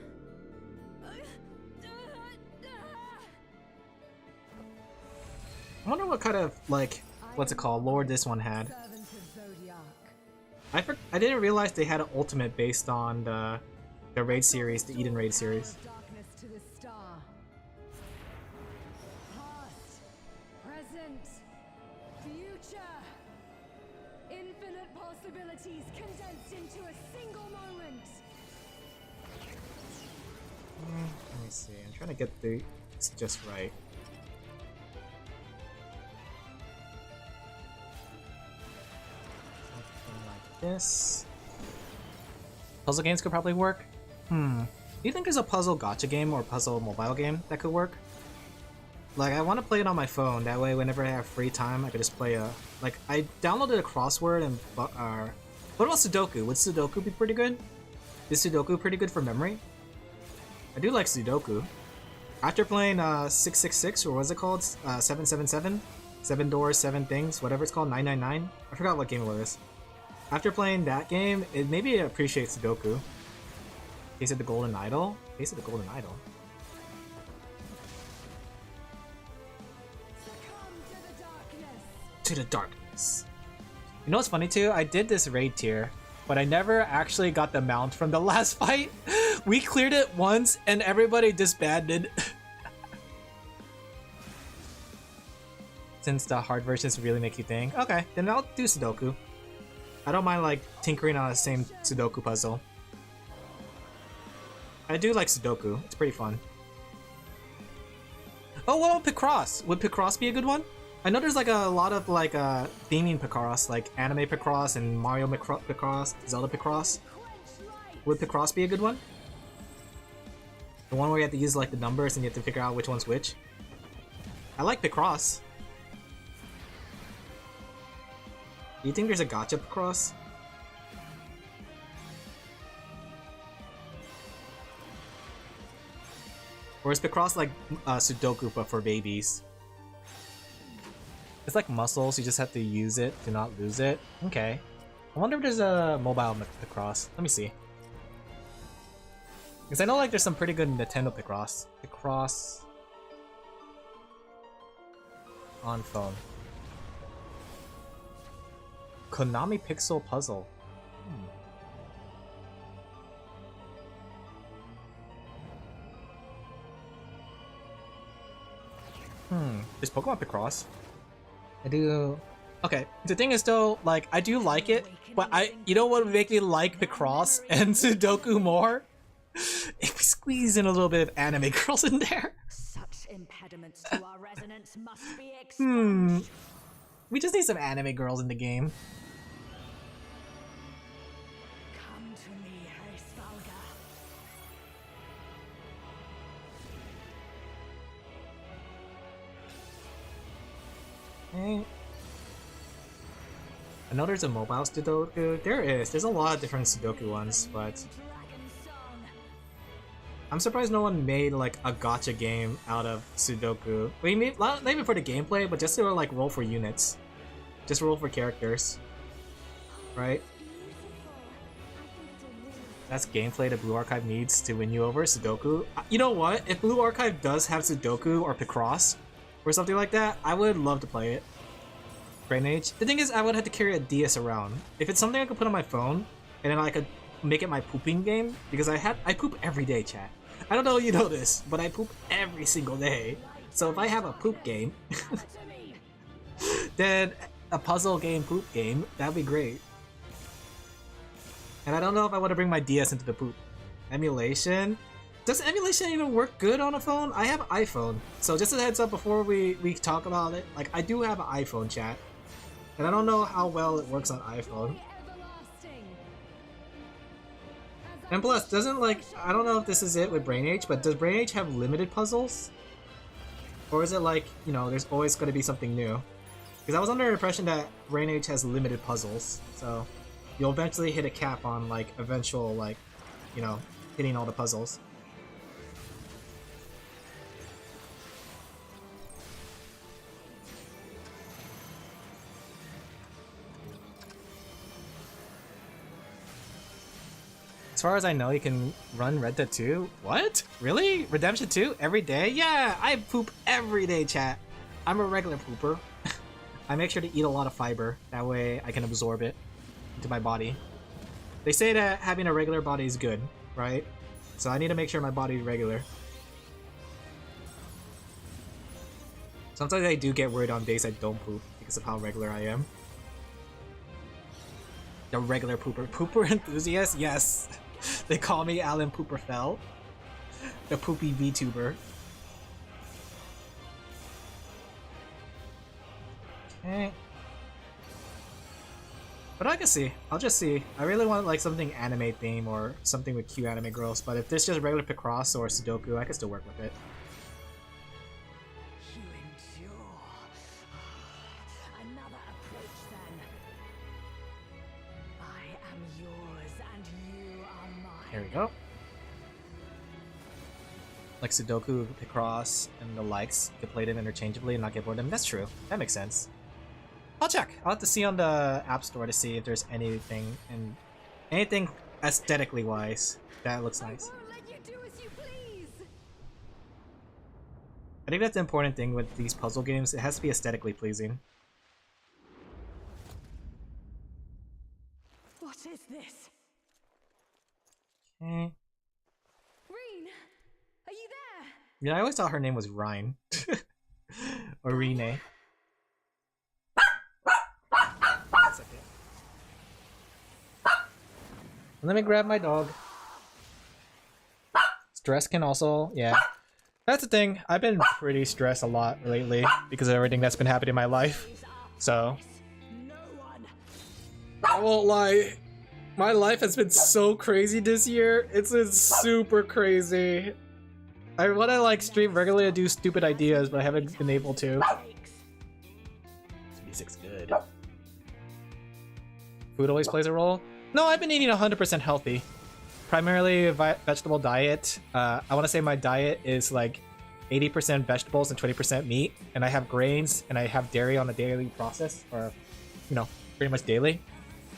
I wonder what kind of like, what's it called, lore this one had. Servant of Zodiac. I didn't realize they had an ultimate based on the raid series, the Eden raid series. Darkness to the star. Past, present, future. Infinite possibilities condensed into a single moment. Let me see. I'm trying to get this just right. Something like this. Puzzle games could probably work. Do you think there's a puzzle gacha game or puzzle mobile game that could work? Like, I want to play it on my phone. That way, whenever I have free time, I could just play a... Like, I downloaded a crossword and... what about Sudoku? Would Sudoku be pretty good? Is Sudoku pretty good for memory? I do like Sudoku. After playing 666, or what's it called? 777? 7 doors, 7 things, whatever it's called, 999? I forgot what game it was. After playing that game, it made me appreciate Sudoku. Case of the Golden Idol? Case of the Golden Idol. Succumb to the darkness. To the darkness. You know what's funny too? I did this raid tier, but I never actually got the mount from the last fight. We cleared it once and everybody disbanded. Since the hard versions really make you think. Okay, then I'll do Sudoku. I don't mind like tinkering on the same Sudoku puzzle. I do like Sudoku. It's pretty fun. Oh, what about Picross? Would Picross be a good one? I know there's like a lot of like theming Picross, like anime Picross and Mario Picross, Zelda Picross. Would Picross be a good one? The one where you have to use like the numbers and you have to figure out which one's which. I like Picross. Do you think there's a gacha Picross? Or is Picross like Sudoku but for babies? It's like muscles, you just have to use it to not lose it. Okay. I wonder if there's a mobile Picross. Let me see. Because I know like there's some pretty good Nintendo Picross. Picross on phone. Konami Pixel Puzzle. Is Pokemon Picross? I do. Okay, the thing is though, like, I do like it, but you know what would make me like Picross and Sudoku more? If we squeeze in a little bit of anime girls in there. Such impediments to our resonance must be expunged. We just need some anime girls in the game. Come to me, Hrisvalga. Okay. I know there's a mobile Sudoku. There is. There's a lot of different Sudoku ones, but Dragon Song. I'm surprised no one made like a gacha game out of Sudoku. We made not even for the gameplay, but just to like roll for units. Just roll for characters. Right? That's gameplay that Blue Archive needs to win you over. Sudoku. You know what? If Blue Archive does have Sudoku or Picross or something like that, I would love to play it. Brain Age. The thing is, I would have to carry a DS around. If it's something I could put on my phone, and then I could make it my pooping game, because I poop every day, chat. I don't know if you know this, but I poop every single day. So if I have a poop game, then a puzzle game, poop game, that'd be great. And I don't know if I want to bring my DS into the poop. Emulation? Does emulation even work good on a phone? I have an iPhone. So just a heads up before we talk about it, like I do have an iPhone, chat. And I don't know how well it works on iPhone. And plus, doesn't like, I don't know if this is it with Brain Age, but does Brain Age have limited puzzles? Or is it like, you know, there's always going to be something new? Because I was under the impression that Brain Age has limited puzzles, so you'll eventually hit a cap on like eventual, like, you know, hitting all the puzzles. As far as I know, you can run Red Dead 2. What? Really? Redemption 2? Every day? Yeah, I poop every day, chat. I'm a regular pooper. I make sure to eat a lot of fiber. That way I can absorb it into my body. They say that having a regular body is good, right? So I need to make sure my body is regular. Sometimes I do get worried on days I don't poop because of how regular I am. The regular pooper. Pooper enthusiast? Yes. They call me Alin Pooperfell. The poopy VTuber. Okay. But I can see. I'll just see. I really want like something anime theme or something with cute anime girls, but if there's just regular Picross or Sudoku, I can still work with it. You endure. Another approach then. I am yours and you are mine. Here we go. Like Sudoku, Picross, and the likes. You can play them interchangeably and not get bored of them. That's true. That makes sense. I'll check. I'll have to see on the App Store to see if there's anything aesthetically wise that looks nice. I won't let you do as you please. I think that's the important thing with these puzzle games. It has to be aesthetically pleasing. What is this? Okay. Reen, are you there? Yeah, I always thought her name was Rhine. Or Rene. Let me grab my dog. Stress can also, yeah. That's the thing. I've been pretty stressed a lot lately because of everything that's been happening in my life. So, I won't lie. My life has been so crazy this year. It's been super crazy. I want to like stream regularly to do stupid ideas, but I haven't been able to. This music's good. Food always plays a role. No, I've been eating 100% healthy. Primarily a vegetable diet. I want to say my diet is like 80% vegetables and 20% meat. And I have grains and I have dairy on a daily process. Or, you know, pretty much daily.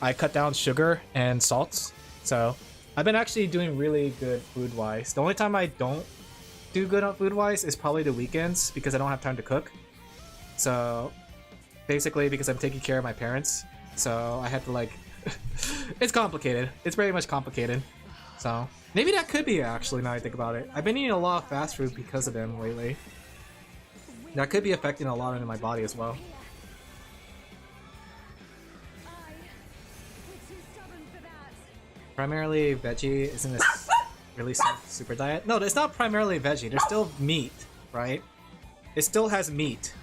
I cut down sugar and salts. So, I've been actually doing really good food-wise. The only time I don't do good on food-wise is probably the weekends because I don't have time to cook. So, basically because I'm taking care of my parents. So, I had to like... It's complicated. It's very much complicated. So, maybe that could be actually, now I think about it. I've been eating a lot of fast food because of them lately. That could be affecting a lot into my body as well. Primarily veggie, isn't this really super diet? No, it's not primarily veggie. There's still meat, right? It still has meat.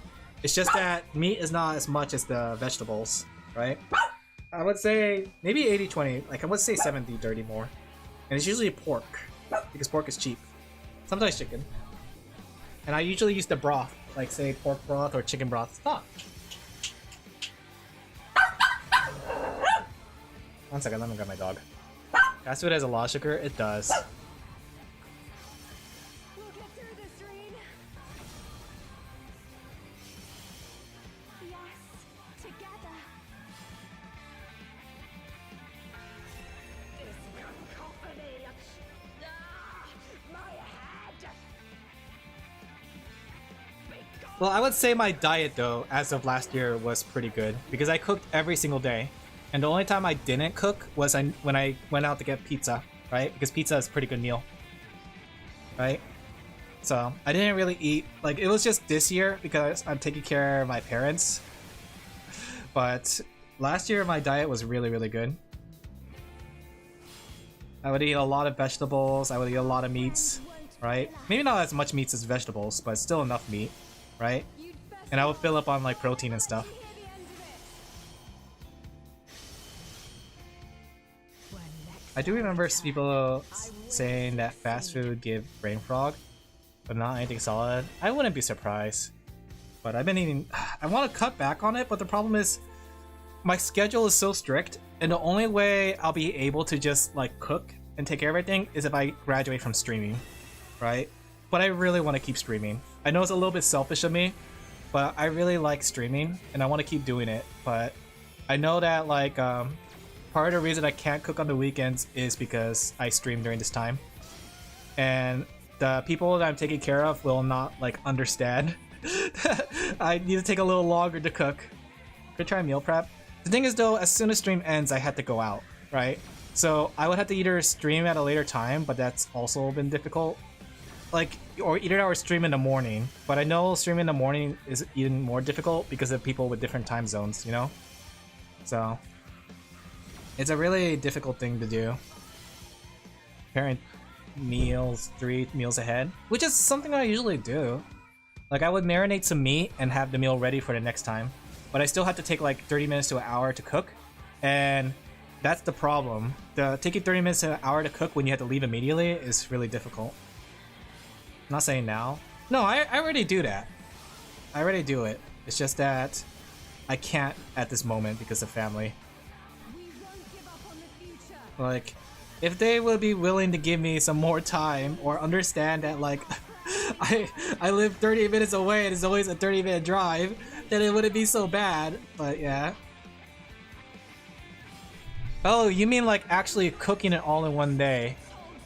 It's just that meat is not as much as the vegetables, right? I would say maybe 80-20. Like I would say 70-30 more. And it's usually pork, because pork is cheap. Sometimes chicken. And I usually use the broth, like say pork broth or chicken broth. Stop! 1 second, let me grab my dog. Fast food has a lot of sugar? It does. We'll get through this, Reen. Yes, together. Well, I would say my diet though, as of last year, was pretty good because I cooked every single day, and the only time I didn't cook was when I went out to get pizza, right? Because pizza is a pretty good meal, right? So I didn't really eat, like, it was just this year because I'm taking care of my parents. But last year my diet was really, really good. I would eat a lot of vegetables, I would eat a lot of meats, right? Maybe not as much meats as vegetables, but still enough meat, right? And I would fill up on like protein and stuff. I do remember people saying that fast food give brain fog, but not anything solid. I wouldn't be surprised. But I've been eating... I want to cut back on it, but the problem is my schedule is so strict, and the only way I'll be able to just like cook and take care of everything is if I graduate from streaming, right? But I really want to keep streaming. I know it's a little bit selfish of me, but I really like streaming and I want to keep doing it. But I know that like part of the reason I can't cook on the weekends is because I stream during this time, and the people that I'm taking care of will not like understand. I need to take a little longer to cook. Could try meal prep. The thing is though, as soon as stream ends, I had to go out, right? So I would have to either stream at a later time, but that's also been difficult. Like, or either I would stream in the morning, but I know streaming in the morning is even more difficult because of people with different time zones, you know? So it's a really difficult thing to do. Preparing meals 3 meals ahead, which is something I usually do. Like, I would marinate some meat and have the meal ready for the next time, but I still have to take like 30 minutes to an hour to cook, and that's the problem. Taking 30 minutes to an hour to cook when you have to leave immediately is really difficult. I'm not saying now. No, I already do that. I already do it. It's just that I can't at this moment because of family. Like, if they would be willing to give me some more time or understand that like I live 30 minutes away and it's always a 30-minute drive, then it wouldn't be so bad. But yeah. Oh, you mean like actually cooking it all in one day?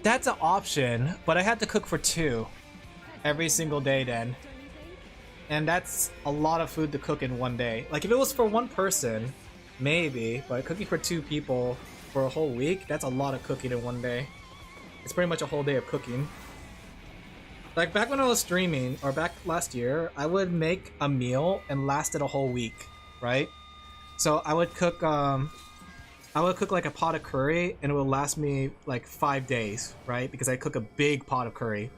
That's an option, but I had to cook for 2 every single day then. And that's a lot of food to cook in one day. Like, if it was for one person, maybe, but cooking for 2 people for a whole week, that's a lot of cooking in one day. It's pretty much a whole day of cooking. Like, back when I was streaming, or back last year, I would make a meal and last it a whole week, right? So I would cook like a pot of curry and it would last me like 5 days, right? Because I cook a big pot of curry.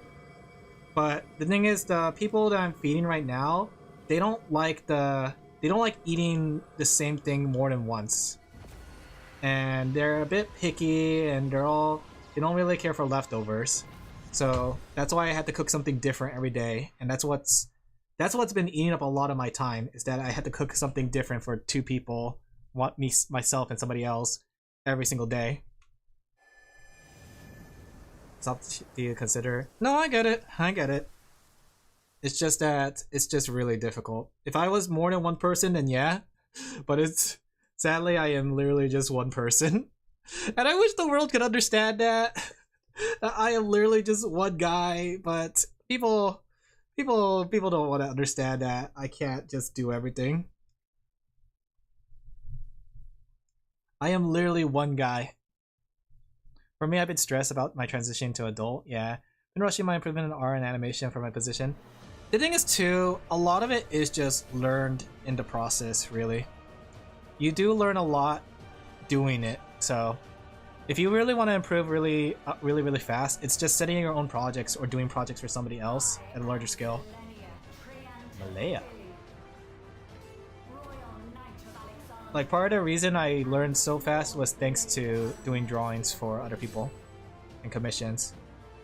But the thing is, the people that I'm feeding right now, they don't like eating the same thing more than once. And they're a bit picky, and they don't really care for leftovers. So that's why I had to cook something different every day, and that's what's been eating up a lot of my time, is that I had to cook something different for 2 people, myself and somebody else, every single day. Something to consider. No, I get it. It's just that it's just really difficult. If I was more than one person, then yeah, but sadly I am literally just one person, and I wish the world could understand that. I am literally just one guy, but people don't want to understand that I can't just do everything. I am literally one guy. For me, I've been stressed about my transition to adult. Yeah, been rushing my improvement in art and animation for my position. The thing is too, a lot of it is just learned in the process, really. You do learn a lot doing it, so if you really want to improve really fast, it's just setting your own projects or doing projects for somebody else at a larger scale. Malaya. Like, part of the reason I learned so fast was thanks to doing drawings for other people and commissions.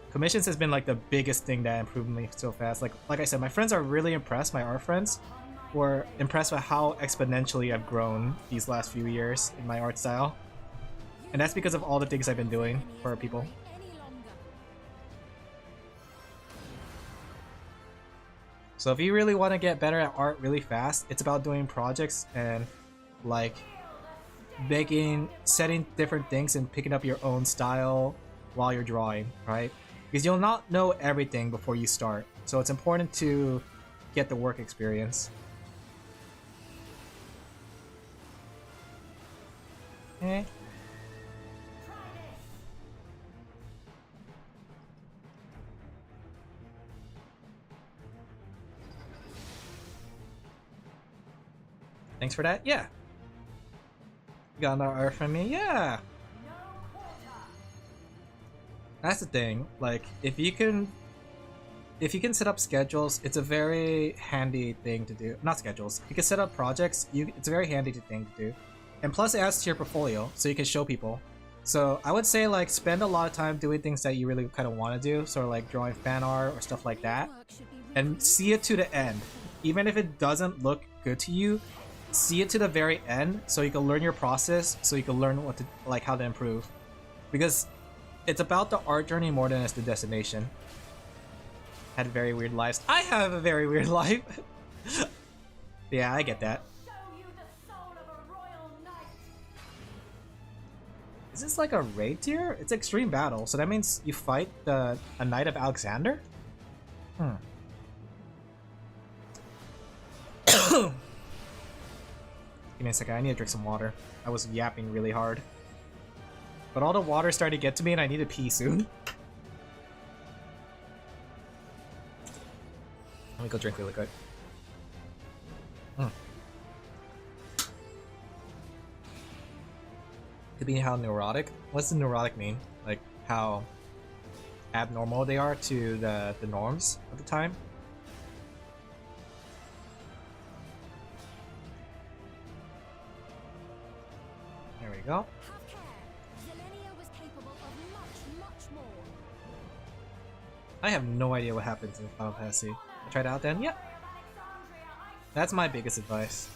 Commissions has been like the biggest thing that improved me so fast. Like I said, my friends are really impressed. My art friends were impressed by how exponentially I've grown these last few years in my art style. And that's because of all the things I've been doing for people. So if you really want to get better at art really fast, it's about doing projects and like setting different things and picking up your own style while you're drawing, right? Because you'll not know everything before you start. So it's important to get the work experience. Okay. Thanks for that. Yeah. You got another art from me. Yeah. That's the thing. Like, if you can set up schedules, it's a very handy thing to do. Not schedules. If you can set up projects, it's a very handy thing to do. And plus, it adds to your portfolio, so you can show people. So I would say, like, spend a lot of time doing things that you really kind of want to do, sort of like drawing fan art or stuff like that, and see it to the end. Even if it doesn't look good to you, see it to the very end, so you can learn your process, so you can learn what to like, how to improve. Because it's about the art journey more than it's the destination. Had very weird lives. I have a very weird life. Yeah, I get that. Is this like a raid tier? It's extreme battle, so that means you fight a Knight of Alexander? Give me a second, I need to drink some water. I was yapping really hard. But all the water started to get to me and I need to pee soon. Let me go drink really quick. Could be how neurotic. What's the neurotic mean? Like how abnormal they are to the norms of the time? There we go. I have no idea what happens in Final Fantasy. I tried out then? Yep. That's my biggest advice.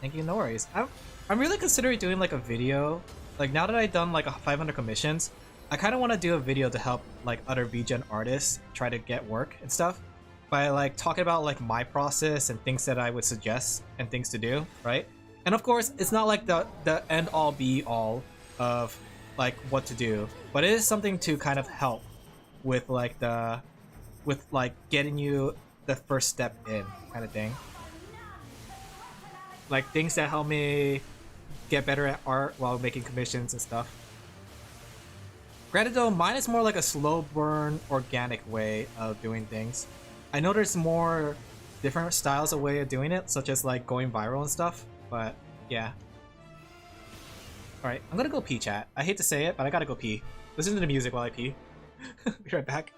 Thank you, no worries. I'm really considering doing like a video. Like now that I've done like 500 commissions, I kind of want to do a video to help like other VGen artists try to get work and stuff. By like talking about like my process and things that I would suggest and things to do, right? And of course, it's not like the end all be all of like what to do, but it is something to kind of help with like getting you the first step in kind of thing. Like things that help me get better at art while making commissions and stuff. Granted though, mine is more like a slow burn, organic way of doing things. I know there's more different styles of way of doing it, such as like going viral and stuff, but yeah. Alright, I'm gonna go pee, chat. I hate to say it, but I gotta go pee. Listen to the music while I pee. Be right back.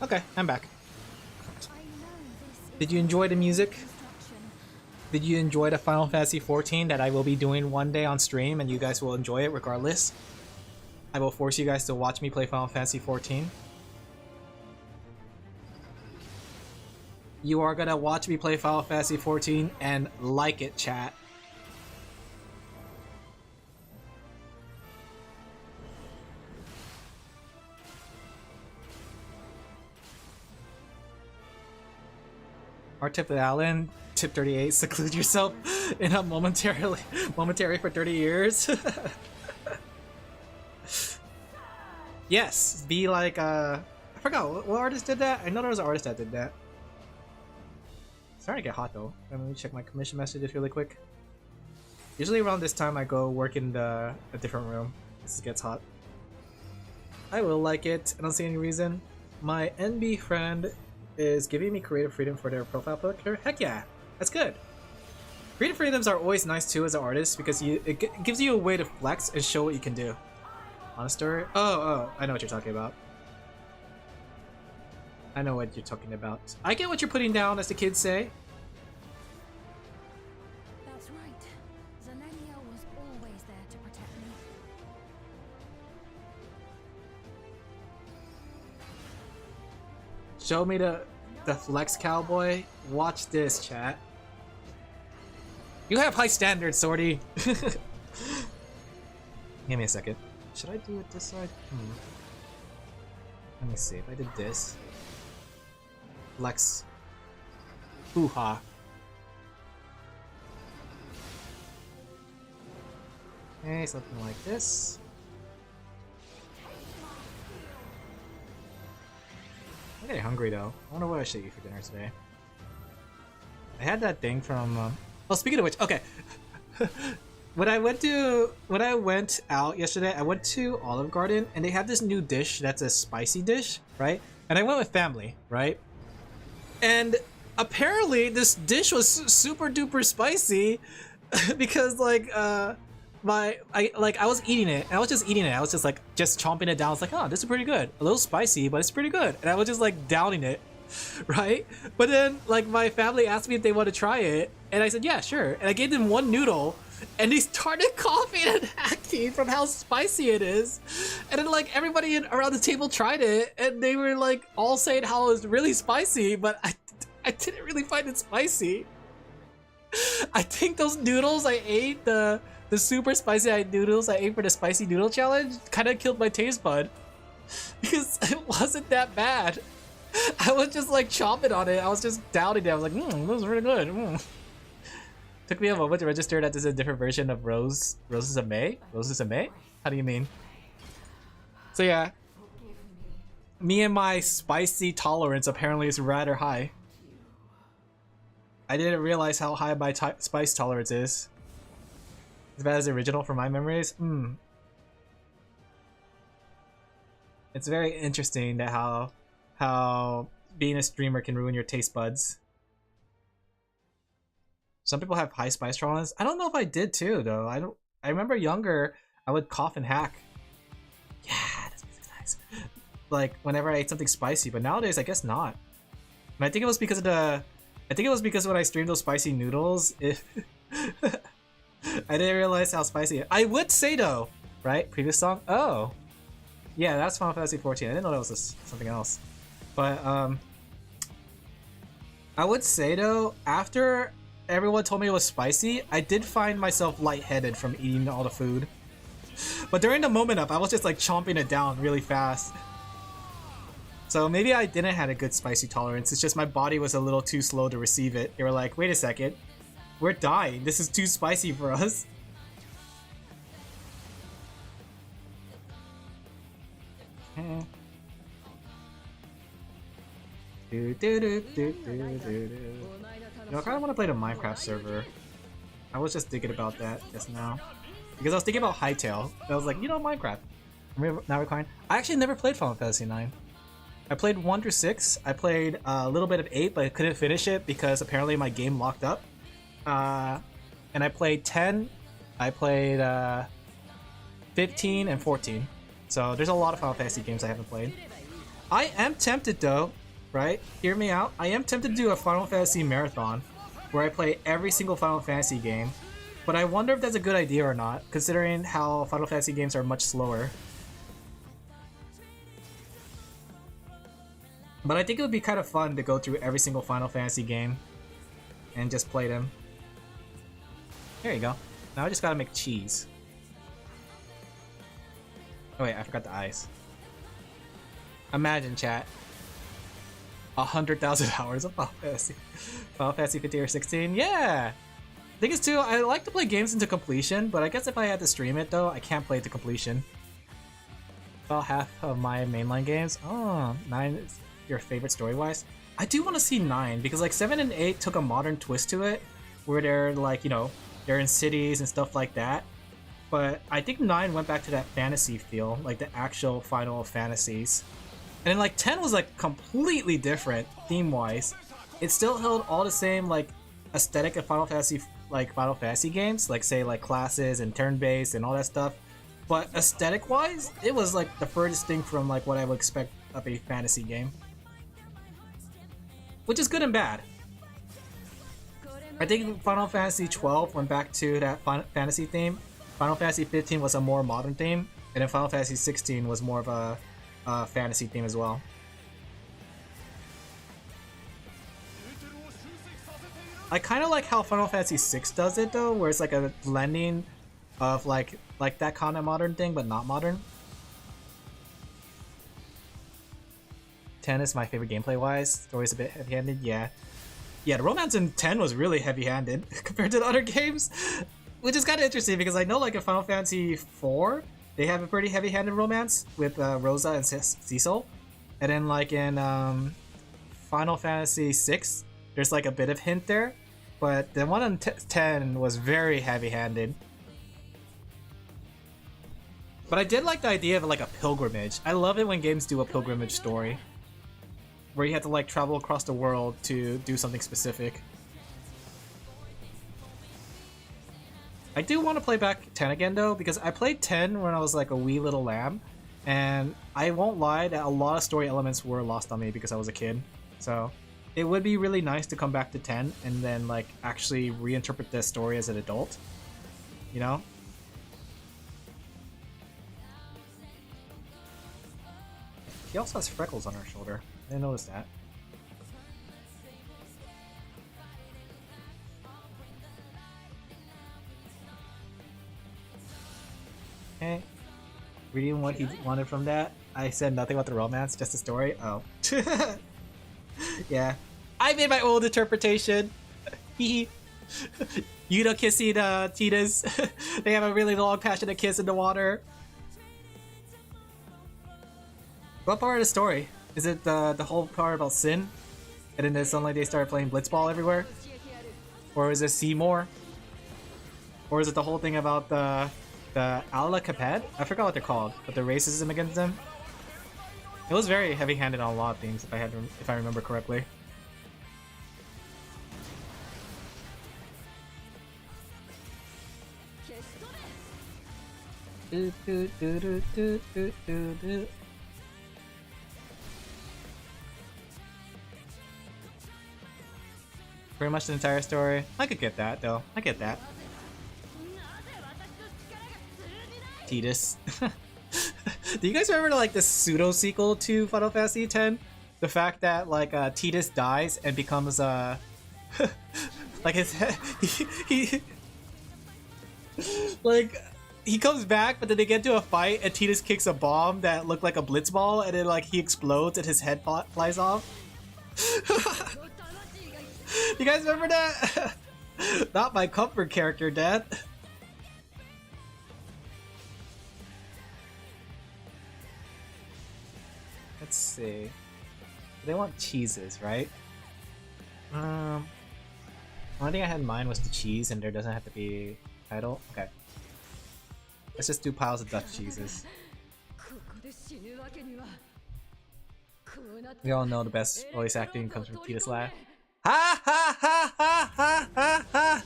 Okay, I'm back. Did you enjoy the music? Did you enjoy the Final Fantasy XIV that I will be doing one day on stream and you guys will enjoy it regardless? I will force you guys to watch me play Final Fantasy XIV. You are gonna watch me play Final Fantasy 14 and like it, chat. Our tip with Alin, tip 38, seclude yourself in a momentary for 30 years. Yes, be like, I forgot, what artist did that? I know there was an artist that did that. Starting to get hot though. Let me check my commission messages really quick. Usually around this time I go work in a different room. This gets hot. I will like it. I don't see any reason. My NB friend is giving me creative freedom for their profile picture. Heck yeah, that's good. Creative freedoms are always nice too as an artist because it gives you a way to flex and show what you can do. Honest story? Oh, I know what you're talking about. I know what you're talking about. I get what you're putting down, as the kids say. That's right. Zelenia was always there to protect me. Show me the flex cowboy. Watch this, chat. You have high standards, Sorty. Give me a second. Should I do it this side? Let me see. If I did this. Flex. Hoo-ha. Okay, something like this. I'm getting hungry though. I wonder what I should eat for dinner today. I had that thing from. Oh, speaking of which, okay. When I went out yesterday, I went to Olive Garden and they have this new dish that's a spicy dish, right? And I went with family, right? And apparently this dish was super duper spicy because like I was eating it and I was just eating it. I was just like chomping it down. I was like, oh, this is pretty good. A little spicy, but it's pretty good. And I was just like downing it, right? But then like my family asked me if they want to try it, and I said, yeah, sure. And I gave them one noodle, and they started coughing and hacking from how spicy it is. And then like everybody around the table tried it, and they were like all saying how it was really spicy, but I didn't really find it spicy. I think those noodles I ate, the super spicy noodles I ate for the spicy noodle challenge, kind of killed my taste bud because it wasn't that bad. I was just like chomping on it. I was just downing it. I was like, that was really good. Took me a moment to register that this is a different version of Roses of May. Roses of May? How do you mean? So yeah, me and my spicy tolerance apparently is rather high. I didn't realize how high my spice tolerance is. As bad as the original from my memories. It's very interesting that how being a streamer can ruin your taste buds. Some people have high spice tolerance. I don't know if I did too, though. I remember younger, I would cough and hack. Yeah, this music's nice. Like whenever I ate something spicy, but nowadays I guess not. And I think it was because when I streamed those spicy noodles, I didn't realize how spicy. I would say though, right? Previous song. Oh, yeah, that's Final Fantasy 14. I didn't know that was something else. But I would say though, after everyone told me it was spicy, I did find myself lightheaded from eating all the food. But during the moment up, I was just like chomping it down really fast. So maybe I didn't have a good spicy tolerance. It's just my body was a little too slow to receive it. They were like, wait a second, we're dying. This is too spicy for us. You know, I kind of want to play the Minecraft server. I was just thinking about that just now. Because I was thinking about Hytale. I was like, you know, Minecraft. Now recording. I actually never played Final Fantasy 9. I played 1 through 6. I played a little bit of 8, but I couldn't finish it because apparently my game locked up. And I played 10. I played 15 and 14. So there's a lot of Final Fantasy games I haven't played. I am tempted though, right? Hear me out. I am tempted to do a Final Fantasy marathon where I play every single Final Fantasy game. But I wonder if that's a good idea or not, considering how Final Fantasy games are much slower. But I think it would be kind of fun to go through every single Final Fantasy game and just play them. There you go. Now I just gotta make cheese. Oh wait, I forgot the ice. Imagine, chat. 100,000 hours of Final Fantasy. Final Fantasy 15 or 16? Yeah! Thing is too, I like to play games into completion, but I guess if I had to stream it though, I can't play it to completion. About half of my mainline games. Oh, 9 is your favorite story-wise? I do want to see 9, because like 7 and 8 took a modern twist to it, where they're like, you know, they're in cities and stuff like that. But I think 9 went back to that fantasy feel, like the actual Final Fantasies. And then like 10 was like completely different theme-wise. It still held all the same like aesthetic of Final Fantasy games, like say like classes and turn-based and all that stuff. But aesthetic-wise, it was like the furthest thing from like what I would expect of a fantasy game. Which is good and bad. I think Final Fantasy 12 went back to that fantasy theme. Final Fantasy 15 was a more modern theme, and then Final Fantasy 16 was more of a fantasy theme as well. I kind of like how Final Fantasy 6 does it though, where it's like a blending of like that kind of modern thing, but not modern. 10 is my favorite gameplay-wise. Story's a bit heavy-handed, yeah. Yeah, the romance in 10 was really heavy-handed compared to the other games, which is kind of interesting because I know like in Final Fantasy 4, they have a pretty heavy-handed romance with Rosa and Cecil, and then like in Final Fantasy 6, there's like a bit of hint there, but the one in 10 was very heavy-handed. But I did like the idea of like a pilgrimage. I love it when games do a pilgrimage story, where you have to like travel across the world to do something specific. I do want to play back 10 again though, because I played 10 when I was like a wee little lamb, and I won't lie that a lot of story elements were lost on me because I was a kid. So it would be really nice to come back to 10 and then like actually reinterpret the story as an adult, you know? She also has freckles on her shoulder. I didn't notice that. Okay. Reading what he wanted from that. I said nothing about the romance, just the story. Oh. Yeah. I made my own interpretation. Yuno kissing Tina's. They have a really long, passionate kiss in the water. What part of the story? Is it the whole part about Sin? And then suddenly they started playing Blitzball everywhere? Or is it Seymour? Or is it the whole thing about the Ala Caped? I forgot what they're called, but the racism against them? It was very heavy-handed on a lot of things, if I remember correctly. Do, do, do, do, do, do, do, do. Pretty much the entire story. I could get that though. I get that. Tidus. Do you guys remember like the pseudo sequel to Final Fantasy X? The fact that like Tidus dies and becomes like his he like he comes back, but then they get into a fight and Tidus kicks a bomb that looked like a blitzball, and then like he explodes and his head flies off. You guys remember that? Not my comfort character, Dad. Let's see. They want cheeses, right? One thing I had in mind was the cheese, and there doesn't have to be title. Okay. Let's just do piles of Dutch cheeses. We all know the best voice acting comes from Tidus laugh. Ha ha ha ha ha ha ha!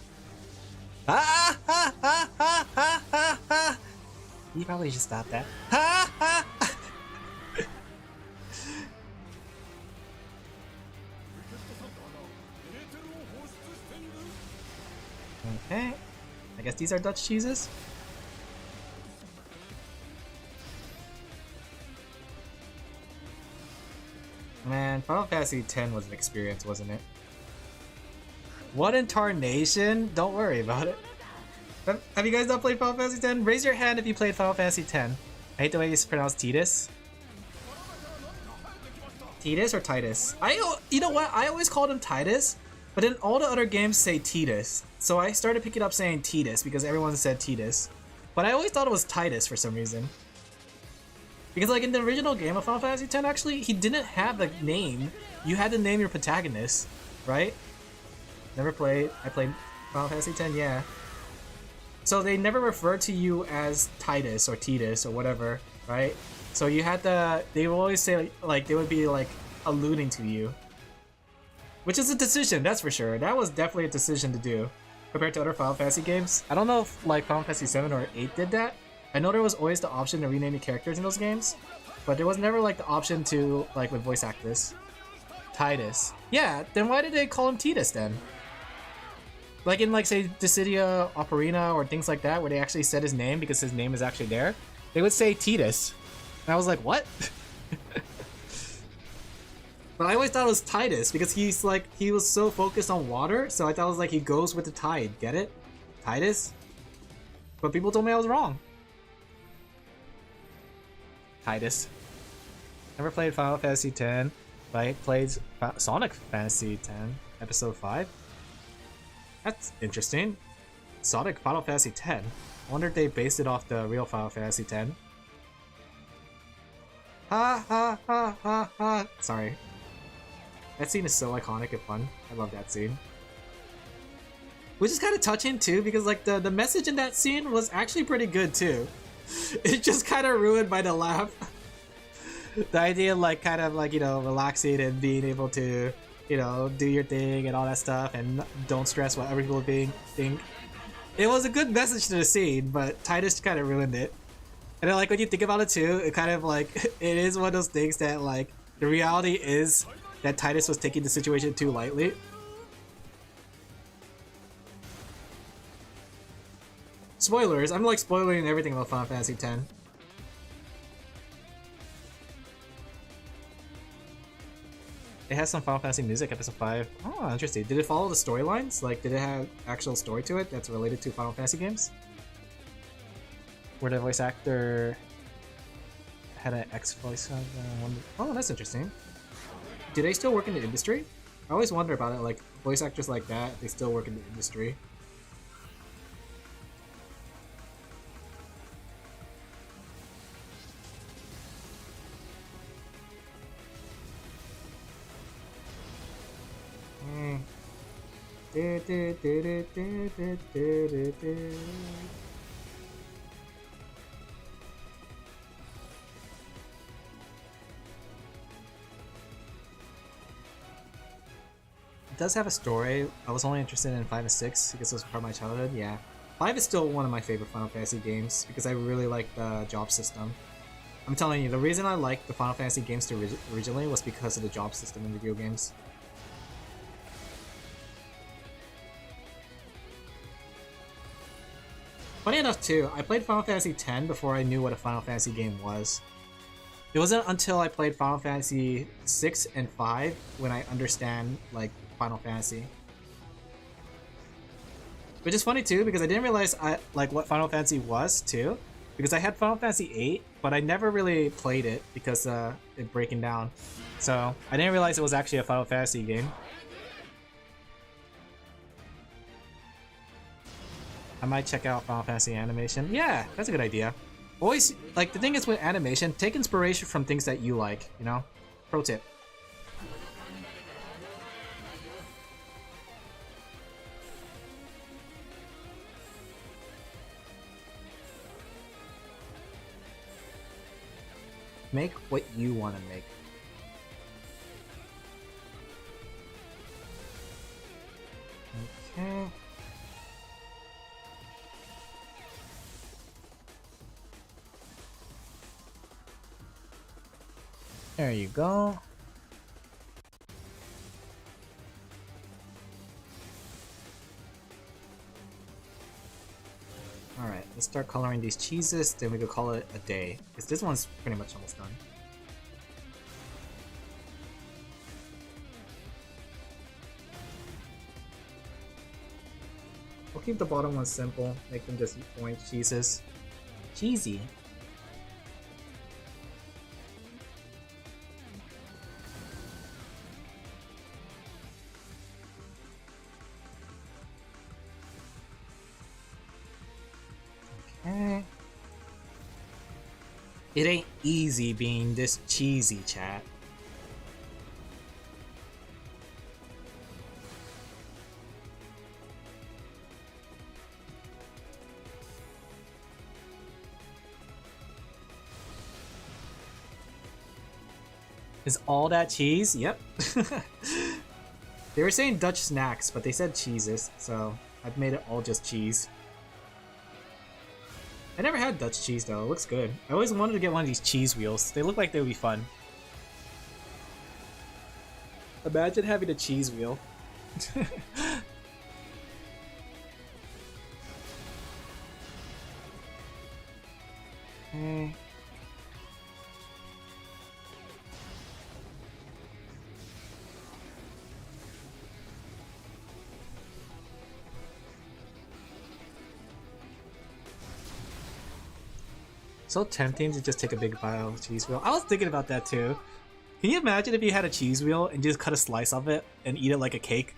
Ha ha ha ha ha ha ha! You probably should stop that. Ha ha! Okay. I guess these are Dutch cheeses. Man, Final Fantasy X was an experience, wasn't it? What in tarnation? Don't worry about it. Have you guys not played Final Fantasy X? Raise your hand if you played Final Fantasy X. I hate the way you pronounce Tidus. Tidus or Titus? You know what? I always called him Titus, but then all the other games say Tidus. So I started picking up saying Tidus because everyone said Tidus. But I always thought it was Titus for some reason. Because like in the original game of Final Fantasy X, actually, he didn't have a name. You had to name your protagonist, right? Never played. I played Final Fantasy X, yeah. So they never referred to you as Titus or Tidus or whatever, right? So you had to, they would always say, like, they would be, like, alluding to you. Which is a decision, that's for sure. That was definitely a decision to do, compared to other Final Fantasy games. I don't know if, like, Final Fantasy 7 or 8 did that. I know there was always the option to rename the characters in those games, but there was never, like, the option to, like, with voice actors. Titus. Yeah, then why did they call him Tidus, then? Like in, like, say, Dissidia Ocarina or things like that, where they actually said his name because his name is actually there, they would say Tidus. And I was like, what? But I always thought it was Titus because he's like, he was so focused on water, so I thought it was like he goes with the tide. Get it? Titus? But people told me I was wrong. Titus. Never played Final Fantasy X, but I played Sonic Fantasy X, Episode 5. That's interesting. Sonic Final Fantasy X. I wonder if they based it off the real Final Fantasy X. Ha ha ha ha ha. Sorry. That scene is so iconic and fun. I love that scene. Which is kind of touching too, because like the message in that scene was actually pretty good too. It's just kind of ruined by the laugh. The idea of like kind of like, you know, relaxing and being able to, you know, do your thing and all that stuff and don't stress what other people think. It was a good message to the scene, but Titus kind of ruined it. And then, like, when you think about it too, it kind of like, it is one of those things that like, the reality is that Titus was taking the situation too lightly. Spoilers, I'm like spoiling everything about Final Fantasy X. It has some Final Fantasy music, episode 5. Oh, interesting. Did it follow the storylines? Like, did it have actual story to it that's related to Final Fantasy games? Where the voice actor had an ex-voice actor? Oh, that's interesting. Do they still work in the industry? I always wonder about it, like, voice actors like that, they still work in the industry. It does have a story. I was only interested in 5 and 6 because it was part of my childhood. Yeah, 5 is still one of my favorite Final Fantasy games because I really like the job system. I'm telling you, the reason I liked the Final Fantasy games originally was because of the job system in video games. Funny enough too, I played Final Fantasy X before I knew what a Final Fantasy game was. It wasn't until I played Final Fantasy 6 and 5 when I understand like Final Fantasy. Which is funny too because I didn't realize like what Final Fantasy was too. Because I had Final Fantasy 8, but I never really played it because it breaking down. So I didn't realize it was actually a Final Fantasy game. I might check out Final Fantasy animation. Yeah, that's a good idea. Always, like, the thing is with animation, take inspiration from things that you like, you know? Pro tip. Make what you want to make. Okay. There you go. Alright, let's start coloring these cheeses, then we could call it a day. Because this one's pretty much almost done. We'll keep the bottom one simple, make them just orange cheeses. Cheesy. Okay. It ain't easy being this cheesy, chat. Is all that cheese? Yep. They were saying Dutch snacks, but they said cheeses, so I've made it all just cheese. I never had Dutch cheese though, it looks good. I always wanted to get one of these cheese wheels. They look like they would be fun. Imagine having a cheese wheel. Okay. So tempting to just take a big bite of cheese wheel. I was thinking about that too. Can you imagine if you had a cheese wheel and just cut a slice of it and eat it like a cake?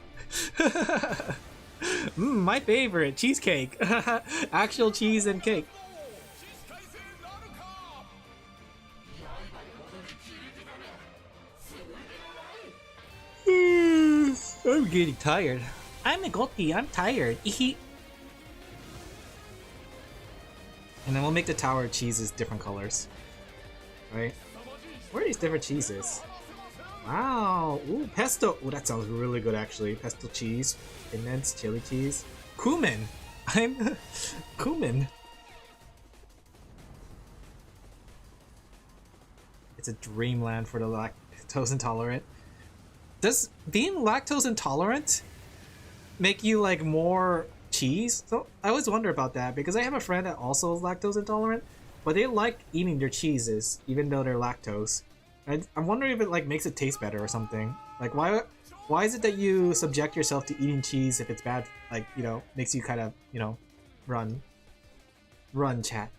My favorite, cheesecake. Actual cheese and cake. I'm getting tired. I'm a Gotti, I'm tired. And then we'll make the tower cheeses different colors. Right? Where are these different cheeses? Wow! Ooh, pesto! Ooh, that sounds really good actually. Pesto cheese, immense chili cheese. Cumin! I'm cumin. It's a dreamland for the lactose intolerant. Does being lactose intolerant make you like more cheese? So I always wonder about that because I have a friend that also is lactose intolerant, but they like eating their cheeses even though they're lactose. I'm wondering if it like makes it taste better or something. Like why is it that you subject yourself to eating cheese if it's bad? Like, you know, makes you kind of, you know, run chat.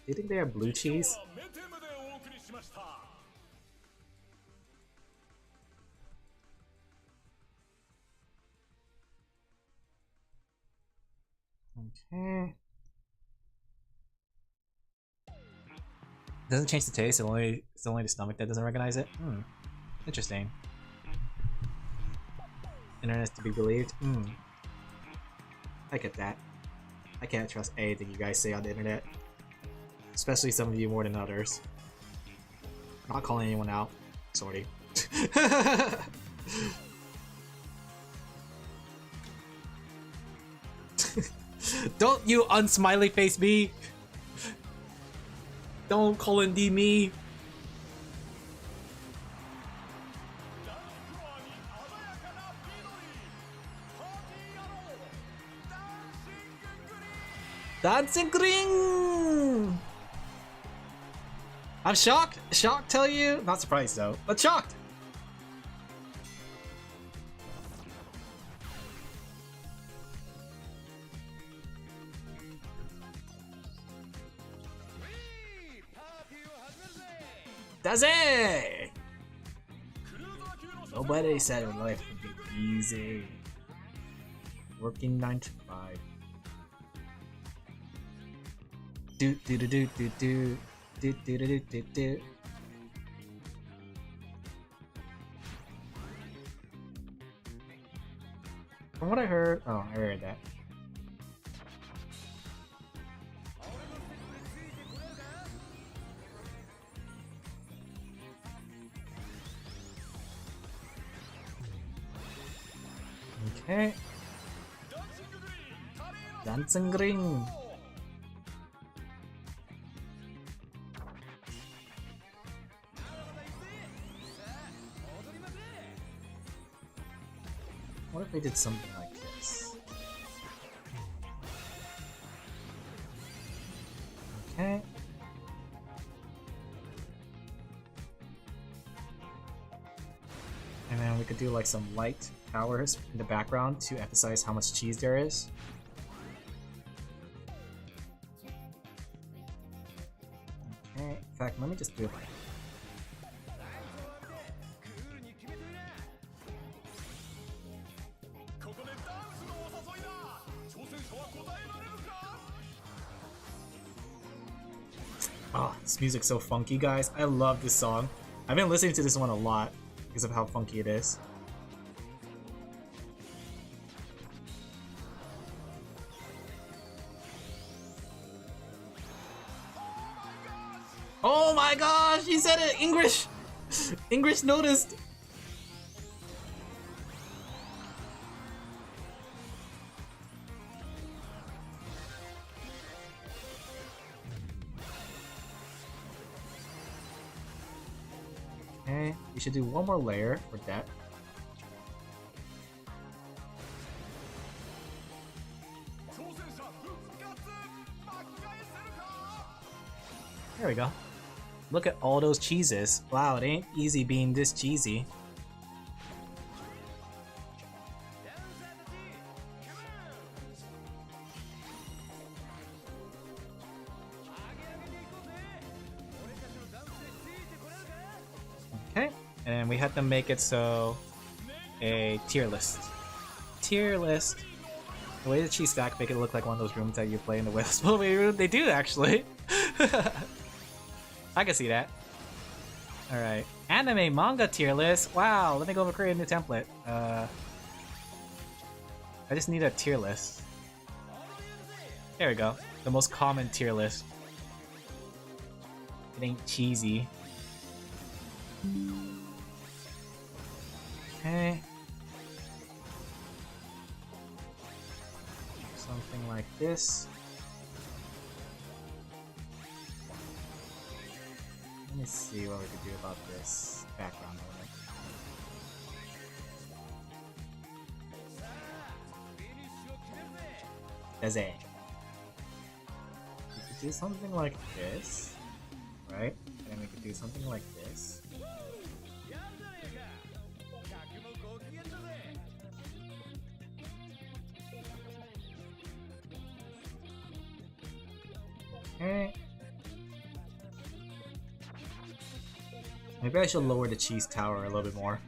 Do you think they have blue cheese? Okay. Doesn't change the taste, it's only the stomach that doesn't recognize it? Interesting. Internet's to be believed? I get that. I can't trust anything you guys say on the internet. Especially some of you more than others. I'm not calling anyone out. Sorry. Don't you unsmiley face me! Don't call in D me! Dancing green! I'm shocked! Shocked, tell you? Not surprised though, but shocked! That's it! Nobody said life would be easy. Working 9 to 5. Do do do do do do do do do do do. From what I heard, oh, I heard that. Okay. Dancing green. What if we did something like this? Okay. And then we could do like some light towers in the background to emphasize how much cheese there is. Okay, in fact, let me just do it. Oh, this music's so funky, guys. I love this song. I've been listening to this one a lot because of how funky it is. Oh my gosh, he said it! English! English noticed! Okay, we should do one more layer for that. There we go. Look at all those cheeses. Wow, it ain't easy being this cheesy. Okay, and we had to make it so a tier list. Tier list. The way the cheese stack make it look like one of those rooms that you play in the Whales movie room. They do actually. I can see that. Alright. Anime manga tier list. Wow, let me go over create a new template. I just need a tier list. There we go. The most common tier list. It ain't cheesy. Okay. Something like this. Let me see what we could do about this background element. There's a. We could do something like this, right? And we could do something like this. Okay. Maybe I should lower the cheese tower a little bit more.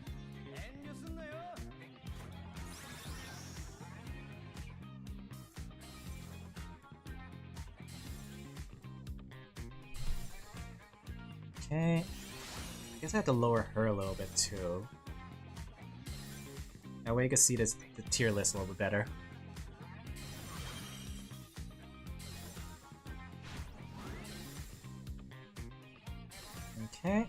Okay. I guess I have to lower her a little bit too. That way you can see the tier list a little bit better. Okay.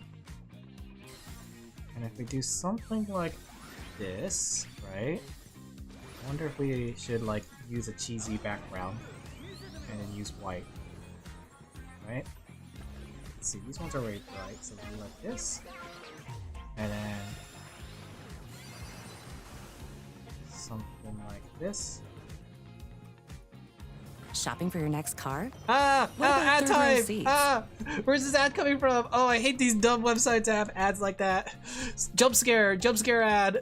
And if we do something like this, right? I wonder if we should like use a cheesy background and then use white, right? Let's see, these ones are already bright, so we do like this, and then something like this. Shopping for your next car? Ad time! Where's this ad coming from? Oh, I hate these dumb websites that have ads like that. Jump scare ad.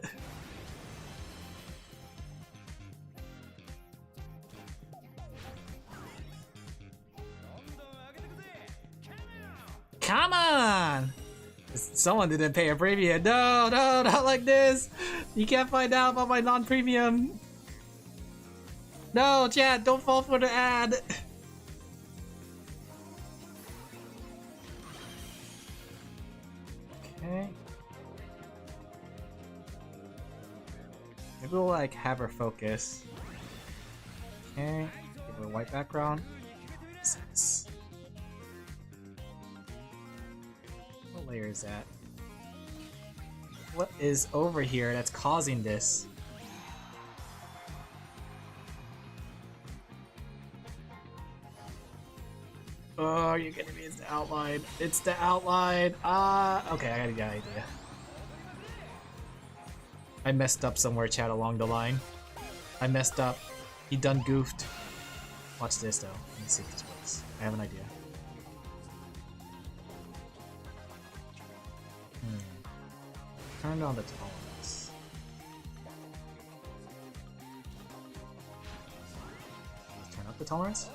Come on! Someone didn't pay a premium. No, not like this. You can't find out about my non-premium. No, chat, don't fall for the ad. Okay. Maybe we'll like have her focus. Okay. Give her a white background. Sense. What layer is that? What is over here that's causing this? Oh, you're kidding me, it's the outline. It's the outline. Okay, I got an idea. I messed up somewhere, chat, along the line. I messed up. He done goofed. Watch this, though. Let me see if this works. I have an idea. Turn on the tolerance. the tolerance?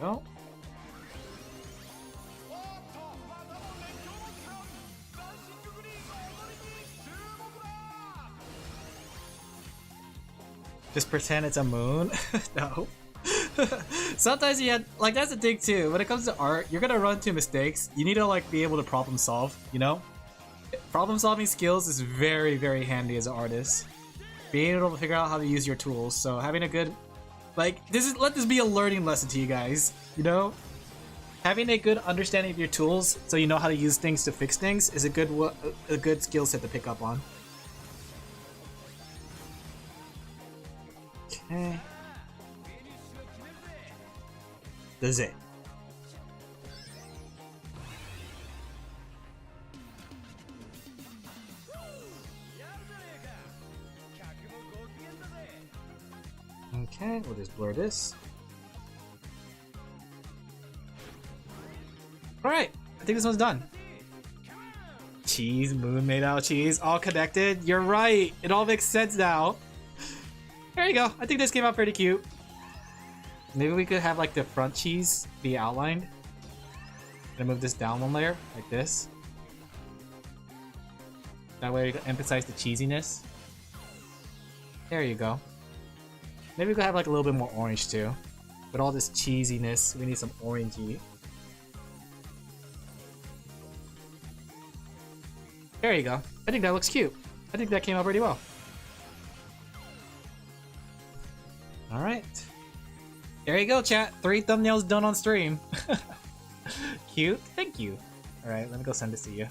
No? Just pretend it's a moon? No. Sometimes you have, like, that's the thing too. When it comes to art, you're gonna run into mistakes. You need to like be able to problem solve, you know? Problem solving skills is very, very handy as an artist. Being able to figure out how to use your tools. So having a good, like, let this be a learning lesson to you guys, you know? Having a good understanding of your tools so you know how to use things to fix things is a good skill set to pick up on. Okay. That's it. Okay, we'll just blur this. Alright, I think this one's done. Cheese, moon made out of cheese, all connected. You're right, it all makes sense now. There you go, I think this came out pretty cute. Maybe we could have like the front cheese be outlined. And move this down one layer, like this. That way we can emphasize the cheesiness. There you go. Maybe we could have like a little bit more orange too. With all this cheesiness, we need some orangey. There you go. I think that looks cute. I think that came out pretty well. Alright. There you go, chat. 3 thumbnails done on stream. Cute. Thank you. Alright, let me go send this to you.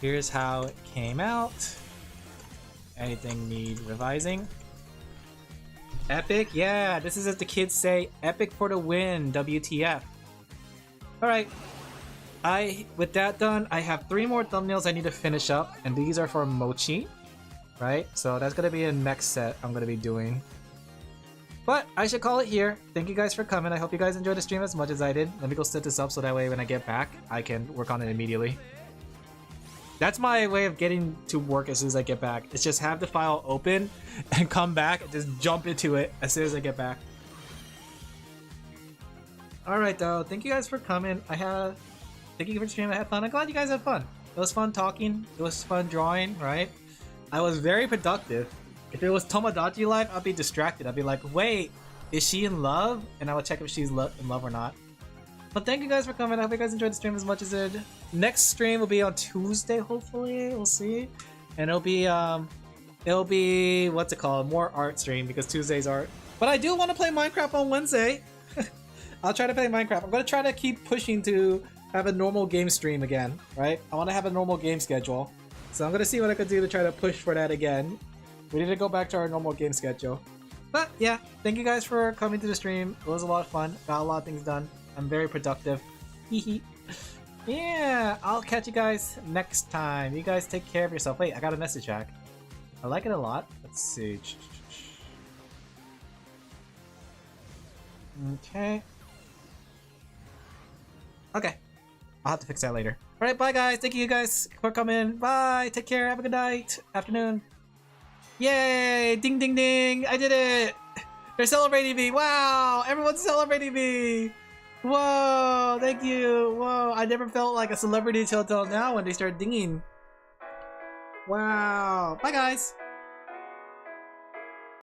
Here's how it came out. Anything need revising? Epic? Yeah, this is as the kids say, epic for the win, WTF. Alright. With that done, I have 3 more thumbnails I need to finish up, and these are for Mochi. Right? So that's gonna be a next set I'm gonna be doing. But I should call it here. Thank you guys for coming. I hope you guys enjoyed the stream as much as I did. Let me go set this up so that way when I get back, I can work on it immediately. That's my way of getting to work as soon as I get back. It's just have the file open and come back and just jump into it as soon as I get back. Alright though, thank you guys for coming. Thank you for streaming. I had fun. I'm glad you guys had fun. It was fun talking. It was fun drawing, right? I was very productive. If it was Tomodachi life, I'd be distracted. I'd be like, wait, is she in love? And I would check if she's in love or not. But thank you guys for coming. I hope you guys enjoyed the stream as much as I did. Next stream will be on Tuesday, hopefully. We'll see. And it'll be what's it called? More art stream because Tuesday's art. But I do want to play Minecraft on Wednesday. I'll try to play Minecraft. I'm going to try to keep pushing to have a normal game stream again, right? I want to have a normal game schedule. So I'm going to see what I could do to try to push for that again. We need to go back to our normal game schedule. But yeah, thank you guys for coming to the stream. It was a lot of fun. Got a lot of things done. I'm very productive. Yeah, I'll catch you guys next time. You guys take care of yourself. Wait, I got a message back. I like it a lot. Let's see. Okay. Okay. I'll have to fix that later. Alright, bye guys. Thank you guys for coming. Bye. Take care. Have a good night. Afternoon. Yay! Ding ding ding! I did it! They're celebrating me! Wow! Everyone's celebrating me! Whoa! Thank you! Whoa! I never felt like a celebrity till now when they started dinging. Wow! Bye guys!